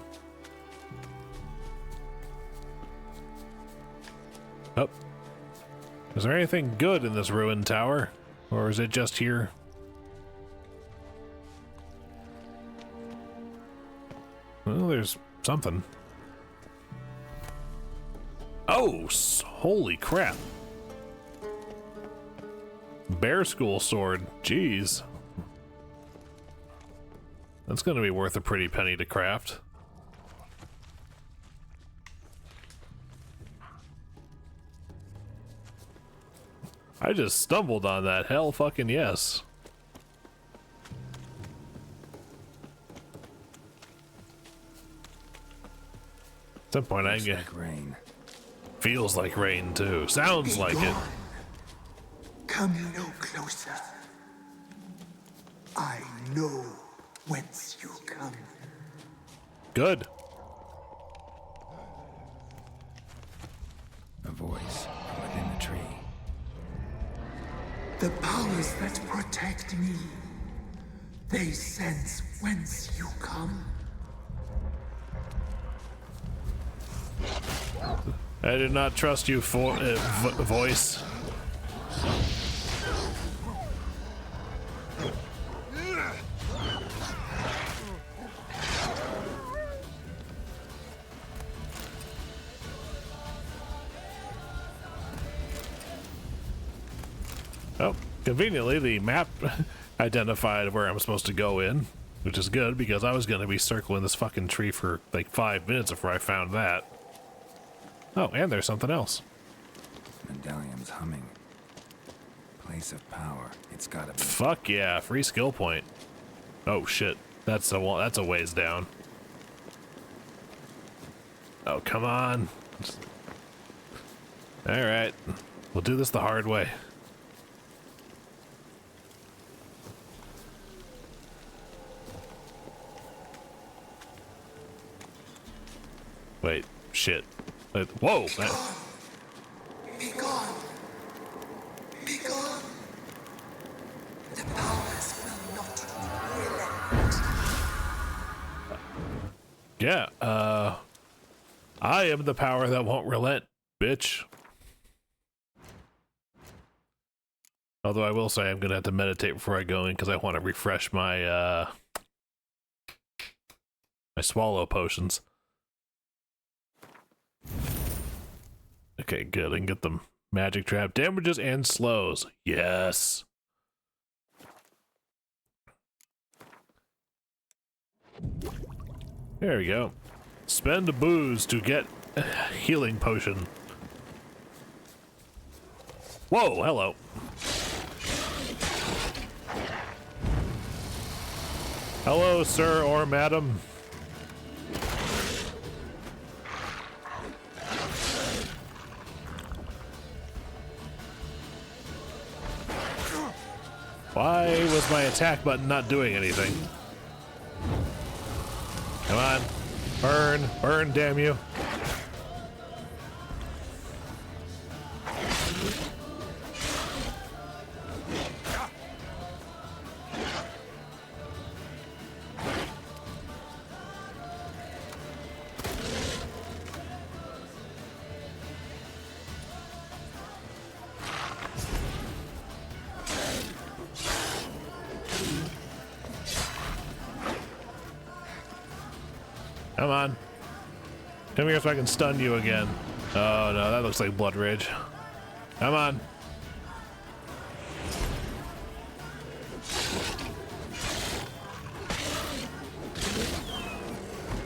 Oh. Is there anything good in this ruined tower? Or is it just here? Well, there's something. Oh, holy crap. Bear School sword. Jeez. That's gonna be worth a pretty penny to craft. I just stumbled on that. Hell fucking yes. At some point I get rain. Feels like rain too. Sounds like it. Come no closer. I know whence you come. Good. A voice from within the tree. The powers that protect me, they sense whence you come. I do not trust you for voice. Oh, conveniently the map identified where I'm supposed to go in, which is good because I was going to be circling this fucking tree for like 5 minutes before I found that. Oh, and there's something else. Medallion's humming. Place of power. It's gotta be. Fuck yeah, free skill point. Oh shit, that's a ways down. Oh come on. All right, we'll do this the hard way. Wait, shit. Whoa! Be gone. Be gone. The powers will not relent. Yeah, I am the power that won't relent, bitch. Although I will say I'm gonna have to meditate before I go in because I want to refresh my my swallow potions. Okay, good. I can get them. Magic trap damages and slows. Yes. There we go. Spend a booze to get a healing potion. Whoa, hello. Hello, sir or madam. Why was my attack button not doing anything? Come on. Burn. Burn, damn you. Come on. Come here so I can stun you again. Oh no, that looks like Blood Rage. Come on.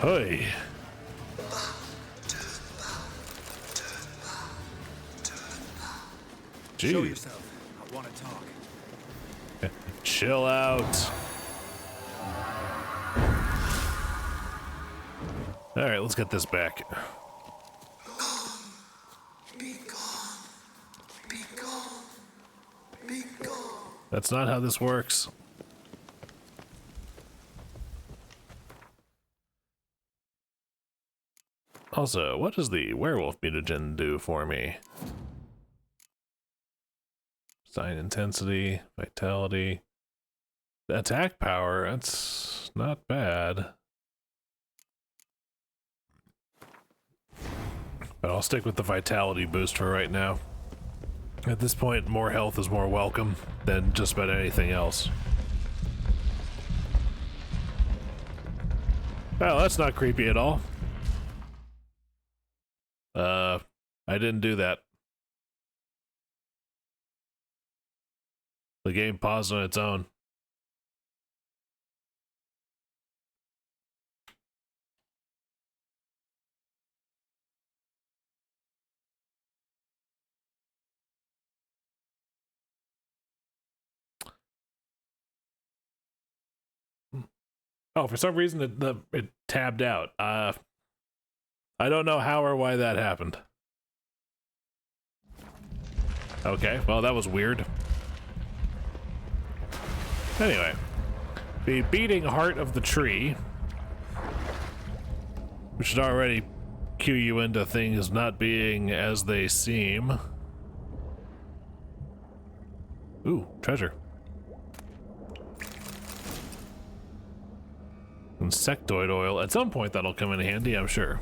Hey. Jeez. Show yourself. I want to talk. Chill out. All right, let's get this back. Be gone. Be gone. Be gone. That's not how this works. Also, what does the werewolf mutagen do for me? Sign intensity, vitality, attack power, that's not bad. But I'll stick with the vitality boost for right now. At this point, more health is more welcome than just about anything else. Well, that's not creepy at all. I didn't do that. The game paused on its own. Oh, for some reason it tabbed out. I don't know how or why that happened. Okay, well that was weird. Anyway, the beating heart of the tree, which should already cue you into things not being as they seem. Ooh, treasure. Insectoid oil. At some point that'll come in handy, I'm sure.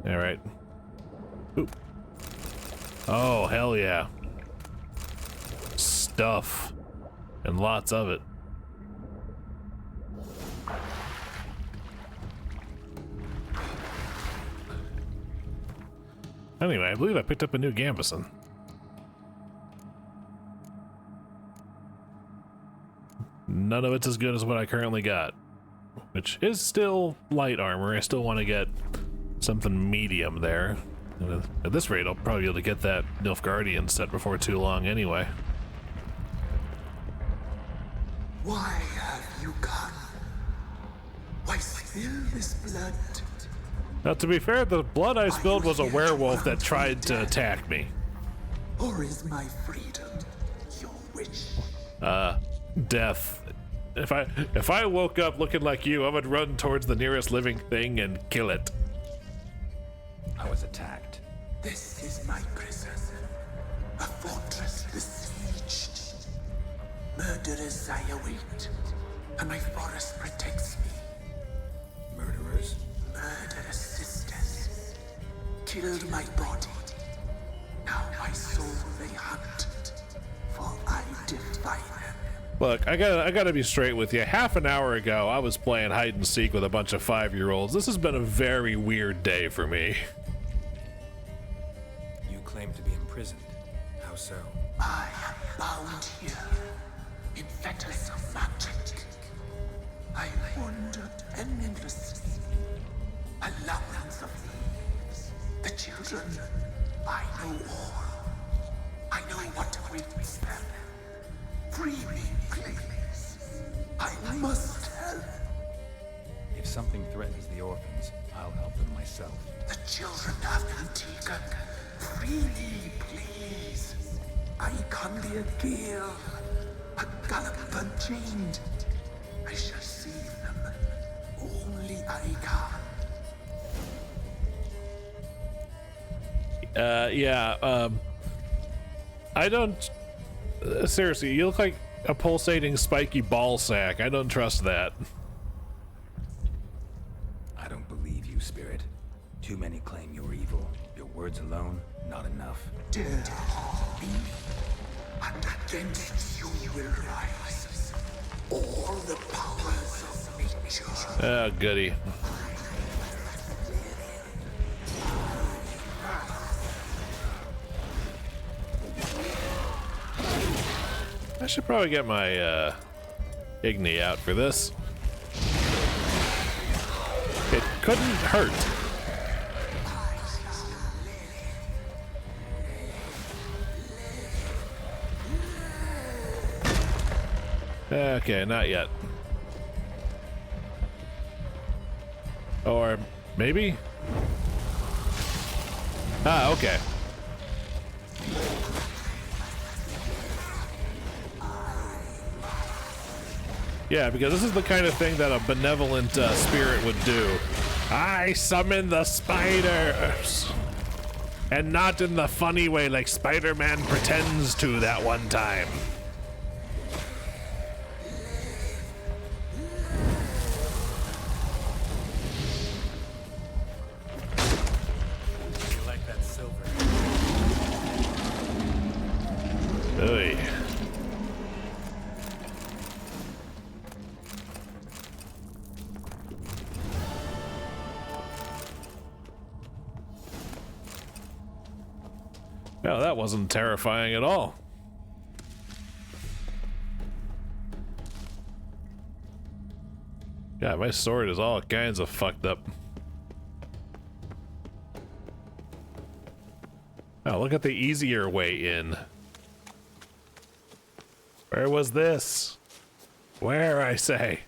All right. Ooh. Oh, hell yeah. Stuff. And lots of it. Anyway, I believe I picked up a new Gambeson. None of it's as good as what I currently got, which is still light armor. I still want to get something medium there. At this rate, I'll probably be able to get that Nilfgaardian set before too long anyway. Why have you come? Why spill this blood? Now, to be fair, the blood I spilled was a werewolf that tried to attack me. Or is my freedom your wish? Death. If I woke up looking like you, I would run towards the nearest living thing and kill it. I was attacked. This is my prison. A fortress besieged. Murderers I await, and my forest protects me. Murderers? Murderous sisters killed my body. Now my soul hunt, for I defy them. Look, I gotta be straight with you. Half an hour ago, I was playing hide and seek with a bunch of 5-year-olds. This has been a very weird day for me. You claim to be imprisoned. How so? I am bound here in fetters of magic. I wander endlessly, a labyrinth of leaves. The children, I know all. I know what awaits them. Free me, please. I must help. If something threatens the orphans, I'll help them myself. The children have been taken. Free me, please. I can be a gale, a gallop unchained. I shall save them. Only I can. I don't... seriously, you look like a pulsating spiky ball sack. I don't trust that. I don't believe you, Spirit. Too many claim you're evil. Your words alone, not enough. Dare harm me, and against you will rise all the powers of nature. Oh, goody. I should probably get my Igni out for this. It couldn't hurt. Okay, not yet. Or maybe? Ah, okay. Yeah, because this is the kind of thing that a benevolent spirit would do. I summon the spiders! And not in the funny way like Spider-Man pretends to that one time. You like that silver? Oy. No, that wasn't terrifying at all. Yeah, my sword is all kinds of fucked up. Oh, look at the easier way in. Where was this? Where, I say?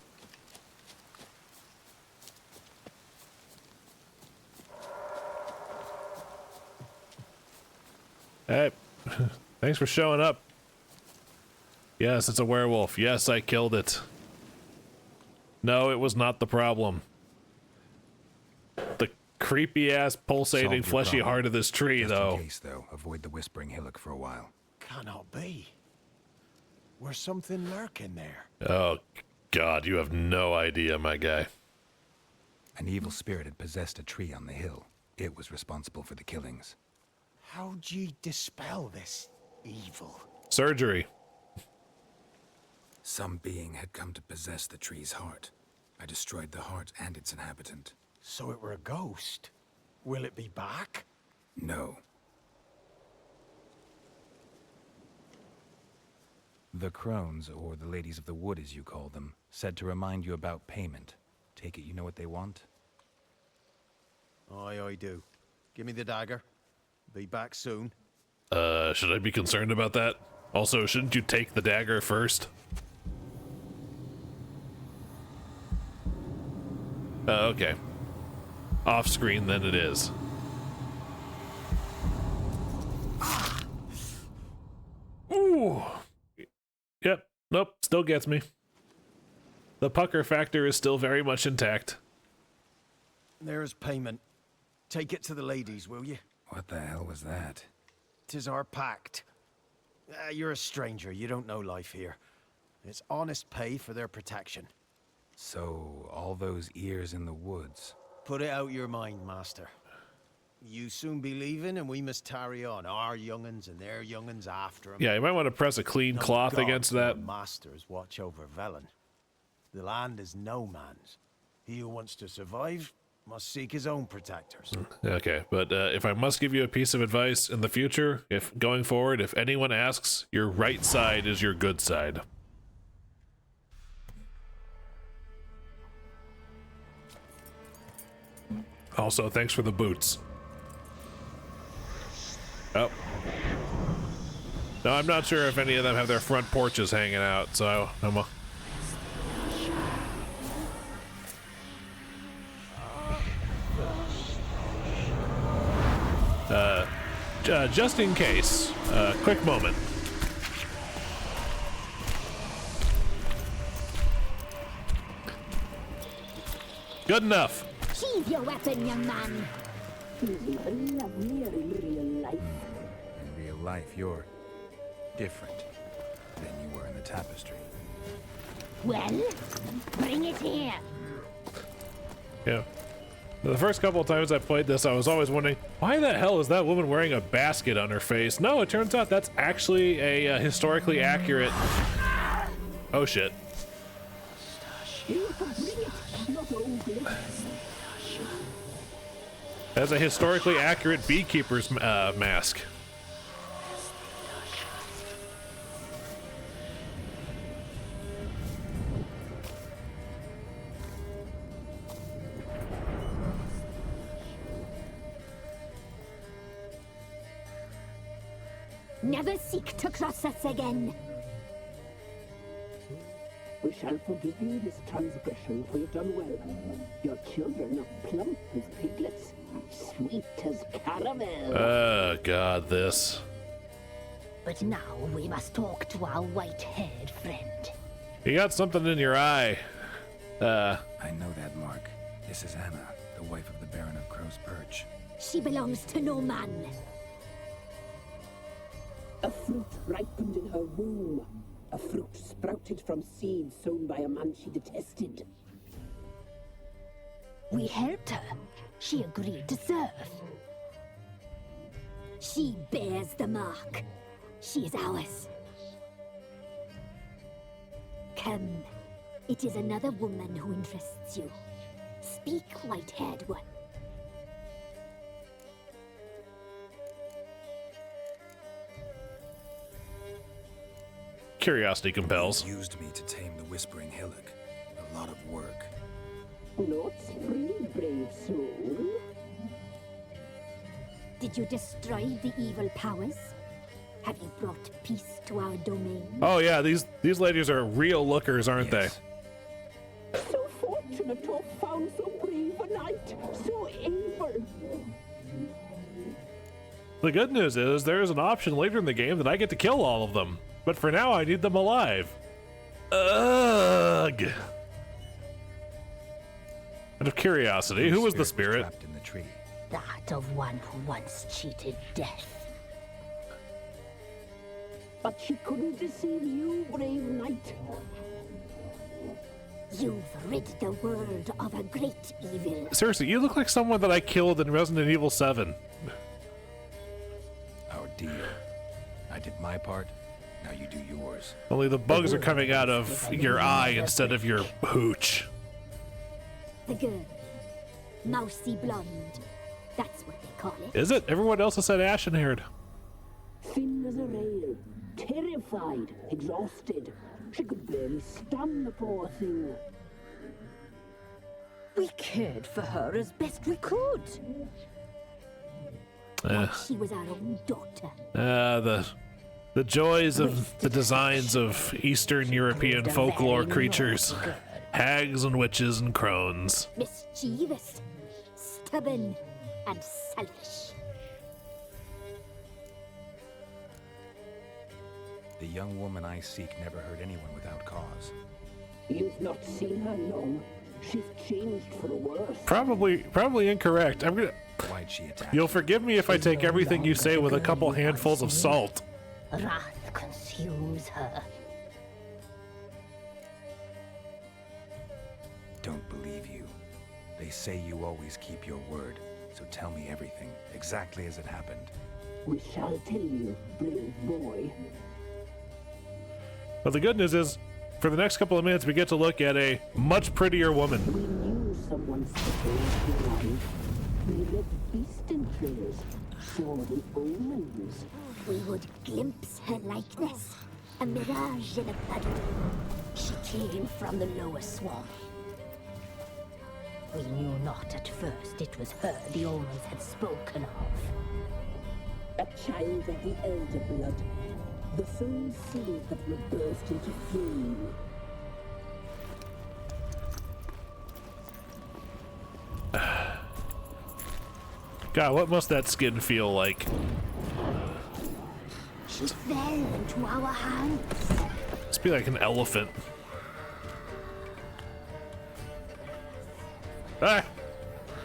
Hey, thanks for showing up. Yes, it's a werewolf. Yes, I killed it. No, it was not the problem. The creepy-ass, pulsating, fleshy heart of this tree, Just though. in case, though, avoid the whispering hillock for a while. Cannot be. There's something lurking there. Oh, God, you have no idea, my guy. An evil spirit had possessed a tree on the hill. It was responsible for the killings. How'd ye dispel this evil? Surgery. Some being had come to possess the tree's heart. I destroyed the heart and its inhabitant. So it were a ghost. Will it be back? No. The crones, or the ladies of the wood as you call them, said to remind you about payment. Take it you know what they want? Aye, I do. Give me the dagger. Be back soon. Should I be concerned about that? Also, shouldn't you take the dagger first? Okay. Off screen, then it is. Ooh. Yep. Nope. Still gets me. The pucker factor is still very much intact. There's payment. Take it to the ladies, will you? What the hell was that? 'Tis our pact. You're a stranger. You don't know life here. It's honest pay for their protection. So, all those ears in the woods. Put it out your mind, Master. you soon be leaving and we must tarry on, our young'uns and their young'uns after 'em. Yeah, you might want to press a clean cloth against that. Masters watch over Velen. The land is no man's. He who wants to survive must seek his own protectors. Okay, but if I must give you a piece of advice in the future, if going forward, if anyone asks, your right side is your good side. Also, thanks for the boots. Oh. No, I'm not sure if any of them have their front porches hanging out, so I'm a... just in case, quick moment. Good enough. Sheathe your weapon, young man. Even lovelier in real life. In real life, you're different than you were in the tapestry. Well, bring it here. Yeah. The first couple of times I played this, I was always wondering, why the hell is that woman wearing a basket on her face? No, it turns out that's actually a historically accurate... Oh shit. That's a historically accurate beekeeper's mask. Never seek to cross us again. We shall forgive you this transgression, for you've done well. Your children are plump as piglets, sweet as caramel. Oh god, this. But now we must talk to our white-haired friend. You got something in your eye. I know that, Mark. This is Anna, the wife of the Baron of Crow's Perch. She belongs to no man. A fruit ripened in her womb. A fruit sprouted from seeds sown by a man she detested. We helped her. She agreed to serve. She bears the mark. She is ours. Come. It is another woman who interests you. Speak, white-haired one. Curiosity compels. He used me to tame the Whispering Hillock. A lot of work. Not free, brave soul. Did you destroy the evil powers? Have you brought peace to our domain? Oh yeah, these ladies are real lookers, aren't they? So fortunate to have found so brave a knight, so able. The good news is there is an option later in the game that I get to kill all of them. But for now, I need them alive. Ugh. Out of curiosity, who was the spirit? Trapped in the tree. That of one who once cheated death. But she couldn't deceive you, brave knight. You've rid the world of a great evil. Seriously, you look like someone that I killed in Resident Evil 7. Our deal. I did my part. Now you do yours. Only the bugs are coming out of your eye instead of your hooch. The girl. Mousy blonde. That's what they call it. Is it? Everyone else has said ashen-haired. Thin as a rail, terrified, exhausted. She could barely stand, the poor thing. We cared for her as best we could. Like she was our own daughter. The joys of the designs of Eastern European folklore creatures. Hags and witches and crones. Mischievous, stubborn, and selfish. The young woman I seek never hurt anyone without cause. You've not seen her long. She's changed for the worse. Probably incorrect. Why'd she attack? You'll forgive me if I take everything you say with a couple handfuls of salt. Wrath consumes her. Don't believe you. They say you always keep your word. So tell me everything, exactly as it happened. We shall tell you, brave boy. But the good news is, for the next couple of minutes, we get to look at a much prettier woman. We knew someone supposed to arrive. We read beast entrails, saw the omens. We would glimpse her likeness, a mirage in a puddle. She came from the lower swamp. We knew not at first it was her the omens had spoken of. A child of the elder blood. The soul seed that will burst into flame. God, what must that skin feel like? She fell into our hands. Must be like an elephant. Ah!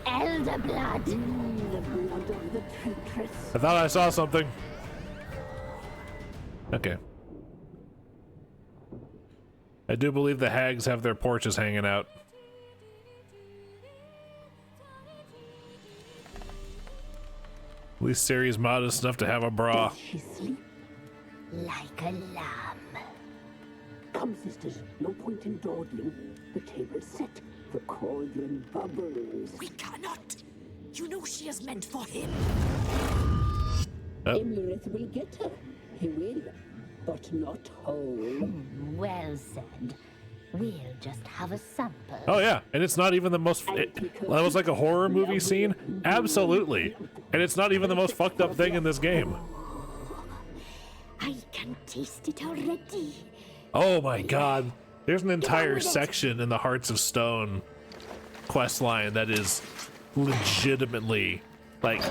Elder blood. The blood of the traitress. I thought I saw something. Okay. I do believe the hags have their porches hanging out. At least Ciri's modest enough to have a bra. She sleep like a lamb. Come, sisters, no point in dawdling. The table's set. The cauldron bubbles. We cannot. You know she is meant for him. Emurith will get her. He will, but not whole. Well said. We'll just have a sample. Oh yeah, and it's not even the most. That was like a horror movie scene? Absolutely. And it's not even the most fucked up thing in this game. I can taste it already. Oh my god. There's an entire section in the Hearts of Stone quest line that is legitimately like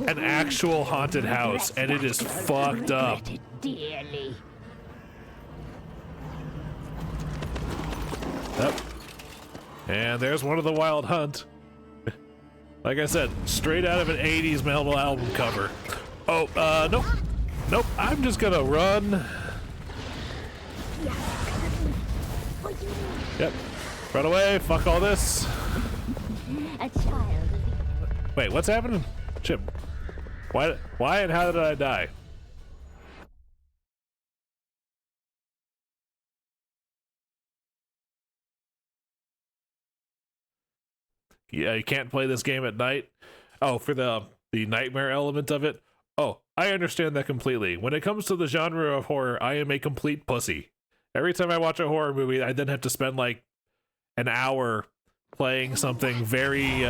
an actual haunted house, and it is fucked up. Dearly. Yep. And there's one of the Wild Hunt. Like I said, straight out of an 80s metal album cover. Oh, nope. Nope, I'm just gonna run. Yep. Run away, fuck all this. A child. Wait, what's happening? Chip. Why and how did I die? Yeah, you can't play this game at night. Oh, for the nightmare element of it. Oh, I understand that completely. When it comes to the genre of horror, I am a complete pussy. Every time I watch a horror movie, I then have to spend like an hour playing something very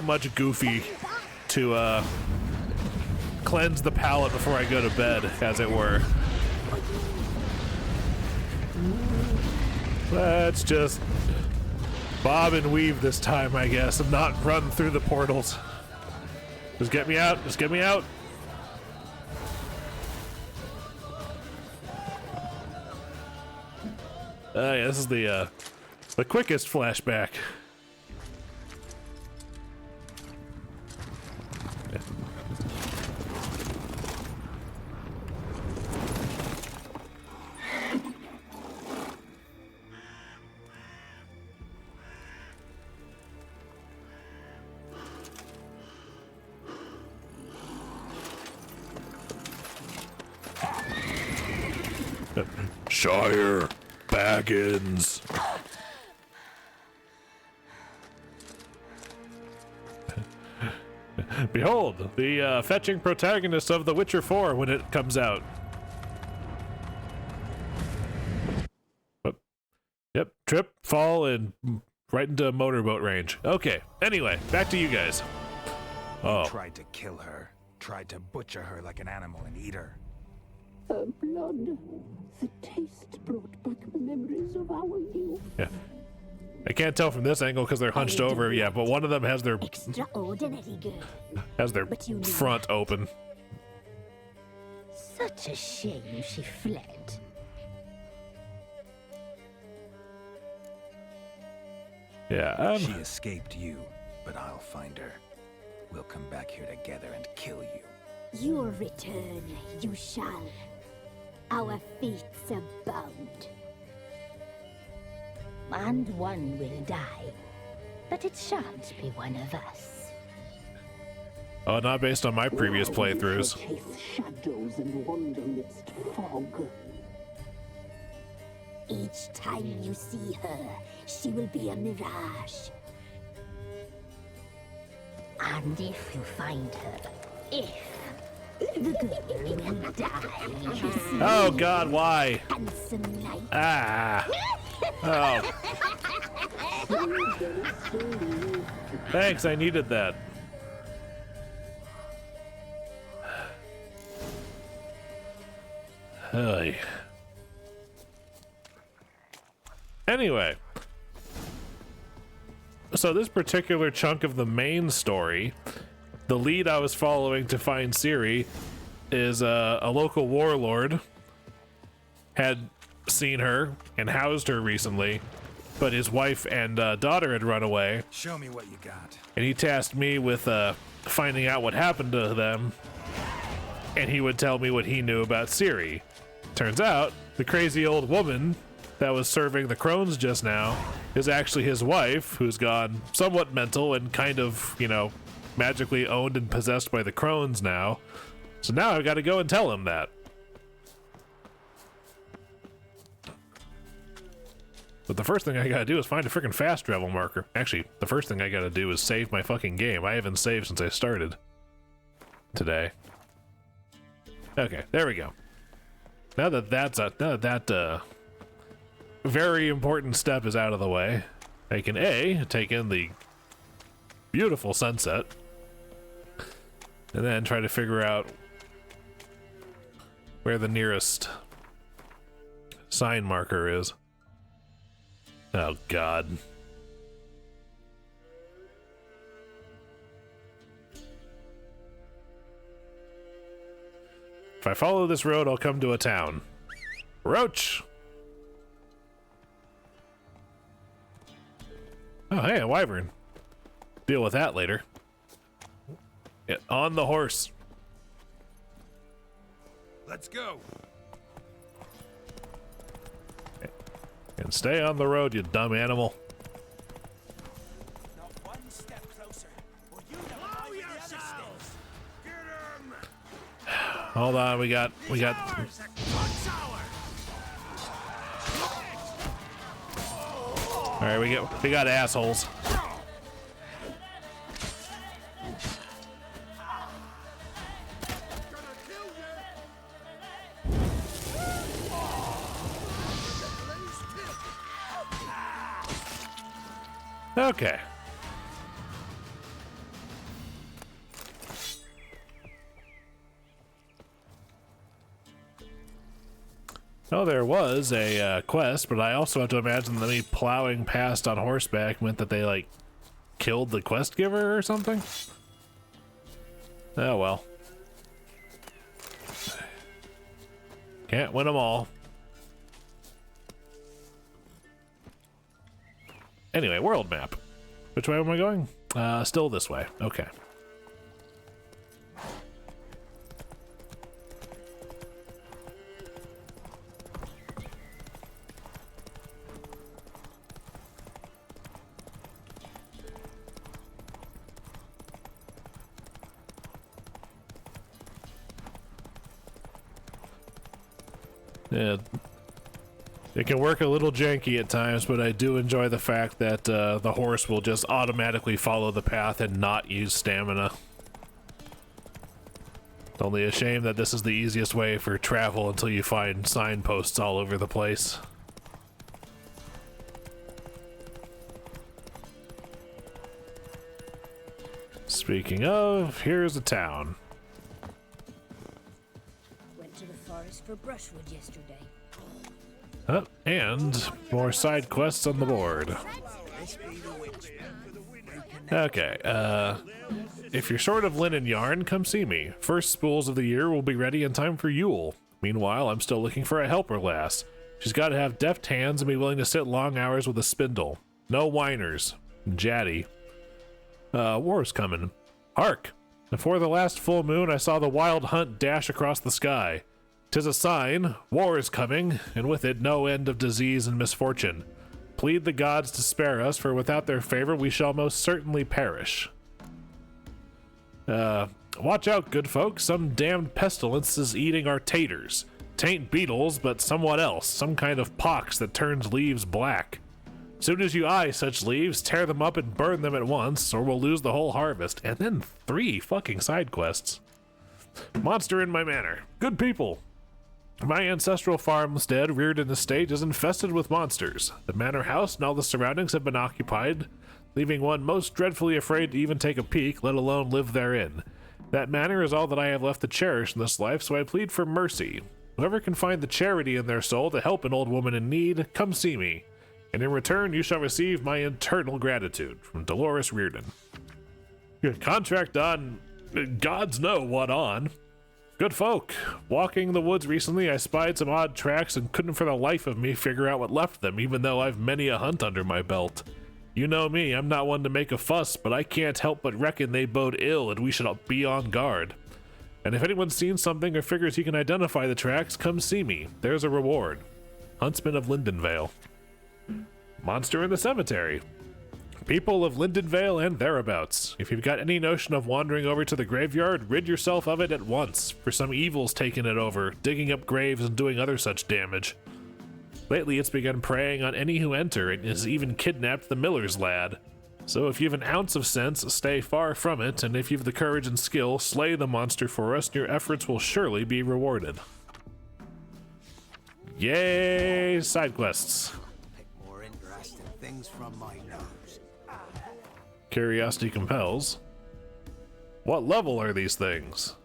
much goofy to cleanse the palate before I go to bed, as it were. Let's just bob and weave this time, I guess, and not run through the portals. Just get me out. Just get me out. Yeah, this is the quickest flashback. Shire Baggins. Behold, the fetching protagonist of The Witcher 4 when it comes out. Yep, trip, fall, and right into motorboat range. Okay, anyway, back to you guys. Oh. Tried to kill her. Tried to butcher her like an animal and eat her. Her blood. The taste brought back memories of our youth. Yeah. I can't tell from this angle because they're hunched over, yeah, but one of them has their Extraordinary girl. has their front open. Such a shame she fled. Yeah, She escaped you, but I'll find her. We'll come back here together and kill you. Your return, you shall. Our fates are bound. And one will die. but it shan't be one of us. Oh, not based on my previous playthroughs. Chase shadows and wander midst fog. Each time you see her, she will be a mirage. And if you find her, the girl will die. You see. Oh God, why? Handsome light. Ah. Oh. Thanks, I needed that. Hey. Anyway, so this particular chunk of the main story, the lead I was following to find Ciri is a local warlord had seen her and housed her recently, but his wife and daughter had run away. Show me what you got. And he tasked me with finding out what happened to them, and he would tell me what he knew about Ciri. Turns out, the crazy old woman that was serving the crones just now is actually his wife, who's gone somewhat mental and kind of, you know, magically owned and possessed by the crones now. So now I've got to go and tell him that. But the first thing I gotta do is find a freaking fast travel marker. Actually, the first thing I gotta do is save my fucking game. I haven't saved since I started today. Okay, there we go. Now that that very important step is out of the way, I can take in the beautiful sunset, and then try to figure out where the nearest sign marker is. Oh God. If I follow this road, I'll come to a town. Roach! Oh, hey, a wyvern. Deal with that later. Get on the horse. Let's go. And stay on the road, you dumb animal. Not one step closer, or you blow yourselves. Get him. Hold on, we got. All right, we got assholes. Okay. Oh, there was a quest, but I also have to imagine that me plowing past on horseback meant that they, like, killed the quest giver or something? Oh, well. Can't win them all. Anyway, world map. Which way am I going? Still this way. Okay. Yeah. It can work a little janky at times, but I do enjoy the fact that the horse will just automatically follow the path and not use stamina. It's only a shame that this is the easiest way for travel until you find signposts all over the place. Speaking of, here's a town. Went to the forest for brushwood yesterday. Oh, and more side quests on the board. Okay, if you're short of linen yarn, come see me. First spools of the year will be ready in time for Yule. Meanwhile, I'm still looking for a helper lass. She's got to have deft hands and be willing to sit long hours with a spindle. No whiners. Jaddy. War's coming. Hark! Before the last full moon, I saw the wild hunt dash across the sky. 'Tis a sign, war is coming, and with it no end of disease and misfortune. Plead the gods to spare us, for without their favor we shall most certainly perish. Watch out, good folks. Some damned pestilence is eating our taters. Tain't beetles, but somewhat else. Some kind of pox that turns leaves black. Soon as you eye such leaves, tear them up and burn them at once, or we'll lose the whole harvest. And then 3 fucking side quests. Monster in my manor. Good people. My ancestral farmstead, reared in the state, is infested with monsters. The manor house and all the surroundings have been occupied, leaving one most dreadfully afraid to even take a peek, let alone live therein. That manor is all that I have left to cherish in this life, so I plead for mercy. Whoever can find the charity in their soul to help an old woman in need, come see me. And in return, you shall receive my eternal gratitude. From Dolores Reardon. Contract on... gods know what on. Good folk. Walking the woods recently, I spied some odd tracks and couldn't for the life of me figure out what left them, even though I've many a hunt under my belt. You know me, I'm not one to make a fuss, but I can't help but reckon they bode ill and we should be on guard. And if anyone's seen something or figures he can identify the tracks, come see me. There's a reward. Huntsman of Lindenvale. Monster in the cemetery. People of Lindenvale and thereabouts. If you've got any notion of wandering over to the graveyard, rid yourself of it at once, for some evil's taken it over, digging up graves and doing other such damage. Lately it's begun preying on any who enter, and has even kidnapped the miller's lad. So if you've an ounce of sense, stay far from it, and if you've the courage and skill, slay the monster for us, and your efforts will surely be rewarded. Yay, side quests. More interesting things from my nose. Curiosity compels. What level are these things?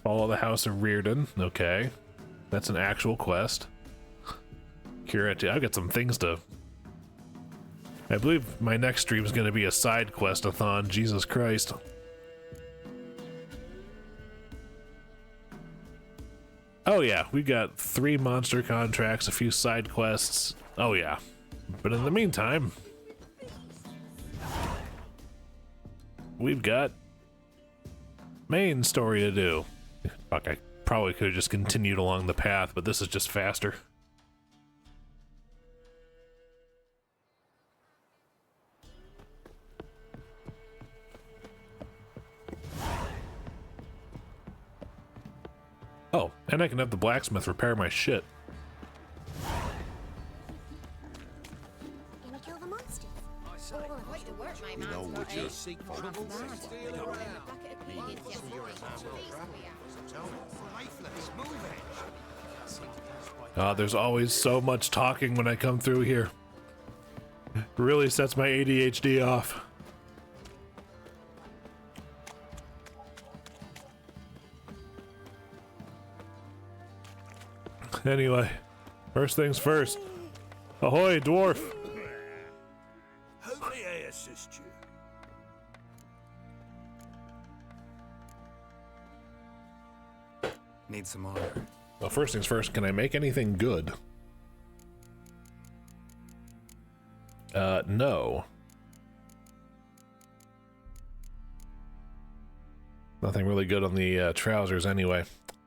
Follow the House of Reardon. Okay. That's an actual quest. Curiosity. I've got some things to... I believe my next stream is going to be a side quest-a-thon. Jesus Christ. Oh yeah, we've got 3 monster contracts, a few side quests. Oh yeah. But in the meantime, we've got main story to do. Fuck, I probably could have just continued along the path, but this is just faster. Oh, and I can have the blacksmith repair my shit. Gonna kill the monsters. You know what you're There's always so much talking when I come through here. It really sets my ADHD off. Anyway, first things first. Ahoy, dwarf! How may I assist you? Need some armor. Well, first things first, can I make anything good? No. Nothing really good on the trousers anyway.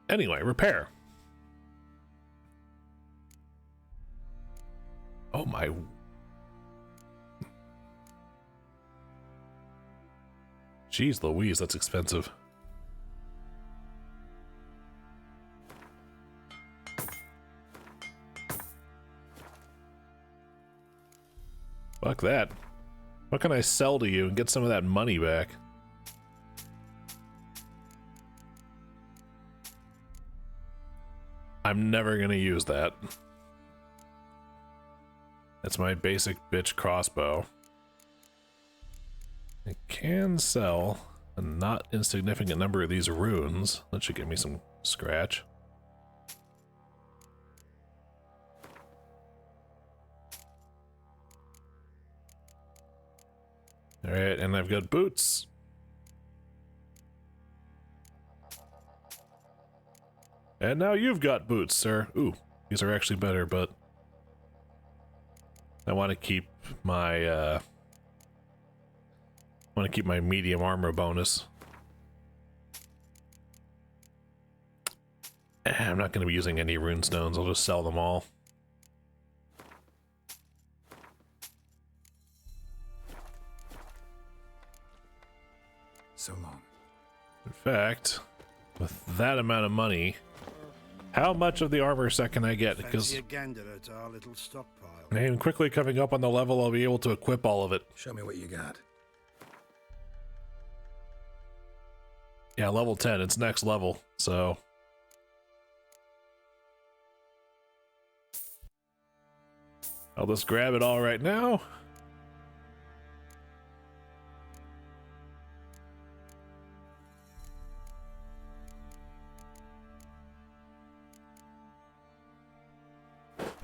Anyway, repair. Oh my... Jeez Louise, that's expensive. Fuck that. What can I sell to you and get some of that money back? I'm never gonna use that. That's my basic bitch crossbow. I can sell a not insignificant number of these runes. That should give me some scratch. Alright, and I've got boots. And now you've got boots, sir. Ooh, these are actually better, but I want to keep my medium armor bonus. I'm not going to be using any rune stones. I'll just sell them all. So long. In fact, with that amount of money, how much of the armor set can I get? Because Fancy a gander at our little stockpile. I am quickly coming up on the level I'll be able to equip all of it. Show me what you got. Yeah, level 10. It's next level, so... I'll just grab it all right now.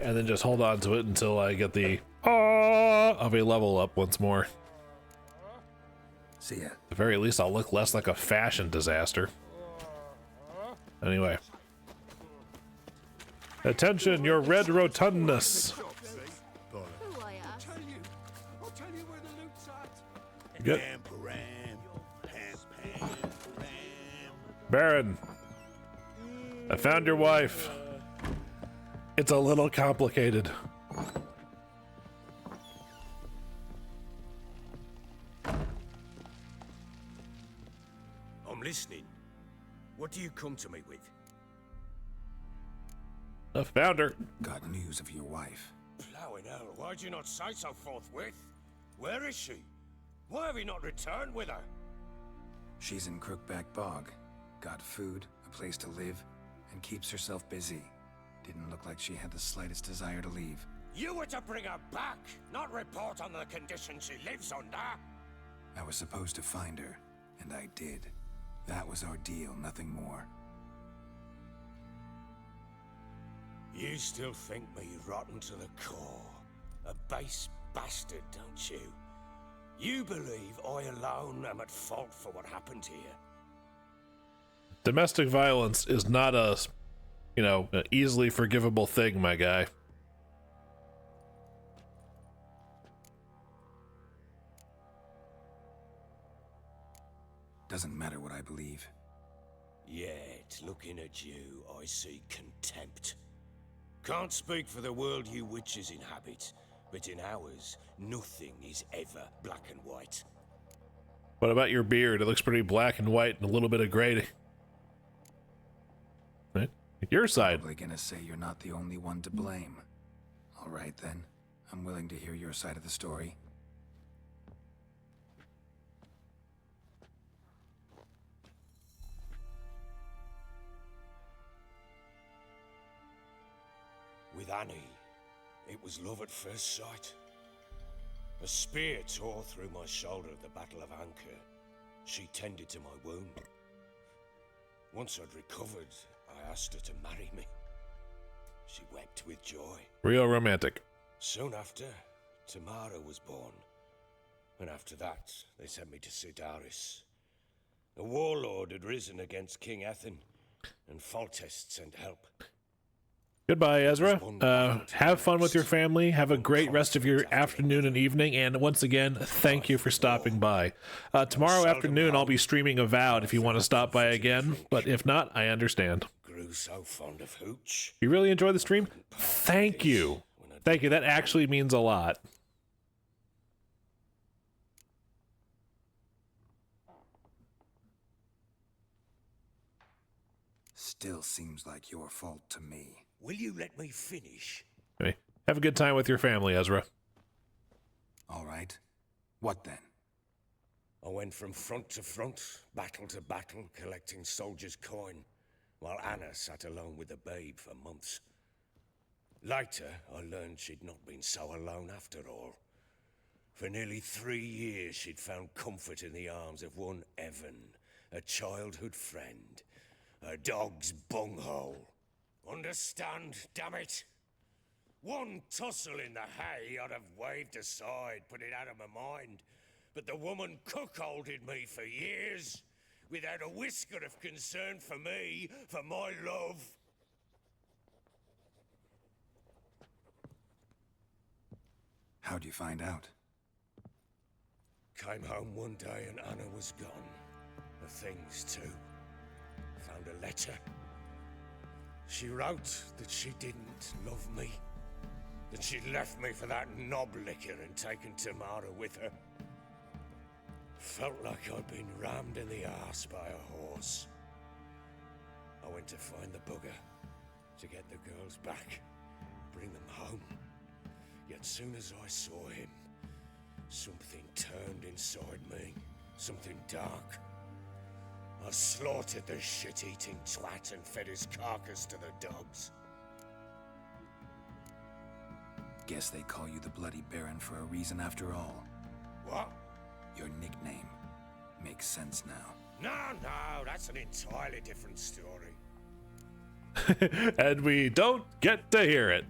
And then just hold on to it until I get the of a level up once more. See ya. At the very least, I'll look less like a fashion disaster. Anyway. Attention, your red rotundness. Good. Baron, I found your wife. It's a little complicated. I'm listening. What do you come to me with? I found her. Got news of your wife. Plowing hell, why'd you not say so forthwith? Where is she? Why have you not returned with her? She's in Crookback Bog. Got food, a place to live, and keeps herself busy. Didn't look like she had the slightest desire to leave. You were to bring her back, not report on the conditions she lives under. I was supposed to find her, and I did. That was our deal, nothing more. You still think me rotten to the core. A base bastard, don't you? You believe I alone am at fault for what happened here. Domestic violence is not a, you know, an easily forgivable thing, my guy. Doesn't matter what I believe. Yet, looking at you, I see contempt. Can't speak for the world you witches inhabit, but in ours, nothing is ever black and white. What about your beard? It looks pretty black and white and a little bit of gray. Right? Your side. Probably gonna say you're not the only one to blame. All right then, I'm willing to hear your side of the story. With Annie, it was love at first sight. A spear tore through my shoulder at the Battle of Anchor. She tended to my wound. Once I'd recovered, I asked her to marry me. She wept with joy. Real romantic. Soon after, Tamara was born. And after that, they sent me to Sidaris. A warlord had risen against King Ethan, and Foltest sent help. Goodbye, Ezra. Have fun with your family. Have a great rest of your afternoon and evening. And once again, thank you for stopping by. Tomorrow afternoon, I'll be streaming Avowed if you want to stop by again. But if not, I understand. Grew so fond of hooch. You really enjoy the stream? Thank you. Thank you. That actually means a lot. Still seems like your fault to me. Will you let me finish? Okay. Have a good time with your family, Ezra. All right. What then? I went from front to front, battle to battle, collecting soldiers' coin, while Anna sat alone with the babe for months. Later, I learned she'd not been so alone after all. For nearly 3 years, she'd found comfort in the arms of one Evan, a childhood friend, a dog's bunghole. Understand, damn it? One tussle in the hay I'd have waved aside, put it out of my mind. But the woman cuckolded me for years, without a whisker of concern for me, for my love. How'd you find out? Came home one day and Anna was gone. The things too. Found a letter. She wrote that she didn't love me, that she'd left me for that knob licker and taken Tamara with her. Felt like I'd been rammed in the arse by a horse. I went to find the bugger, to get the girls back, bring them home. Yet soon as I saw him, something turned inside me, something dark. I slaughtered the shit-eating twat and fed his carcass to the dogs. Guess they call you the Bloody Baron for a reason after all. What? Your nickname makes sense now. No, that's an entirely different story. And we don't get to hear it.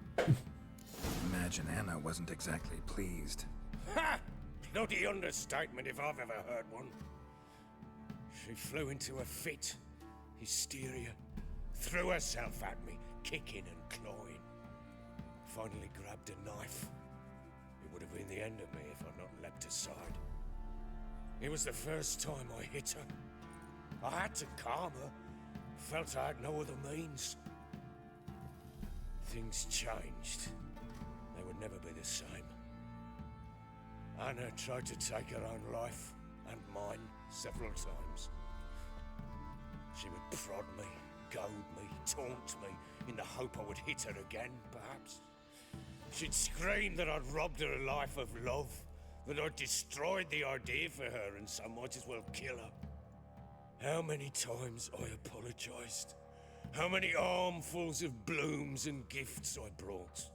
Imagine Anna wasn't exactly pleased. Ha! Bloody understatement if I've ever heard one. She flew into a fit, hysteria, threw herself at me, kicking and clawing. Finally grabbed a knife. It would have been the end of me if I'd not leapt aside. It was the first time I hit her. I had to calm her. Felt I had no other means. Things changed. They would never be the same. Anna tried to take her own life, and mine, several times. She would prod me, goad me, taunt me, in the hope I would hit her again, perhaps. She'd scream that I'd robbed her a life of love, that I'd destroyed the idea for her, and so might as well kill her. How many times I apologized. How many armfuls of blooms and gifts I brought.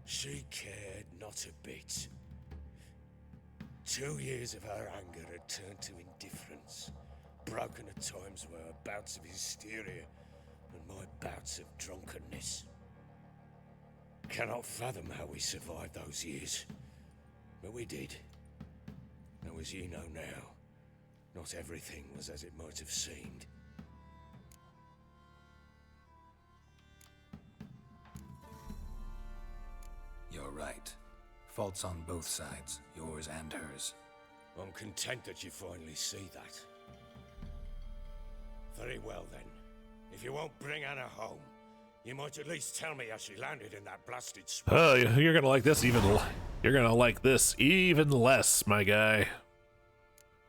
She cared not a bit. 2 years of her anger had turned to indifference, broken at times by her bouts of hysteria and my bouts of drunkenness. Cannot fathom how we survived those years, but we did. Though as you know now, not everything was as it might have seemed. You're right. Faults on both sides, yours and hers. I'm content that you finally see that. Very well then. If you won't bring Anna home, you might at least tell me how she landed in that blasted swamp. Oh, you're gonna like this even. You're gonna like this even less, my guy.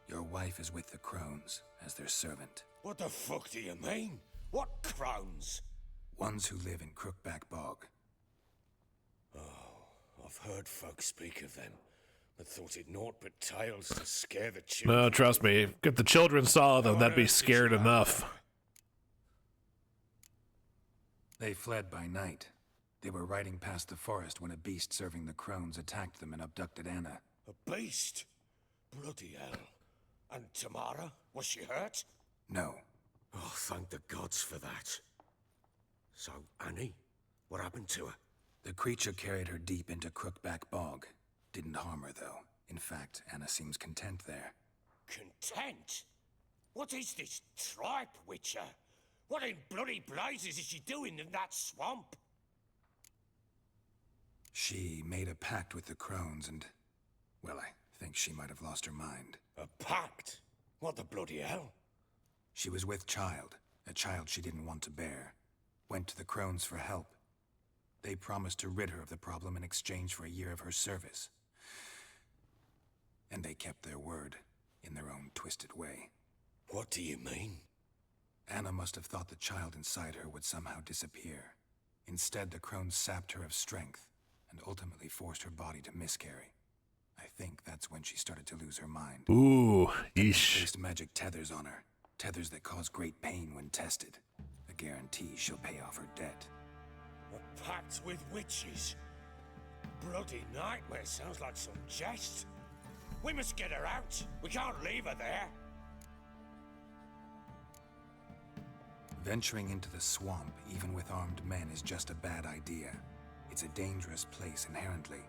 Your wife is with the Crones as their servant. What the fuck do you mean? What Crones? Ones who live in Crookback Bog. I've heard folk speak of them, but thought it naught but tales to scare the children. No, trust me. If the children saw them, that'd be scared enough. They fled by night. They were riding past the forest when a beast serving the Crones attacked them and abducted Anna. A beast? Bloody hell. And Tamara? Was she hurt? No. Oh, thank the gods for that. So, Annie? What happened to her? The creature carried her deep into Crookback Bog. Didn't harm her, though. In fact, Anna seems content there. Content? What is this tripe, Witcher? What in bloody blazes is she doing in that swamp? She made a pact with the Crones and... well, I think she might have lost her mind. A pact? What the bloody hell? She was with child, a child she didn't want to bear. Went to the Crones for help. They promised to rid her of the problem in exchange for a year of her service. And they kept their word, in their own twisted way. What do you mean? Anna must have thought the child inside her would somehow disappear. Instead, the Crones sapped her of strength, and ultimately forced her body to miscarry. I think that's when she started to lose her mind. Ooh, yeesh. They placed magic tethers on her. Tethers that cause great pain when tested. A guarantee she'll pay off her debt. A pact with witches? Bloody nightmare, sounds like some jest. We must get her out. We can't leave her there. Venturing into the swamp, even with armed men, is just a bad idea. It's a dangerous place inherently,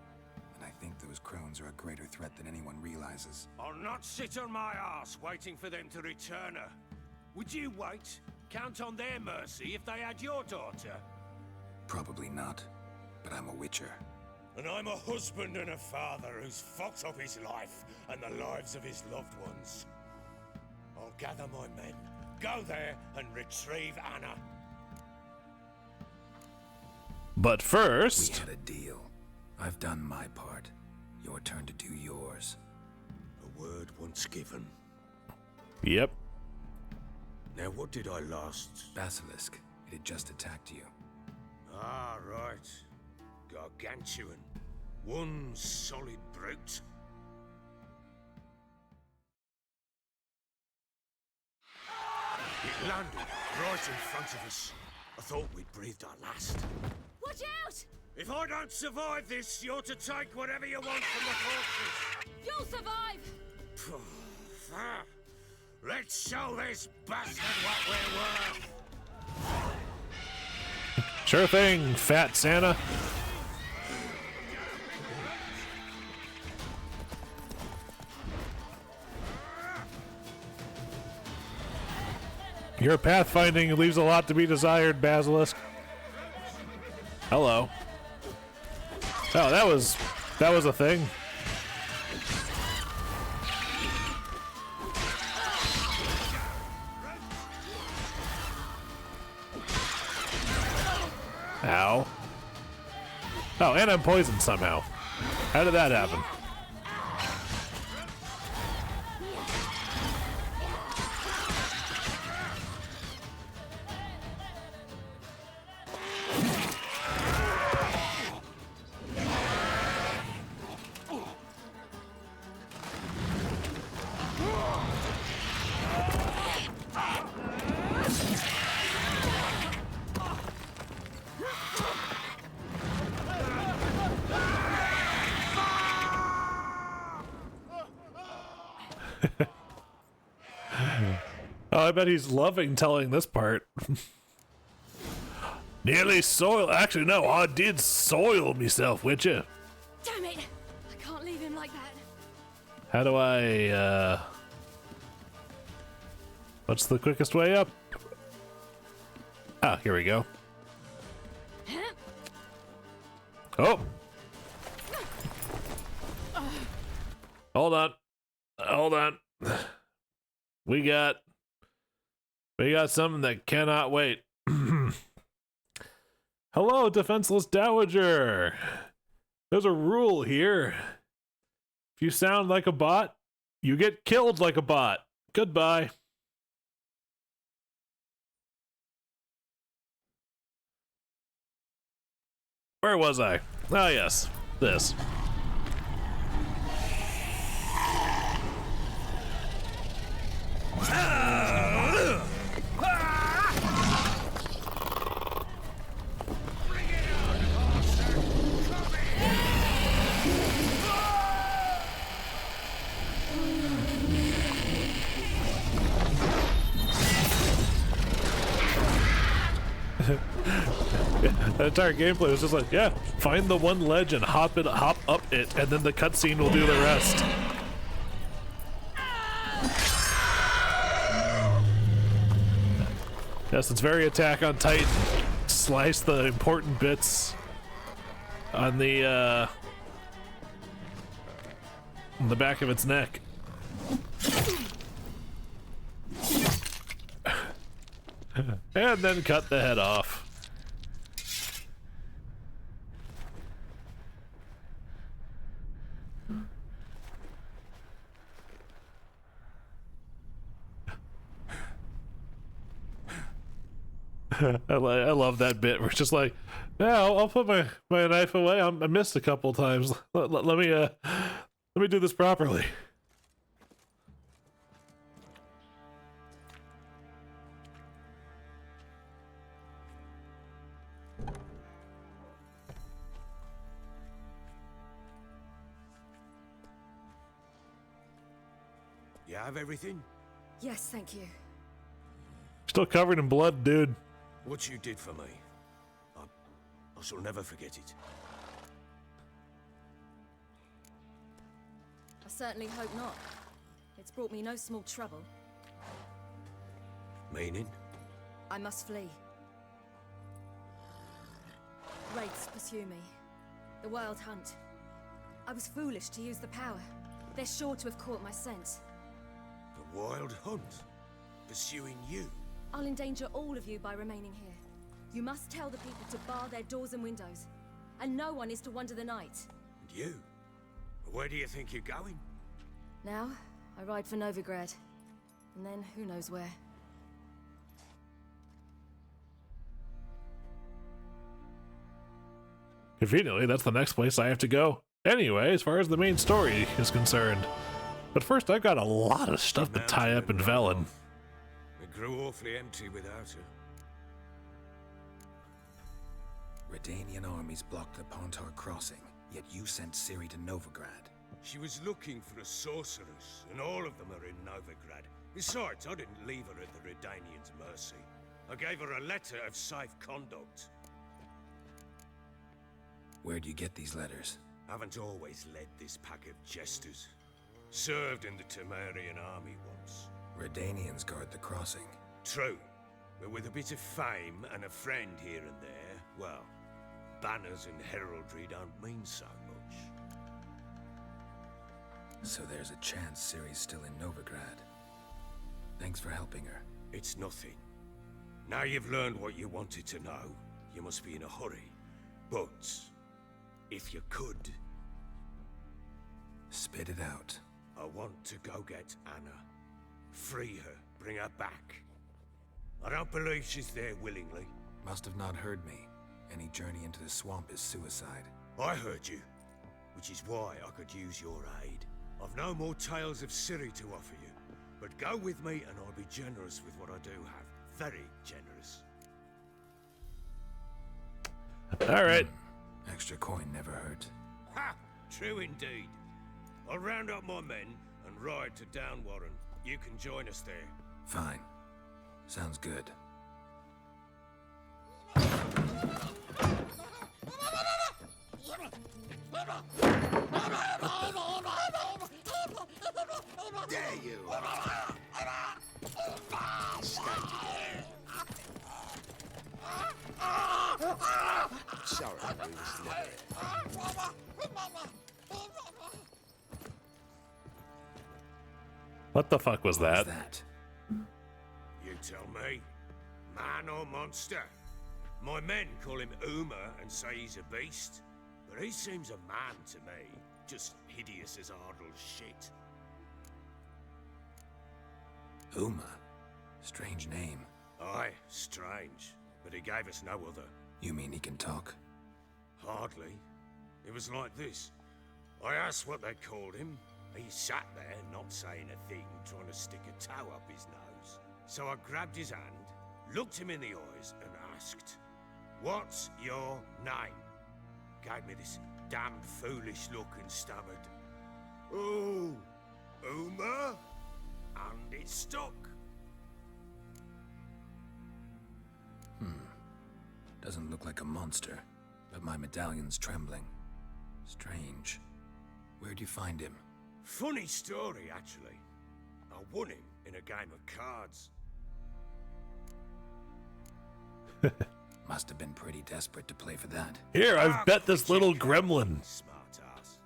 and I think those Crones are a greater threat than anyone realizes. I'll not sit on my ass waiting for them to return her. Would you wait? Count on their mercy if they had your daughter? Probably not, but I'm a witcher. And I'm a husband and a father who's fucked up his life and the lives of his loved ones. I'll gather my men, go there and retrieve Anna. But first... We had a deal. I've done my part. Your turn to do yours. A word once given. Yep. Now what did I last... Basilisk. It had just attacked you. Ah, right. Gargantuan. One solid brute. It landed right in front of us. I thought we'd breathed our last. Watch out! If I don't survive this, you're to take whatever you want from the fortress. You'll survive! Let's show this bastard what we're worth. Sure thing, Fat Santa. Your pathfinding leaves a lot to be desired, Basilisk. Hello. Oh, that was a thing. Ow. Oh, and I'm poisoned somehow. How did that happen? Oh, I bet he's loving telling this part. Nearly soiled. Actually, no, I did soil myself, with you. Damn it! I can't leave him like that. How do I, what's the quickest way up? Ah, here we go. Oh! Hold on. Hold on. We got something that cannot wait. Hello, defenseless dowager. There's a rule here. If you sound like a bot, you get killed like a bot. Goodbye. Where was I? Oh, yes. This. The entire gameplay was just like, yeah, find the one ledge and hop up it, and then the cutscene will do the rest. Yes, it's very Attack on Titan. Slice the important bits on the back of its neck. And then cut the head off. I love that bit where it's just like, yeah, I'll put my knife away. I missed a couple times. Let me do this properly. You have everything? Yes, thank you. Still covered in blood, dude. What you did for me, I shall never forget it. I certainly hope not. It's brought me no small trouble. Meaning? I must flee. Wraiths pursue me. The Wild Hunt. I was foolish to use the power. They're sure to have caught my scent. The Wild Hunt? Pursuing you? I'll endanger all of you by remaining here. You must tell the people to bar their doors and windows, and no one is to wander the night. And you? Where do you think you're going? Now, I ride for Novigrad, and then who knows where. Conveniently, that's the next place I have to go. Anyway, as far as the main story is concerned. But first, I've got a lot of stuff to tie up in Velen. It grew awfully empty without her. Redanian armies blocked the Pontar crossing, yet you sent Ciri to Novigrad. She was looking for a sorceress, and all of them are in Novigrad. Besides, I didn't leave her at the Redanians' mercy. I gave her a letter of safe conduct. Where'd you get these letters? Haven't always led this pack of jesters. Served in the Temerian army once. Redanians guard the crossing. True, but with a bit of fame and a friend here and there, well, banners and heraldry don't mean so much. So there's a chance Ciri's still in Novigrad. Thanks for helping her. It's nothing. Now you've learned what you wanted to know, you must be in a hurry. But if you could... Spit it out. I want to go get Anna. Free her, bring her back. I don't believe she's there willingly. Must have not heard me. Any journey into the swamp is suicide. I heard you, which is why I could use your aid. I've no more tales of Ciri to offer you, but go with me and I'll be generous with what I do have. Very generous. Alright. Extra coin never hurt. Ha! True indeed. I'll round up my men and ride to Downwarren. You can join us there. Fine. Sounds good. Dare you! Sorry, we was never. What the fuck was that? You tell me. Man or monster? My men call him Uma and say he's a beast, but he seems a man to me. Just hideous as Ardle's shit. Uma? Strange name. Aye, strange. But he gave us no other. You mean he can talk? Hardly. It was like this. I asked what they called him. He sat there, not saying a thing, trying to stick a toe up his nose. So I grabbed his hand, looked him in the eyes, and asked, "What's your name?" Gave me this damned foolish look and stammered, "Oh, Uma?" And it stuck. Doesn't look like a monster, but my medallion's trembling. Strange. Where'd you find him? Funny story, actually. I won him in a game of cards. Must have been pretty desperate to play for that. Here, I've bet this little gremlin. Smart ass.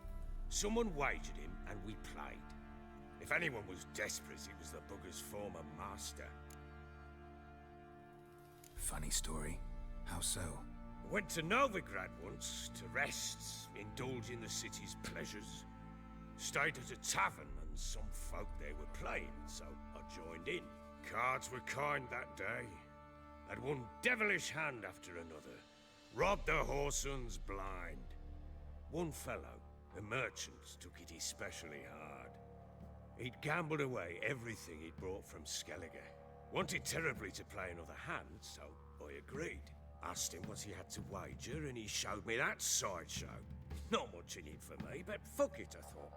Someone wagered him and we played. If anyone was desperate, it was the bugger's former master. Funny story. How so? Went to Novigrad once to rest, indulge in the city's pleasures. Stayed at a tavern and some folk there were playing, so I joined in. Cards were kind that day. Had one devilish hand after another. Robbed the whoresons blind. One fellow, a merchant, took it especially hard. He'd gambled away everything he'd brought from Skellige. Wanted terribly to play another hand, so I agreed. Asked him what he had to wager, and he showed me that sideshow. Not much in it for me, but fuck it, I thought.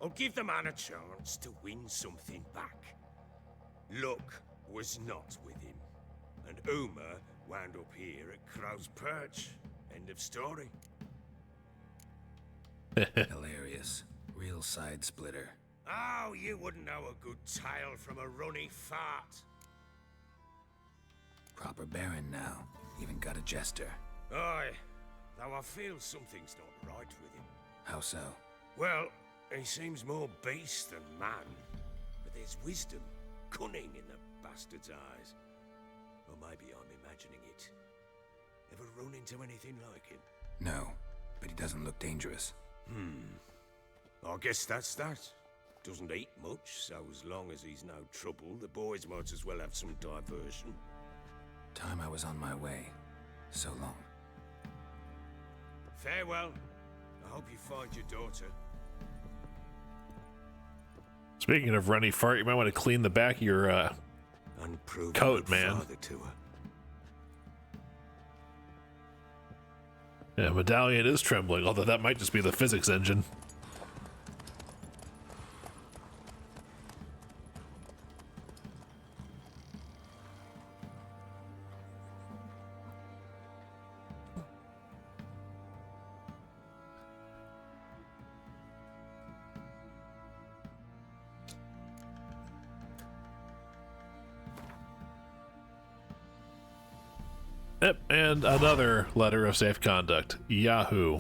I'll give the man a chance to win something back. Luck was not with him, and Uma wound up here at Crow's Perch. End of story. Hilarious. Real side splitter. Oh, you wouldn't know a good tale from a runny fart. Proper baron now. Even got a jester. Aye, though I feel something's not right with him. How so? Well, he seems more beast than man. But there's wisdom, cunning in the bastard's eyes. Or maybe I'm imagining it. Ever run into anything like him? No, but he doesn't look dangerous. I guess that's that. Doesn't eat much, so as long as he's no trouble, the boys might as well have some diversion. Time I was on my way. So long. Farewell. I hope you find your daughter. Speaking of runny fart, you might want to clean the back of your coat, man. Yeah, medallion is trembling, although that might just be the physics engine. Yep, and another letter of safe conduct. Yahoo.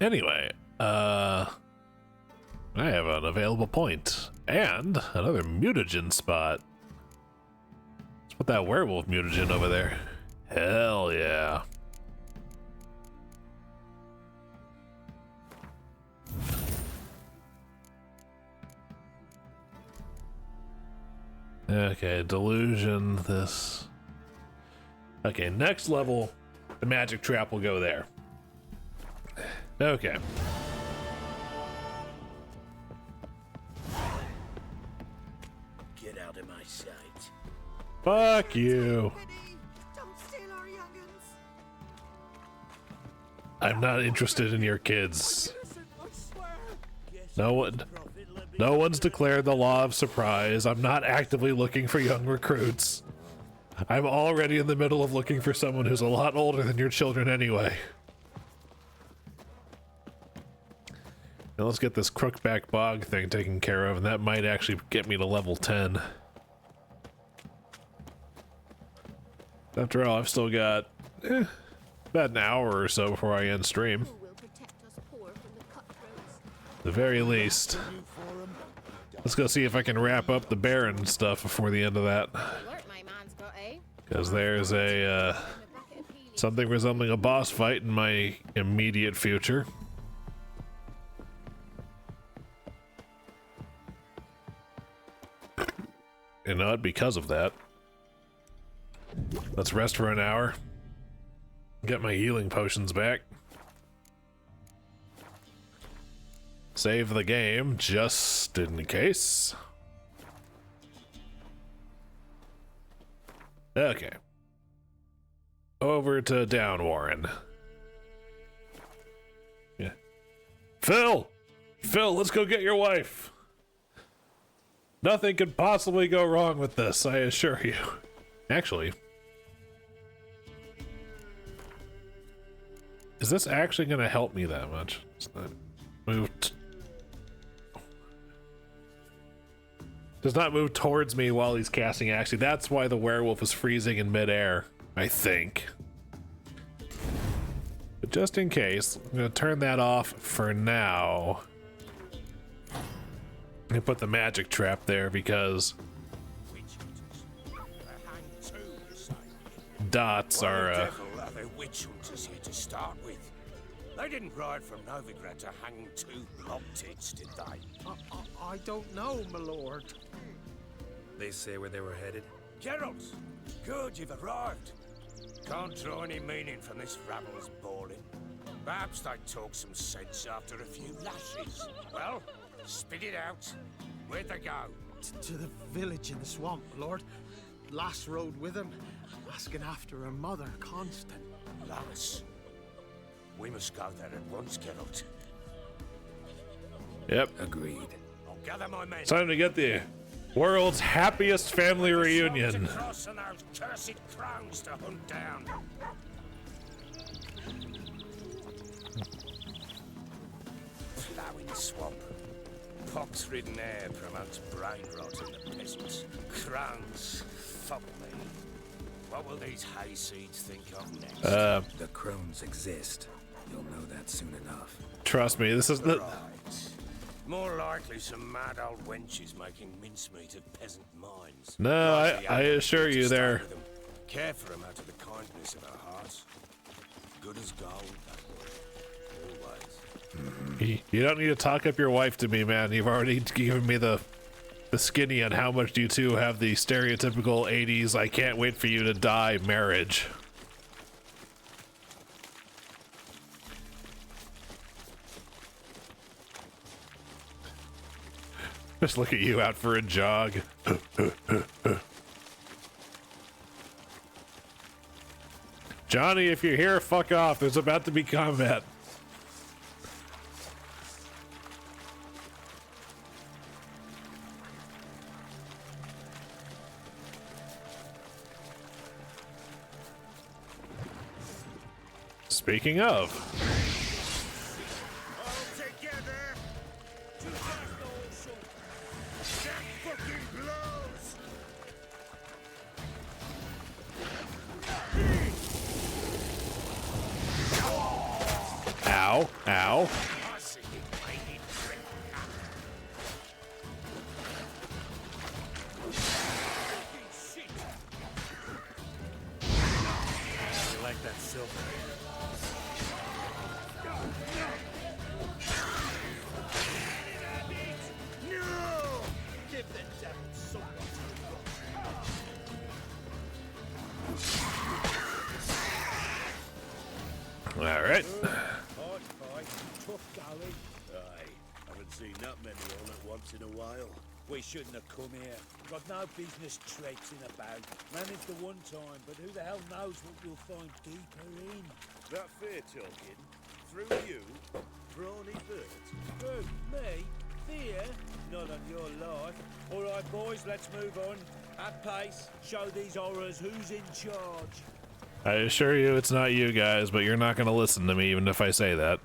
Anyway, I have an available point and another mutagen spot. Let's put that werewolf mutagen over there. Hell yeah. Okay, delusion, this. Okay, next level, the magic trap will go there. Okay. Get out of my sight. Fuck you. Don't steal our young'uns. I'm not interested in your kids. No one's declared the law of surprise. I'm not actively looking for young recruits. I'm already in the middle of looking for someone who's a lot older than your children anyway. Now let's get this crookback bog thing taken care of, and that might actually get me to level 10. After all, I've still got about an hour or so before I end stream. At the very least. Let's go see if I can wrap up the Baron stuff before the end of that. Because there's a something resembling a boss fight in my immediate future. You know what? Because of that, let's rest for an hour. Get my healing potions back. Save the game just in case. Okay. Over to Down Warren. Yeah. Phil! Phil, let's go get your wife. Nothing could possibly go wrong with this, I assure you. Actually, is this actually going to help me that much? It's not moved. Does not move towards me while he's casting action. That's why the werewolf is freezing in midair, I think. But just in case, I'm going to turn that off for now. And put the magic trap there because dots are witch hunters here to start with. They didn't ride from Novigrad to hang two blob tits, did they? I don't know, my lord. They say where they were headed? Geralt! Good, you've arrived. Can't draw any meaning from this rabble's bawling. Perhaps they talk some sense after a few lashes. Well, spit it out. Where'd they go? To the village in the swamp, my lord. Lass rode with him, asking after her mother, Constant. Lass? We must go there at once, Geralt. Yep. Agreed. I'll gather my men. Time to get the world's happiest family reunion. Cross and those cursed crowns to hunt down. Ploughing swamp. Pox-ridden air promotes brain rot in the peasants. Crowns, fuck me. What will these hayseeds think of next? The crones exist. You'll know that soon enough. Trust me, this is the... Right. More likely some mad old wenches making mincemeat of peasant minds. No, I assure you Care for them out of the kindness of our hearts. Good as gold, that word. Always. You don't need to talk up your wife to me, man. You've already given me the skinny on how much you two have the stereotypical 80s I can't wait for you to die marriage. Just look at you out for a jog. Johnny, if you're here, fuck off. There's about to be combat. Speaking of. Ow, ow. You like that silver? No! Give the devil something. All right. Tough galley. Aye, haven't seen that many all at once in a while. We shouldn't have come here. Got no business traipsing about. Managed the one time, but who the hell knows what you'll find deeper in? That fear talking? Through you? Brawny birds? Who? Me? Fear? Not on your life. All right, boys, let's move on. At pace, show these horrors who's in charge. I assure you it's not you guys, but you're not going to listen to me even if I say that.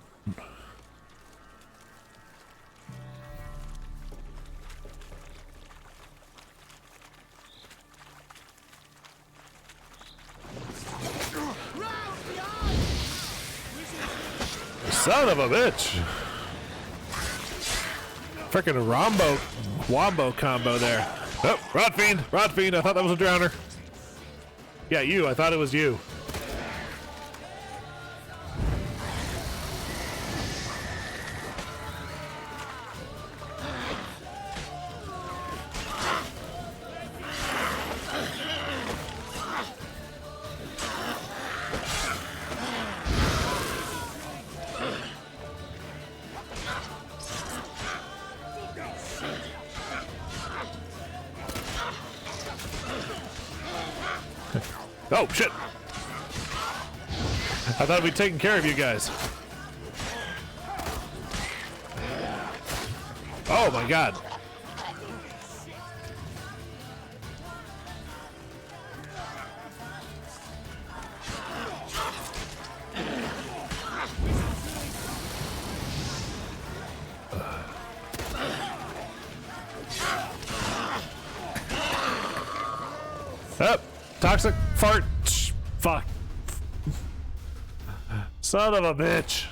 Son of a bitch! Frickin' wombo combo there. Oh, Rot Fiend! Rot Fiend! I thought that was a drowner. Yeah, you. I thought it was you. Oh, shit. I thought we'd taken care of you guys. Oh, my God. Up. Toxic fart. Fuck. Son of a bitch.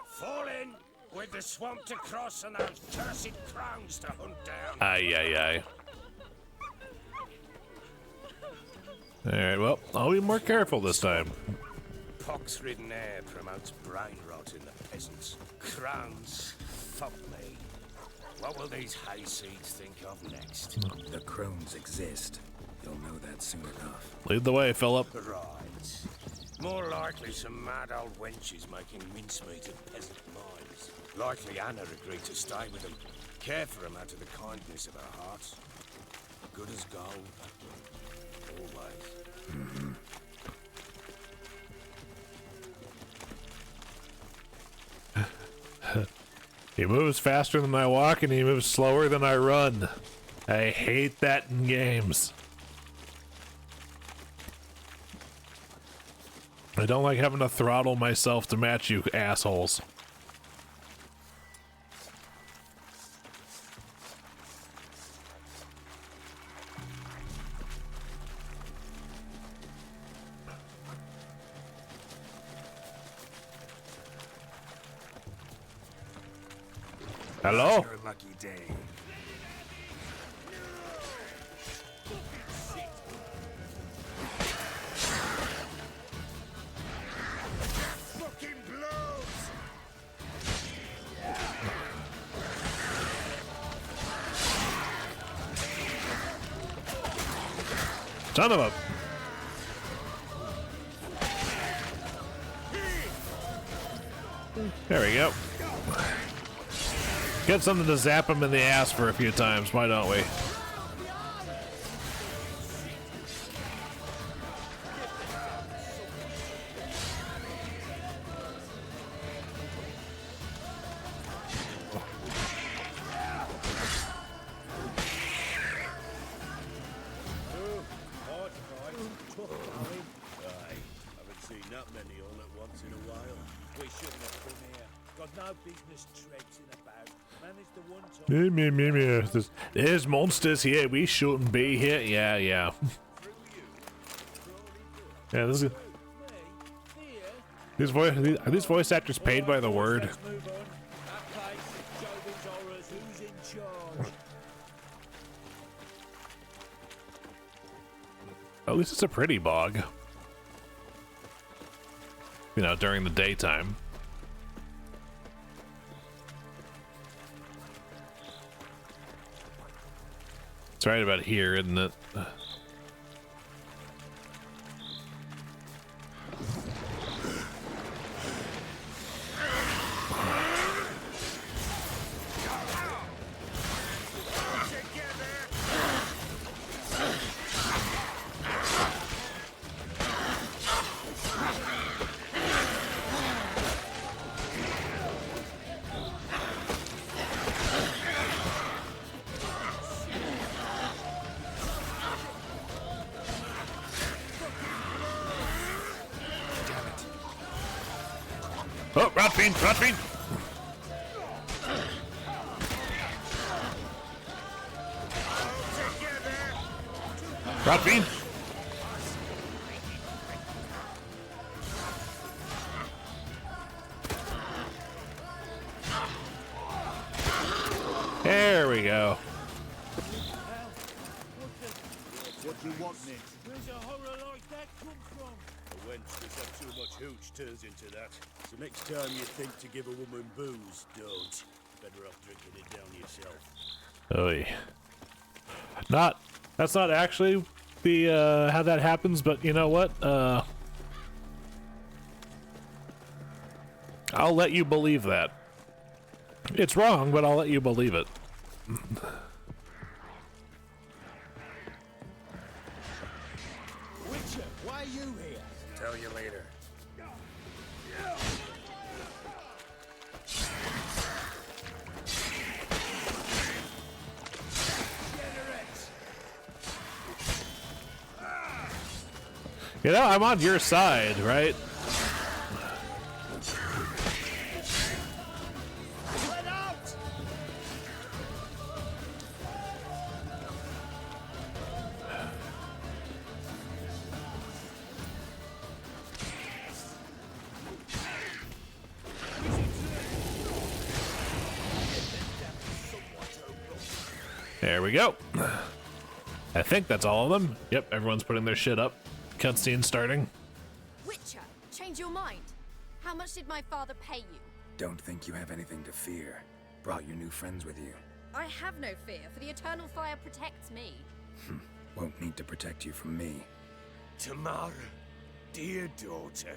Fall in with the swamp to cross and those cursed crowns to hunt down. Aye, aye, aye. Alright, well, I'll be more careful this time. Pox-ridden air promotes brain rot in the peasants. Crowns, fuck me. What will these hayseeds think of next? The crones exist. You'll know that soon enough. Lead the way, Philip. Right. More likely some mad old wenches making mincemeat of peasant minds. Likely Anna agreed to stay with them. Care for them out of the kindness of her hearts. Good as gold. Always. He moves faster than I walk and he moves slower than I run. I hate that in games. I don't like having to throttle myself to match you assholes. Hello? Your lucky day. Fucking blows! Son of a... There we go. Get something to zap him in the ass for a few times, why don't we? There's monsters here. We shouldn't be here. Yeah. Yeah, this is. Are these voice actors paid by the word? At least it's a pretty bog. You know, during the daytime. It's right about here, isn't it? Oh, Rotfiend! Rotfiend! Rotfiend! There we go. What do you want, Nick? Where's a horror like that come from? A wench that's had too much hooch turns into that. So next time you think to give a woman booze, don't. Better off drinking it down yourself. Oy. That's not actually the how that happens, but you know what? I'll let you believe that. It's wrong, but I'll let you believe it. Witcher, why are you here? Tell you later. You know, I'm on your side, right? There we go. I think that's all of them. Yep, everyone's putting their shit up. Cutscene starting. Witcher, change your mind. How much did my father pay you? Don't think you have anything to fear. Brought your new friends with you. I have no fear, for the eternal fire protects me. Won't need to protect you from me. Tamara, dear daughter,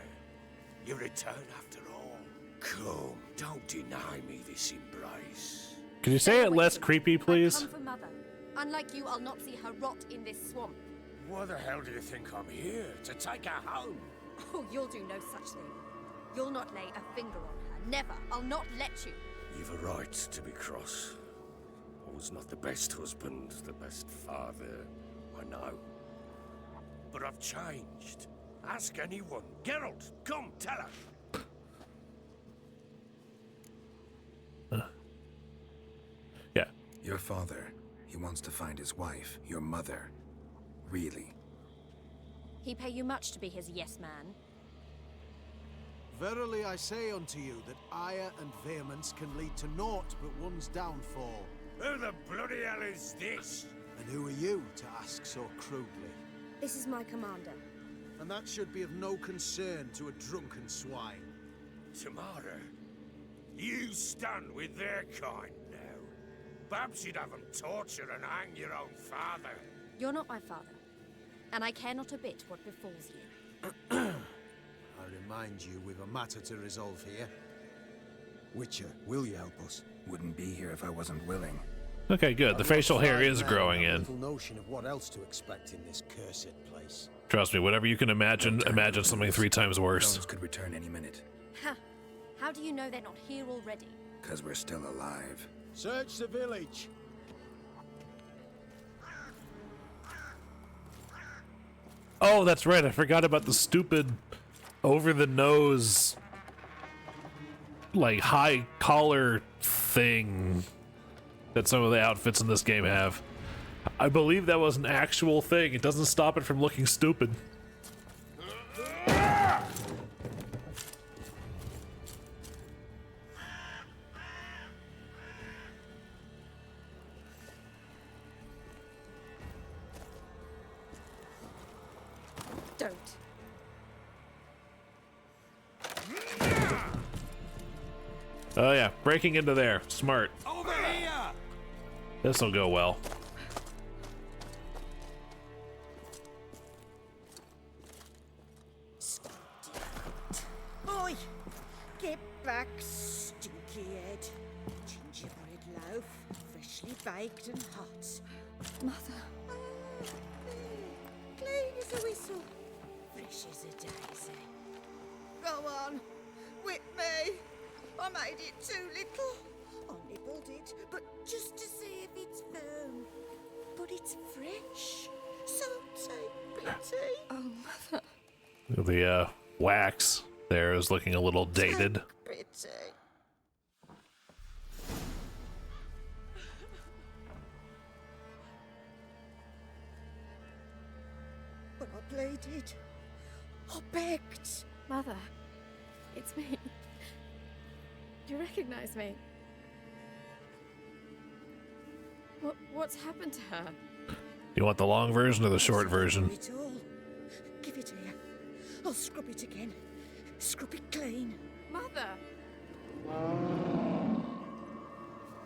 you return after all. Come, don't deny me this embrace. Can you say it less creepy, please? Come for mother. Unlike you, I'll not see her rot in this swamp. Why the hell do you think I'm here? To take her home? Oh, you'll do no such thing. You'll not lay a finger on her. Never. I'll not let you. You've a right to be cross. I was not the best husband, the best father, I know. But I've changed. Ask anyone. Geralt, come, tell her. Yeah. Your father, he wants to find his wife, your mother. Really? He pay you much to be his yes man? Verily I say unto you that ire and vehemence can lead to naught but one's downfall. Who the bloody hell is this? And who are you to ask so crudely? This is my commander. And that should be of no concern to a drunken swine. Tamara, you stand with their kind now. Perhaps you'd have them torture and hang your own father. You're not my father, and I care not a bit what befalls you. I remind you we've a matter to resolve here. Witcher, will you help us? Wouldn't be here if I wasn't willing. Okay, good. The facial hair is growing in. Little notion of what else to expect in this cursed place. Trust me, whatever you can imagine, imagine something 3 times worse. Drones could return any minute. Ha! How do you know they're not here already? 'Cause we're still alive. Search the village. Oh, that's right. I forgot about the stupid over-the-nose, like, high collar thing that some of the outfits in this game have. I believe that was an actual thing. It doesn't stop it from looking stupid. Don't. Oh yeah, breaking into there. Smart. Over here! This'll go well. Oi! Get back, stinky head. Gingerbread loaf, freshly baked and hot. Mother. Clean as a whistle. Fresh as a daisy. Go on, whip me. I made it too little. I nibbled it, but just to see if it's firm. But it's fresh. So take pity. Oh, Mother. The wax there is looking a little dated. Pity. But I pleaded. I begged. Mother, it's me. Do you recognize me? What's happened to her? You want the long version or the short version? It all. Give it here. I'll scrub it again. Scrub it clean. Mother!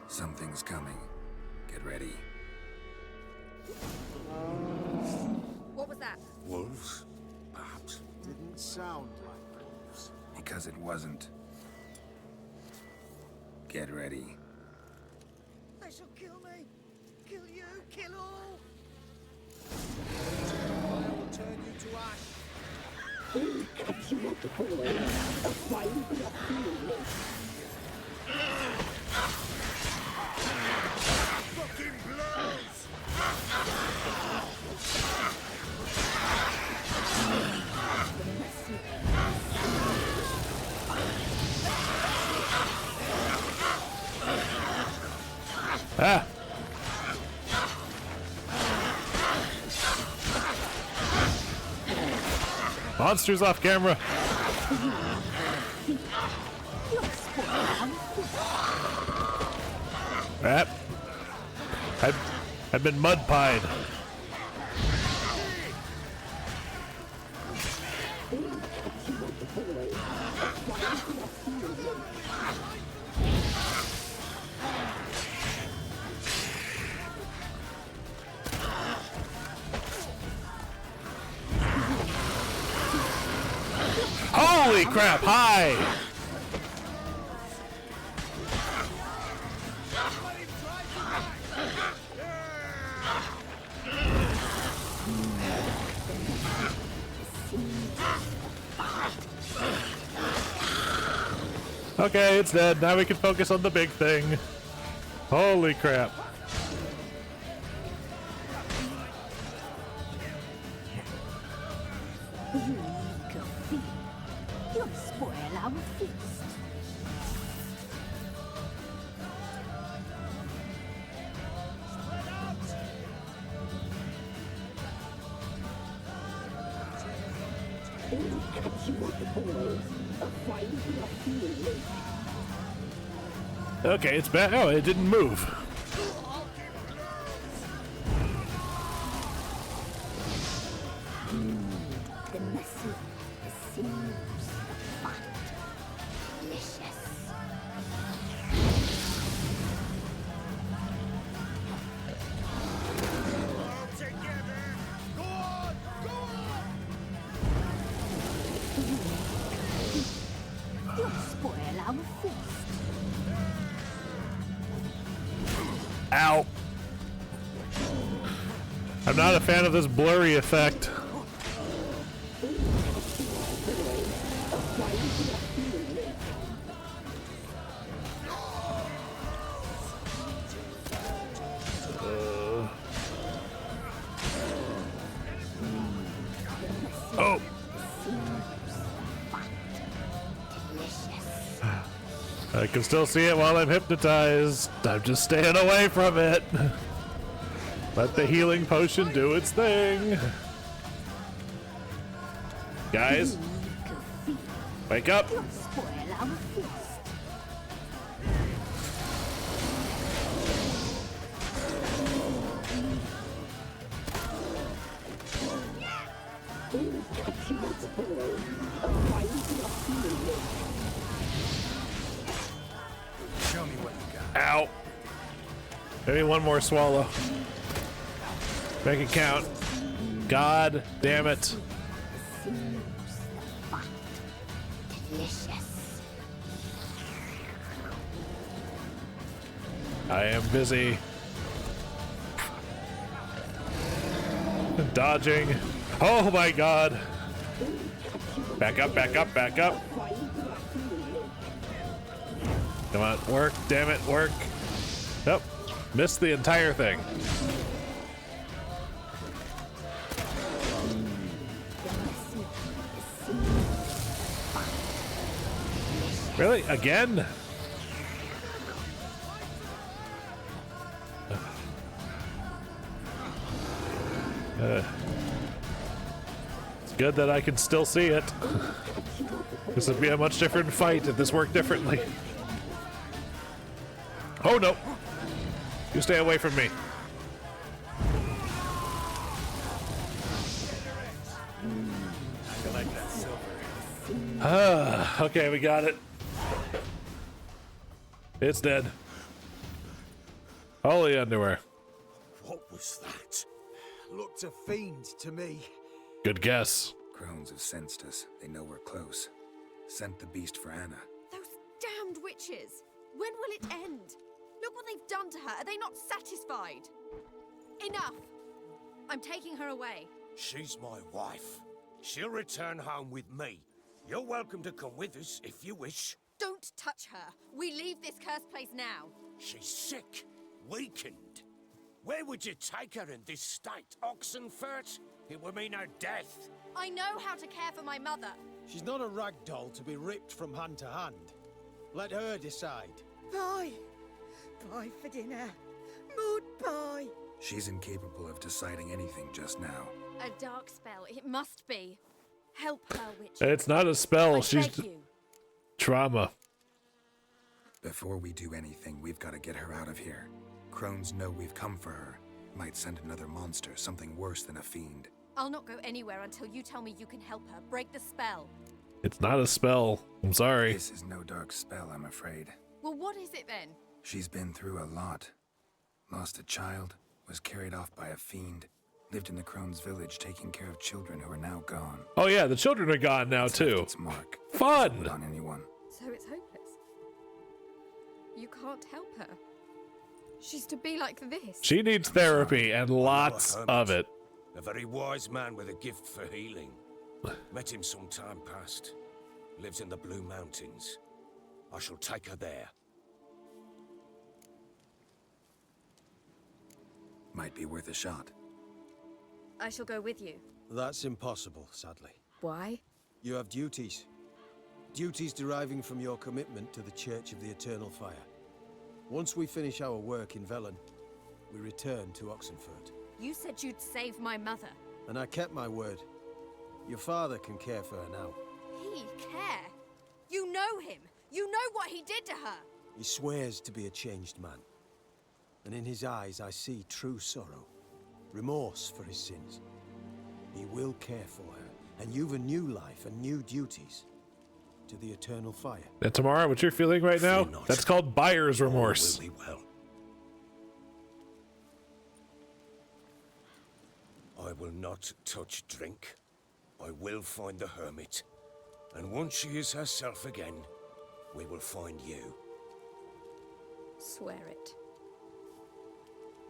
Something's coming. Get ready. What was that? Wolves? Perhaps. Didn't sound like wolves. Because it wasn't. Get ready. They shall kill me. Kill you. Kill all. I will turn you to ash. Who cuts you at the core? A fine field. Fucking blows! Ah! Monsters off camera. Ah. I've been mud pied. Holy crap, hi! Okay, it's dead. Now we can focus on the big thing. Holy crap. You'll spoil our feast. Okay, it's back. Oh, it didn't move. The muscle, the sinews, the fat. Delicious. You'll spoil our feast. Ow. I'm not a fan of this blurry effect. Oh. I can still see it while I'm hypnotized. I'm just staying away from it. Let the healing potion do its thing. Guys, wake up. Show me what you got. Ow. Maybe one more swallow. Make it count. God damn it. Delicious. I am busy dodging. Oh my god. Back up, back up, back up. Come on, work, damn it, work. Nope, missed the entire thing. Really? Again? It's good that I can still see it. This would be a much different fight if this worked differently. Oh no! You stay away from me. Okay, we got it. It's dead. Holy underwear. What was that? Looked a fiend to me. Good guess. Crones have sensed us. They know we're close. Sent the beast for Anna. Those damned witches! When will it end? Look what they've done to her. Are they not satisfied? Enough! I'm taking her away. She's my wife. She'll return home with me. You're welcome to come with us if you wish. Don't touch her. We leave this cursed place now. She's sick, weakened. Where would you take her in this state? Oxenfurt? It would mean her death. I know how to care for my mother. She's not a rag doll to be ripped from hand to hand. Let her decide. Pie. Pie for dinner. Mood pie. She's incapable of deciding anything just now. A dark spell. It must be. Help her, witch. It's not a spell. I She's beg you. trauma. Before we do anything, we've got to get her out of here. Crones know we've come for her. Might send another monster, something worse than a fiend. I'll not go anywhere until you tell me you can help her. Break the spell. It's not a spell. I'm sorry. This is no dark spell, I'm afraid. Well, what is it then? She's been through a lot. Lost a child, was carried off by a fiend, lived in the Crones village taking care of children who are now gone. Oh yeah, the children are gone now too. Its mark. Fun! On anyone. So it's hopeless. You can't help her. She's to be like this. She needs therapy and lots of it. A very wise man with a gift for healing. Met him some time past. Lives in the Blue Mountains. I shall take her there. Might be worth a shot. I shall go with you. That's impossible, sadly. Why? You have duties. Duties deriving from your commitment to the Church of the Eternal Fire. Once we finish our work in Velen, we return to Oxenfurt. You said you'd save my mother. And I kept my word. Your father can care for her now. He care? You know him. You know what he did to her. He swears to be a changed man. And in his eyes I see true sorrow. Remorse for his sins. He will care for her. And you've a new life and new duties. To the eternal fire. And Tamara, what you're feeling right now? That's called buyer's remorse. All will be well. I will not touch drink. I will find the hermit. And once she is herself again, we will find you. Swear it.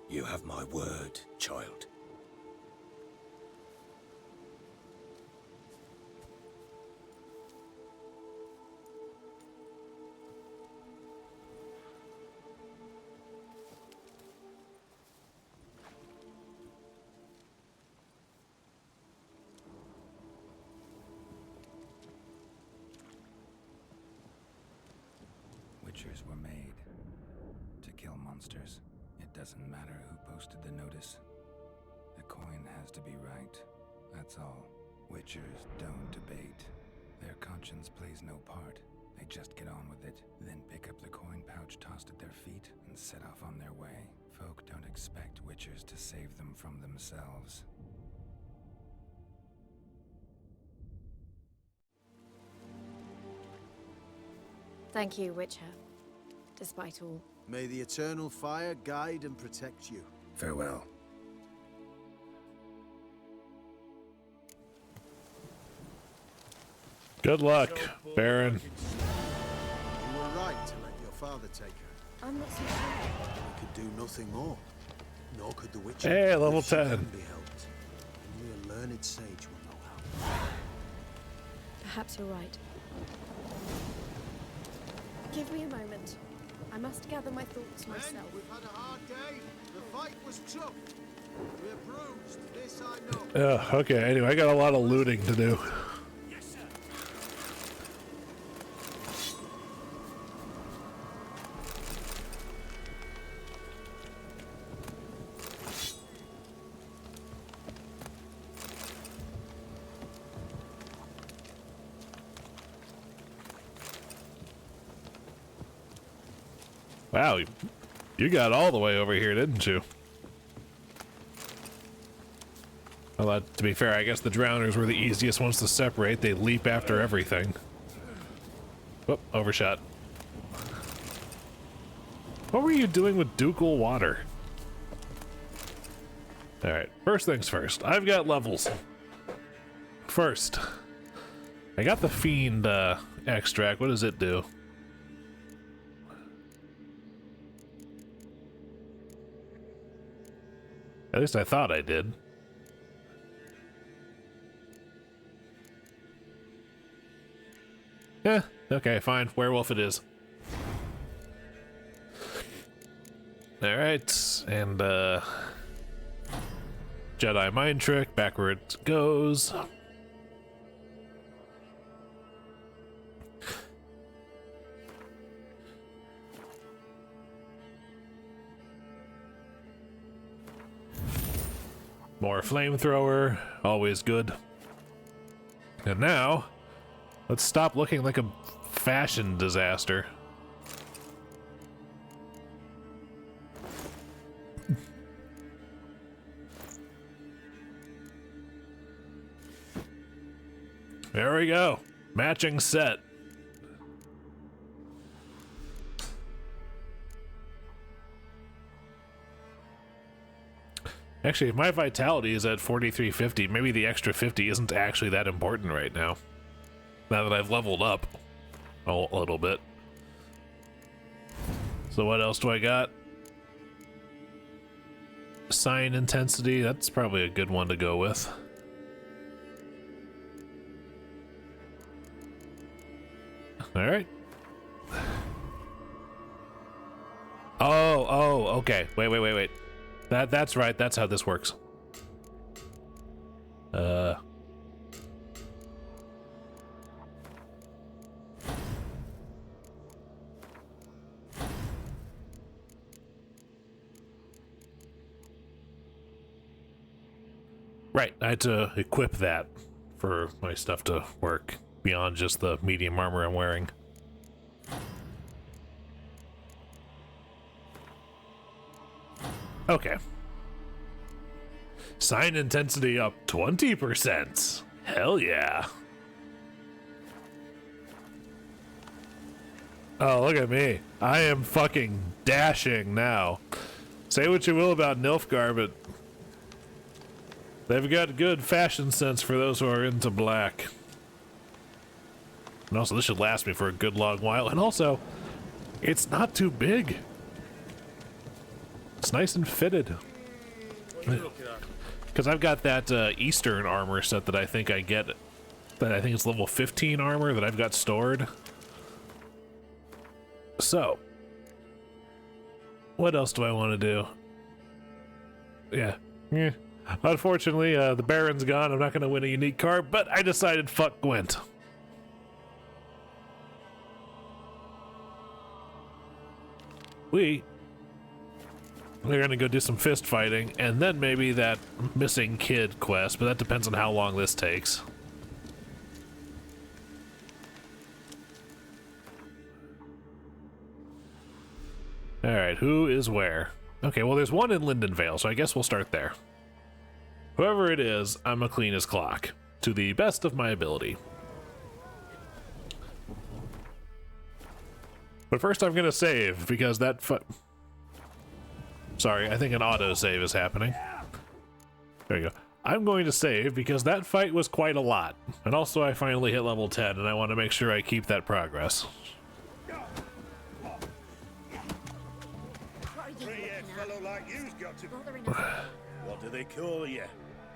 You have my word, child. Witchers were made to kill monsters. It doesn't matter who posted the notice. The coin has to be right. That's all. Witchers don't debate. Their conscience plays no part. They just get on with it, then pick up the coin pouch tossed at their feet and set off on their way. Folk don't expect witchers to save them from themselves. Thank you, Witcher. Despite all. May the eternal fire guide and protect you. Farewell. Good luck, Baron. You were right to let your father take her. I'm not so sure. He could do nothing more. Nor could the witch. Hey, level If she 10. can be helped. Only a learned sage will know how. Perhaps you're right. Give me a moment. I must gather my thoughts myself. We've had a hard day. The fight was tough. We're bruised. This I know. Okay, anyway, I got a lot of looting to do. Wow, you got all the way over here, didn't you? Well, to be fair, I guess the drowners were the easiest ones to separate. They leap after everything. Whoop, overshot. What were you doing with ducal water? Alright, first things first. I've got levels. First, I got the Fiend extract. What does it do? At least I thought I did. Yeah, okay, fine. Werewolf it is. Alright, and Jedi mind trick, back where it goes. More flamethrower, always good. And now, let's stop looking like a fashion disaster. There we go. Matching set. Actually, if my vitality is at 4350, maybe the extra 50 isn't actually that important right now. Now that I've leveled up a little bit. So what else do I got? Sign intensity, that's probably a good one to go with. Alright. Oh, okay. Wait. That's right, that's how this works. Right, I had to equip that for my stuff to work beyond just the medium armor I'm wearing. Okay. Sign intensity up 20%. Hell yeah. Oh, look at me. I am fucking dashing now. Say what you will about Nilfgaard, but they've got good fashion sense for those who are into black. And also, this should last me for a good long while. And also, it's not too big. It's nice and fitted. Because I've got that Eastern armor set that I think I get, that I think it's level 15 armor that I've got stored. So, what else do I want to do? Yeah. Unfortunately, the Baron's gone. I'm not going to win a unique card, but I decided fuck Gwent. We're gonna go do some fist fighting, and then maybe that missing kid quest, but that depends on how long this takes. Alright, who is where? Okay, well there's one in Lindenvale, so I guess we'll start there. Whoever it is, I'm a clean as clock, to the best of my ability. But first I'm gonna save, because that Sorry, I think an auto-save is happening. There you go. I'm going to save, because that fight was quite a lot. And also I finally hit level 10, and I want to make sure I keep that progress. What do they call you?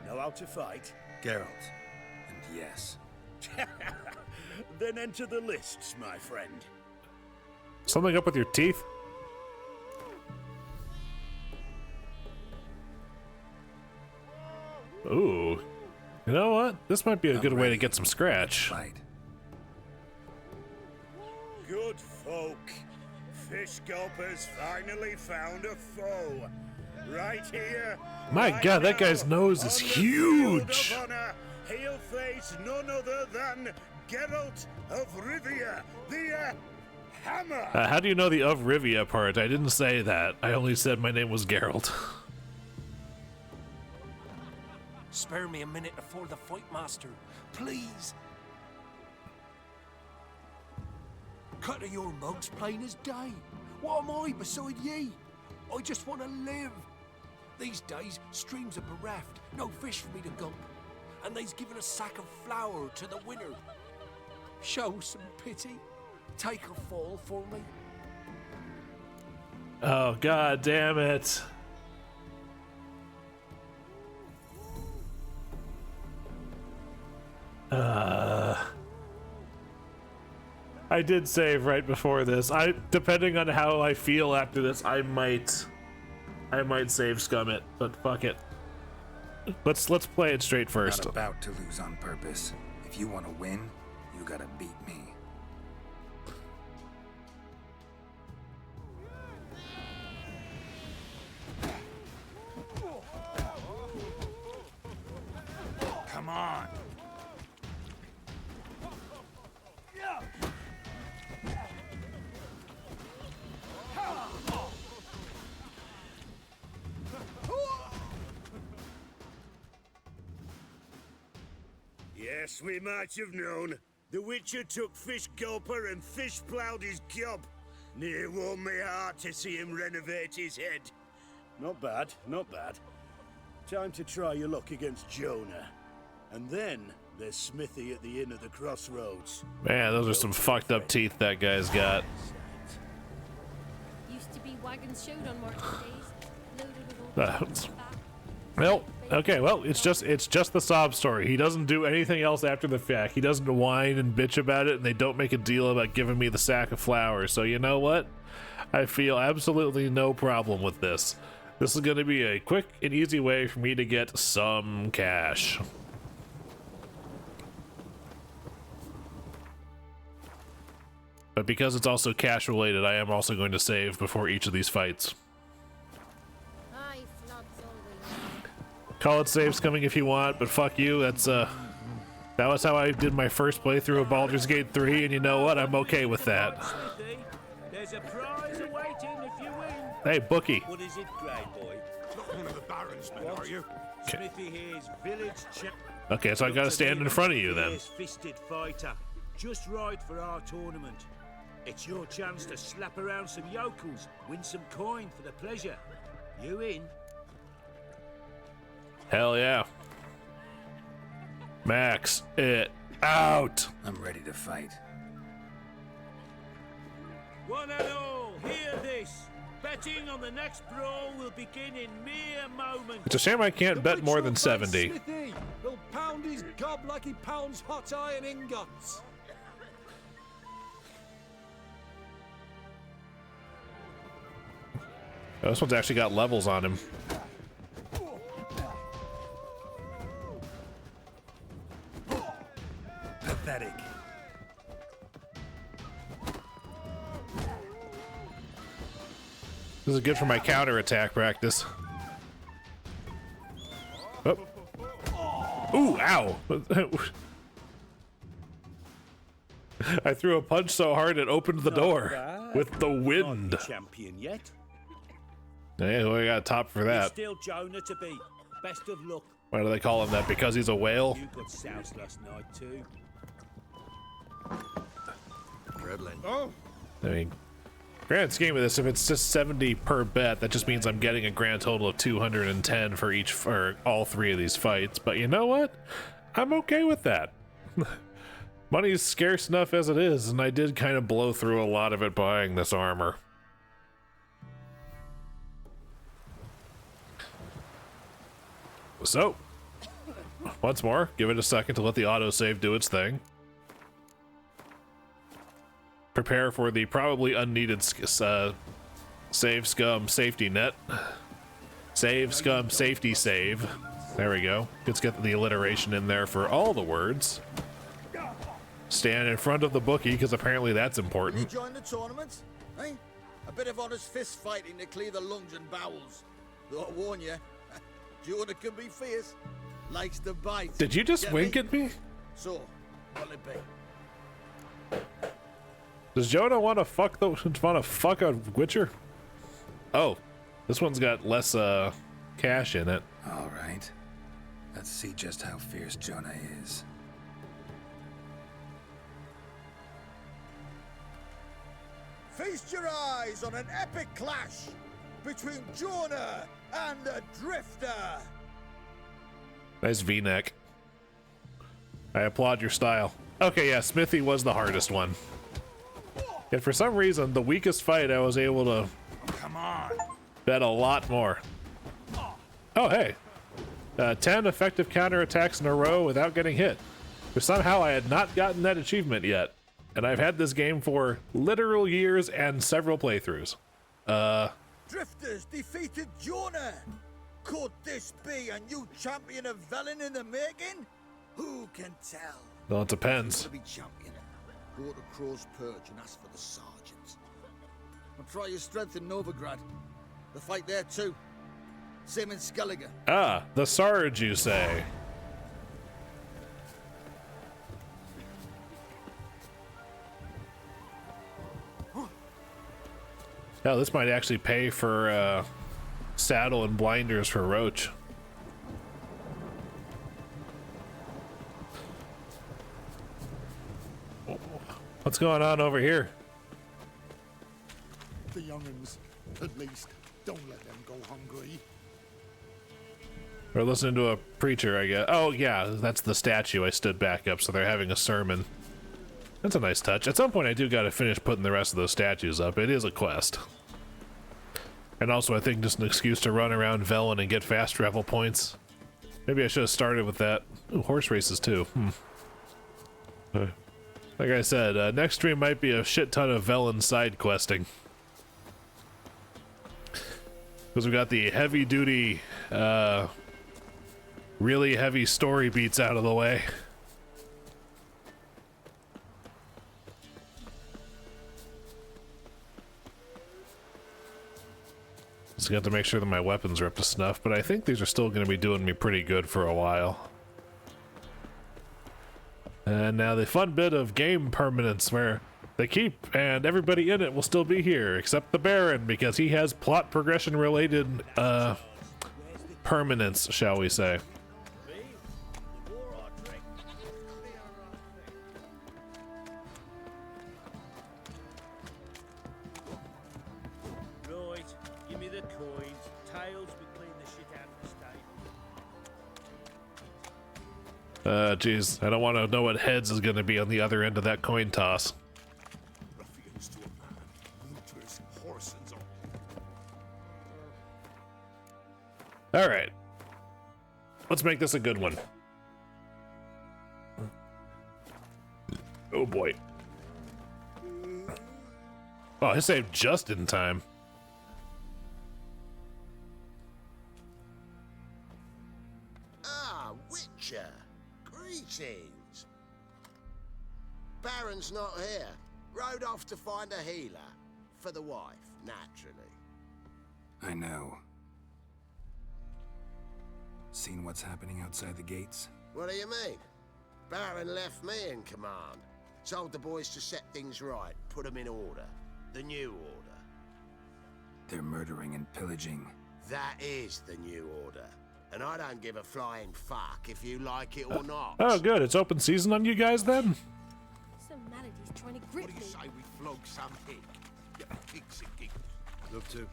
Know how to fight? Geralt. And yes. Then enter the lists, my friend. Something up with your teeth? Ooh. You know what? This might be a good way to get some scratch. Good folk. Fish gulpers finally found a foe. Right here. My God, that guy's nose is huge. He'll face none other than Geralt of Rivia, the Hammer. How do you know the of Rivia part? I didn't say that. I only said my name was Geralt. Spare me a minute before the fight, master. Please. Cut of your mugs plain as day. What am I beside ye? I just want to live. These days, streams are bereft. No fish for me to gulp. And they's given a sack of flour to the winner. Show some pity. Take a fall for me. Oh, God damn it. I did save right before this. Depending on how I feel after this, I might save scum it, but fuck it. Let's play it straight first. Not about to lose on purpose. If you want to win, you gotta beat me. Come on. Yes, we might have known. The Witcher took Fish Gulper and fish ploughed his gob. Near warmed me heart to see him renovate his head. Not bad, not bad. Time to try your luck against Jonah. And then there's Smithy at the Inn of the Crossroads. Man, those are some fucked up teeth that guy's got. Used to be wagons showed on market days. Loaded with all Well, okay, well, it's just the sob story. He doesn't do anything else after the fact. He doesn't whine and bitch about it, and they don't make a deal about giving me the sack of flour. So you know what? I feel absolutely no problem with this. This is going to be a quick and easy way for me to get some cash. But because it's also cash related, I am also going to save before each of these fights. Call it saves coming if you want, but fuck you, that's That was how I did my first playthrough of Baldur's Gate 3, and you know what? I'm okay with that. There's a prize awaiting if you win. Hey, bookie. What is it, Grey Boy? Not one of the Baron's men, are you? Smithy here's village check. Okay, so I gotta stand in front of you then. Fisted fighter, just right for our tournament. It's your chance to slap around some yokels, win some coin for the pleasure. You in? Hell yeah. Max it out. I'm ready to fight. One and all, hear this. Betting on the next brawl will begin in mere moments. It's a shame I can't bet more than 70. Smithy! He'll pound his gob like he pounds hot iron ingots. Oh, this one's actually got levels on him. Pathetic. This is good for my counterattack practice. Oh. Ooh, ow! I threw a punch so hard it opened the door with the wind. Champion yet? Hey, well, I got a top for that. Still Jonah to beat. Best of luck. Why do they call him that? Because he's a whale? You got souse last night too. Redlin. Oh. I mean, grand scheme of this, if it's just 70 per bet, that just means I'm getting a grand total of 210 for each, for all three of these fights. But you know what? I'm okay with that. Money's scarce enough as it is, and I did kind of blow through a lot of it buying this armor. So, once more, give it a second to let the autosave do its thing. Prepare for the probably unneeded save scum safety net. Save scum safety save. There we go. Let's get the alliteration in there for all the words. Stand in front of the bookie, because apparently that's important. You join the tournament, eh? A bit of honest fist fighting to clear the lungs and bowels. Though I warn you, Jonah can be fierce. Likes to bite. Did you just wink at me? So, what'll it be? Does Jonah want to fuck a Witcher? Oh, this one's got less cash in it. All right. Let's see just how fierce Jonah is. Feast your eyes on an epic clash between Jonah and the Drifter. Nice V-neck. I applaud your style. Okay, yeah, Smithy was the hardest one. Yet for some reason, the weakest fight I was able to bet a lot more. Oh, hey. 10 effective counterattacks in a row without getting hit. But somehow I had not gotten that achievement yet. And I've had this game for literal years and several playthroughs. Drifters defeated Jonah. Could this be a new champion of Velen in the making? Who can tell? Well, it depends. To be champion, go to Crow's Perch and ask for the sergeant. And try your strength in Novigrad. The fight there too. Same in Skellige. Ah, the Sarge, you say. Now, this might actually pay for saddle and blinders for Roach. What's going on over here? The young'uns, at least, don't let them go hungry. We're listening to a preacher, I guess. Oh, yeah, that's the statue. I stood back up, so they're having a sermon. That's a nice touch. At some point, I do got to finish putting the rest of those statues up. It is a quest. And also, I think just an excuse to run around Velen and get fast travel points. Maybe I should have started with that. Ooh, horse races, too. Like I said, next stream might be a shit ton of Velen side questing. Because we got the heavy-duty, really heavy story beats out of the way. Just got to make sure that my weapons are up to snuff, but I think these are still going to be doing me pretty good for a while. And now the fun bit of game permanence, where they keep, and everybody in it will still be here, except the Baron, because he has plot progression related permanence, shall we say. Right, give me the coins. Tails, we clean the shit out of the stable. Geez, I don't want to know what heads is going to be on the other end of that coin toss. Ruffians to a man, looters, horsens on. All right, let's make this a good one. Oh boy. Oh, I saved just in time. Ah, Witcher. Greetings. Baron's not here. Rode off to find a healer. For the wife, naturally. I know. Seen what's happening outside the gates? What do you mean? Baron left me in command. Told the boys to set things right, put them in order. The new order. They're murdering and pillaging. That is the new order. And I don't give a flying fuck if you like it or not. Oh, good. It's open season on you guys then? Some malady's trying to grip What do you me. say we flog some pig? You pigs and giggles. Love to.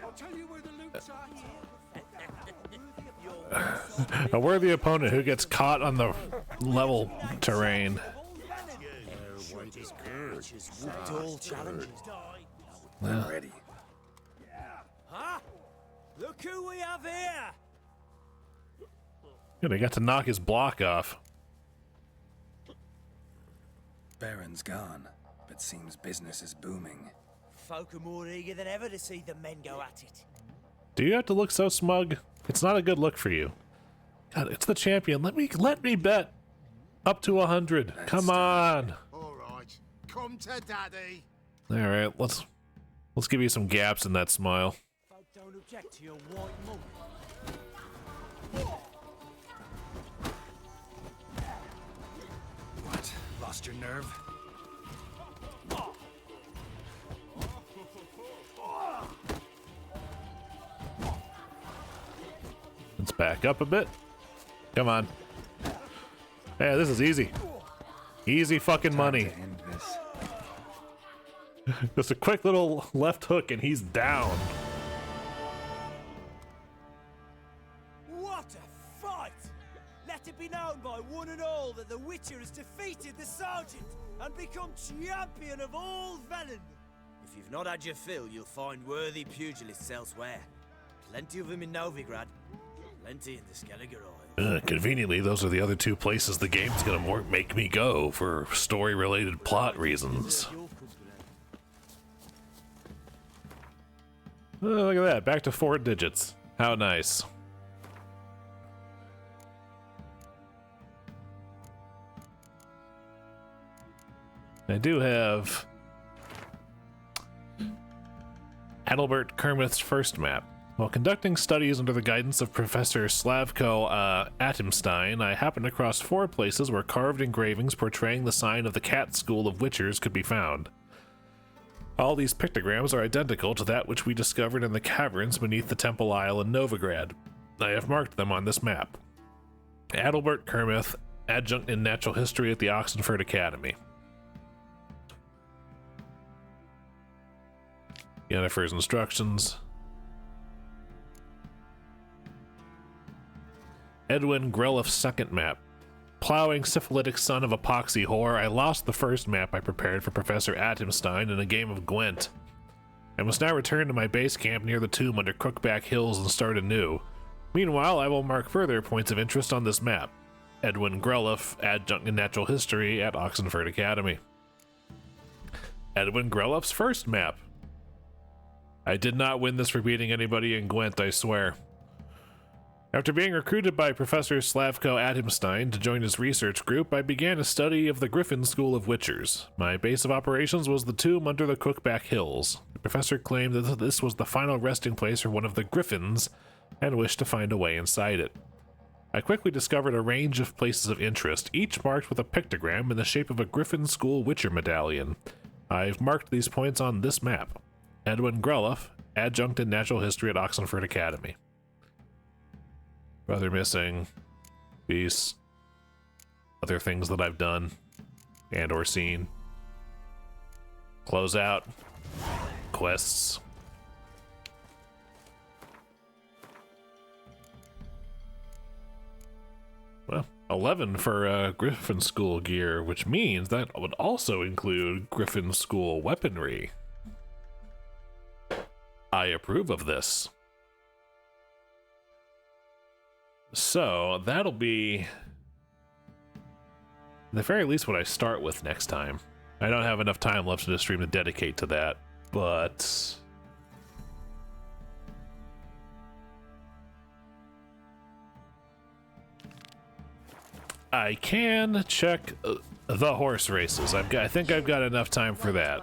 I'll tell you where the loot's at. A worthy opponent who gets caught on the level terrain. I'm ready. Huh? Look who we have here! Good, I got to knock his block off. Baron's gone, but seems business is booming. Folk are more eager than ever to see the men go at it. Do you have to look so smug? It's not a good look for you. God, it's the champion. Let me bet up to 100. Come on. All right, come to daddy. All right, let's give you some gaps in that smile. Folk don't object to your white monk. What? Lost your nerve? Let's back up a bit. Come on. Yeah, this is easy. Easy fucking money. Just a quick little left hook and he's down. What a fight! Let it be known by one and all that the Witcher has defeated the Sergeant and become champion of all Velen. If you've not had your fill, you'll find worthy pugilists elsewhere. Plenty of them in Novigrad. Plenty in the Skelliger Isle. Conveniently, those are the other two places the game's gonna make me go for story-related plot reasons. Oh, look at that, back to 4 digits. How nice. I do have Adalbert Kermith's first map. While conducting studies under the guidance of Professor Slavko Atimstein, I happened across 4 places where carved engravings portraying the sign of the Cat School of Witchers could be found. All these pictograms are identical to that which we discovered in the caverns beneath the Temple Isle in Novigrad. I have marked them on this map. Adalbert Kermith, adjunct in natural history at the Oxenford Academy. Yennefer's instructions. Edwin Grelliff's second map. Plowing syphilitic son of epoxy whore, I lost the first map I prepared for Professor Atimstein in a game of Gwent. I must now return to my base camp near the tomb under Crookback Hills and start anew. Meanwhile, I will mark further points of interest on this map. Edwin Grelliff, adjunct in natural history at Oxenford Academy. Edwin Grelliff's first map. I did not win this for beating anybody in Gwent, I swear. After being recruited by Professor Slavko Atimstein to join his research group, I began a study of the Griffin School of Witchers. My base of operations was the tomb under the Crookback Hills. The professor claimed that this was the final resting place for one of the Griffins, and wished to find a way inside it. I quickly discovered a range of places of interest, each marked with a pictogram in the shape of a Griffin School Witcher medallion. I've marked these points on this map. Edwin Greloff, adjunct in natural history at Oxenford Academy. Brother missing. Peace. Other things that I've done and or seen. Close out. Quests. Well, 11 for Griffin School gear, which means that would also include Griffin School weaponry. I approve of this. So, that'll be, at the very least, what I start with next time. I don't have enough time left in the stream to dedicate to that, but I can check the horse races. I think I've got enough time for that.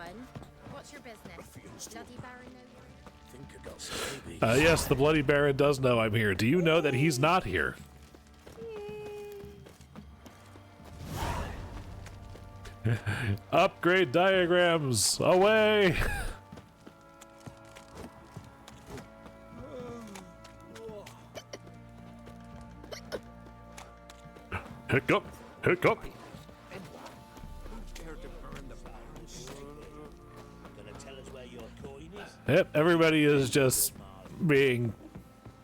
What's your business? Bloody Baron know? Yes, the Bloody Baron does know I'm here. Do you know that he's not here? Upgrade diagrams away. Hiccup, hiccup. Yep, everybody is just being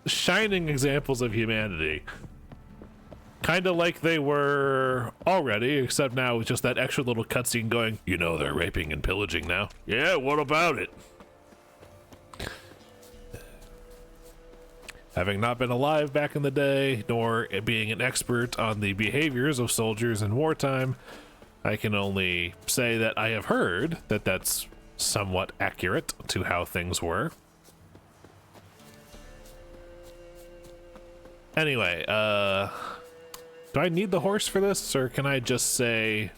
shining examples of humanity. Kind of like they were already, except now with just that extra little cutscene going, you know they're raping and pillaging now. Yeah, what about it? Having not been alive back in the day, nor being an expert on the behaviors of soldiers in wartime, I can only say that I have heard that that's somewhat accurate to how things were. Anyway, do I need the horse for this, or can I just say,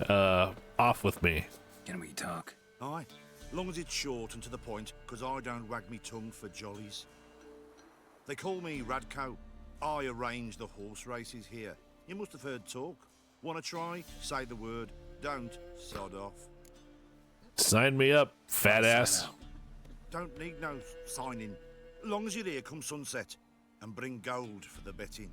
off with me? Can we talk? Aye, long as it's short and to the point, because I don't wag me tongue for jollies. They call me Radko. I arrange the horse races here. You must have heard talk. Wanna try? Say the word. Don't, sod off. Sign me up, fat ass. Don't need no signing. Long as you're here come sunset, and bring gold for the betting.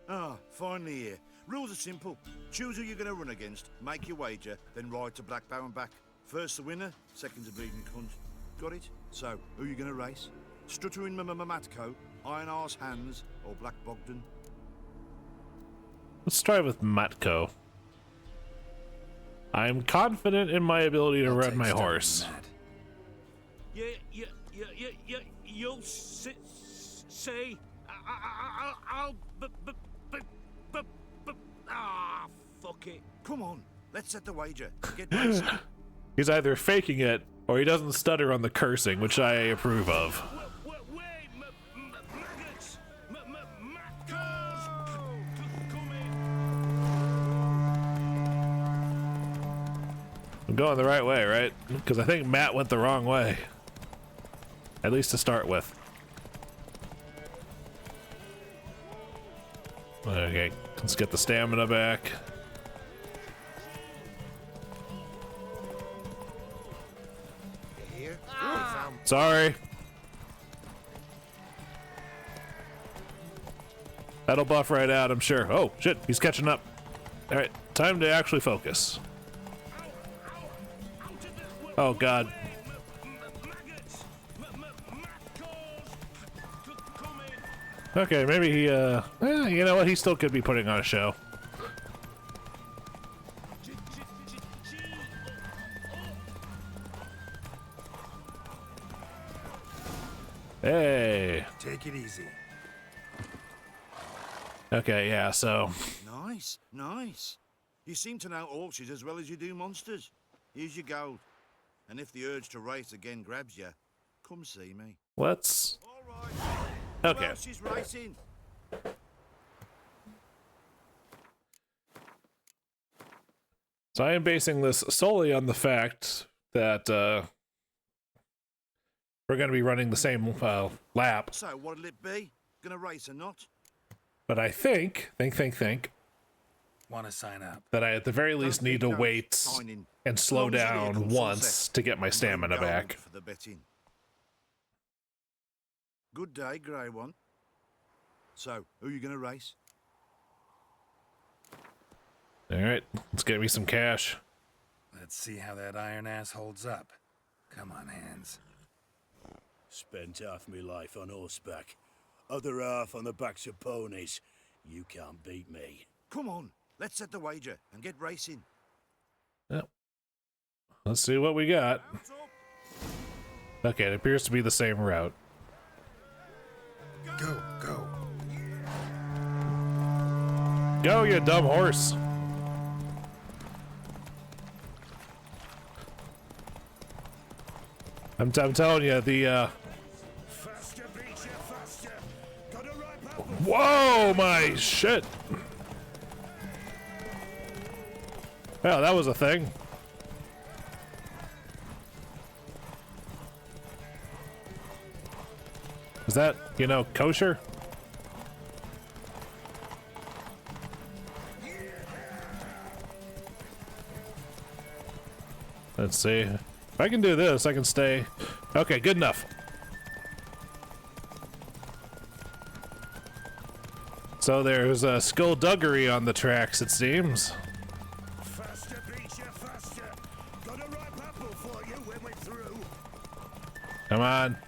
Ah, finally here. Rules are simple. Choose who you're going to run against, make your wager, then ride to Blackbow and back. First the winner, second the bleeding cunt. Got it? So, who you going to race? Stuttering Matko, Iron Arse Hands, or Black Bogdan? Let's try with Matko. I am confident in my ability to ride my horse. Yeah, you'll say, I'll, fuck it. Come on, let's set the wager. Get racing. He's either faking it, or he doesn't stutter on the cursing, which I approve of. I'm going the right way, right? Because I think Matt went the wrong way. At least to start with. Okay, let's get the stamina back. Sorry. That'll buff right out, I'm sure. Oh, shit, he's catching up. All right, time to actually focus. Oh, God. Okay, maybe he, you know what? He still could be putting on a show. Hey. Take it easy. Okay, yeah, so. Nice, nice. You seem to know horses as well as you do monsters. Here's your gold. And if the urge to race again grabs you, come see me. Let's. All right. Okay. She's racing. So I am basing this solely on the fact that we're going to be running the same lap. So what'll it be? Gonna race or not? But I think Want to sign up? that I at the very least need to wait and slow down once to get my stamina back. For the betting. Good day, Grey One. So, who are you gonna race? Alright, let's get me some cash. Let's see how that iron ass holds up. Come on, hands. Spent half my life on horseback, other half on the backs of ponies. You can't beat me. Come on, let's set the wager and get racing. Yep. Let's see what we got. Okay, it appears to be the same route. Go, go. Go, you dumb horse. I'm telling you, the whoa, my shit. Well, that was a thing. Is that, you know, kosher? Let's see. If I can do this, I can stay. Okay, good enough. So there's a skullduggery on the tracks, it seems. Faster, Beecher, faster. Got a ripe apple for you when we're through. Come on.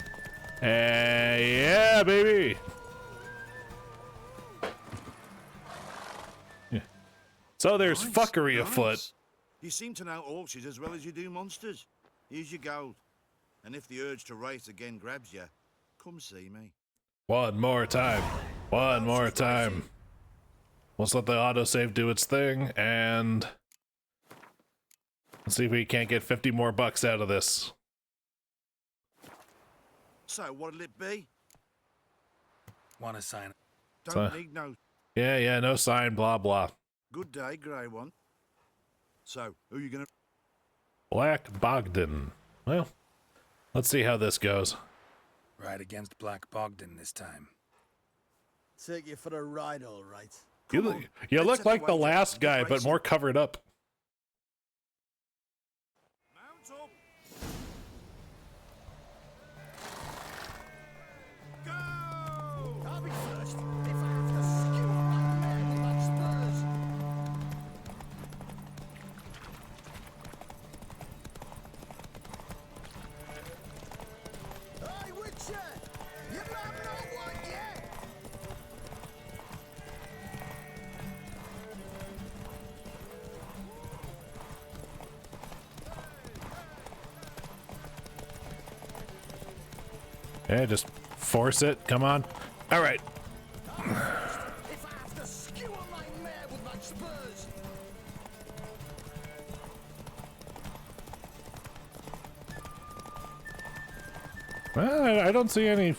Hey, yeah, baby. Yeah. So there's fuckery afoot. You seem to know horses as well as you do monsters. Here's your gold. And if the urge to race again grabs you, come see me. One more time. One more time. Let's let the autosave do its thing, and let's see if we can't get 50 more bucks out of this. So, what'll it be? Want to sign up? Don't need no... Yeah, no sign, blah, blah. Good day, Grey One. So, who are you gonna... Black Bogdan. Well, let's see how this goes. Ride against Black Bogdan this time. Take you for a ride, all right. You look like the last guy, but more covered up. I'll be first. If I have to skewer my mare with my spurs. Hey, Witcher! You might know one yet! Yeah, just force it. Come on. All right. If I have to skewer my mare with my spurs. Well, I don't see any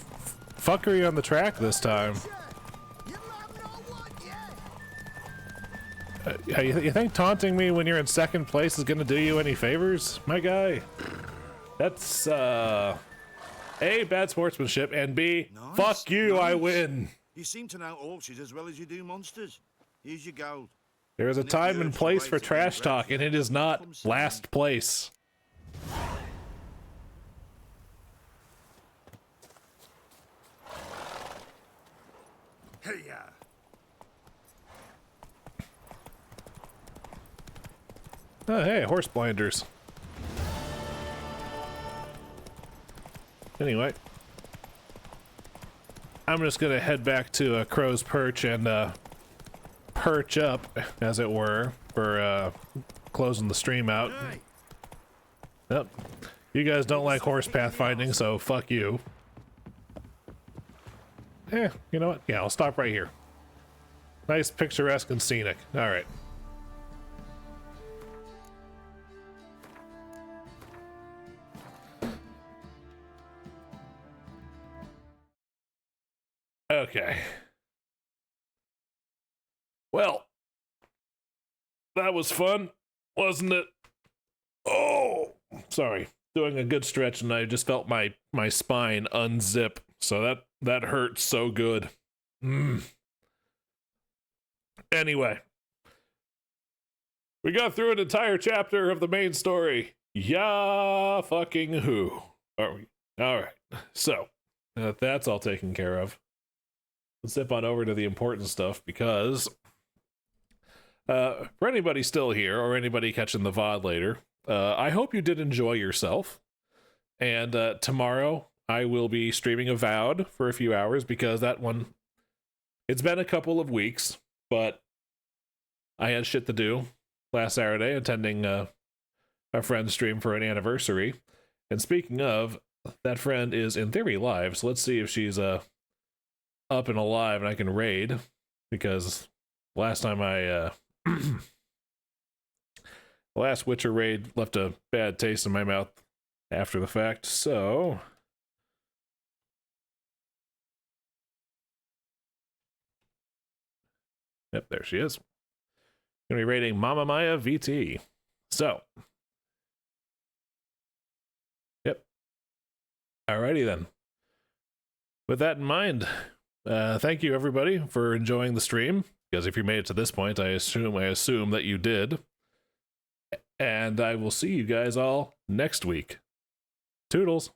fuckery on the track this time. You think taunting me when you're in second place is gonna do you any favors, my guy? That's A, bad sportsmanship, and B, fuck you, I win. You seem to know horses as well as you do monsters. Here's your gold. There is a time and place for trash talk, and it is not last place. Hey-ya! Oh, hey, horse blinders. Anyway, I'm just gonna head back to Crow's Perch and perch up, as it were, for closing the stream out. Yep. You guys don't like horse pathfinding, so fuck you. You know what? Yeah, I'll stop right here. Nice, picturesque, and scenic. All right. Okay. Well, that was fun, wasn't it? Oh, sorry. Doing a good stretch, and I just felt my spine unzip. So that hurt so good. Anyway. We got through an entire chapter of the main story. Yeah, fucking who. Are we? All right. So, that's all taken care of. Let's zip on over to the important stuff because for anybody still here or anybody catching the VOD later, I hope you did enjoy yourself. And tomorrow I will be streaming Avowed for a few hours because that one, it's been a couple of weeks, but I had shit to do last Saturday, attending a friend's stream for an anniversary. And speaking of, that friend is in theory live, so let's see if she's up and alive and I can raid, because last time I the last Witcher raid left a bad taste in my mouth after the fact. So yep, there she is. Gonna be raiding Mama Maya VT. So yep. Alrighty then. With that in mind, thank you everybody for enjoying the stream. Because if you made it to this point, I assume that you did. And I will see you guys all next week. Toodles.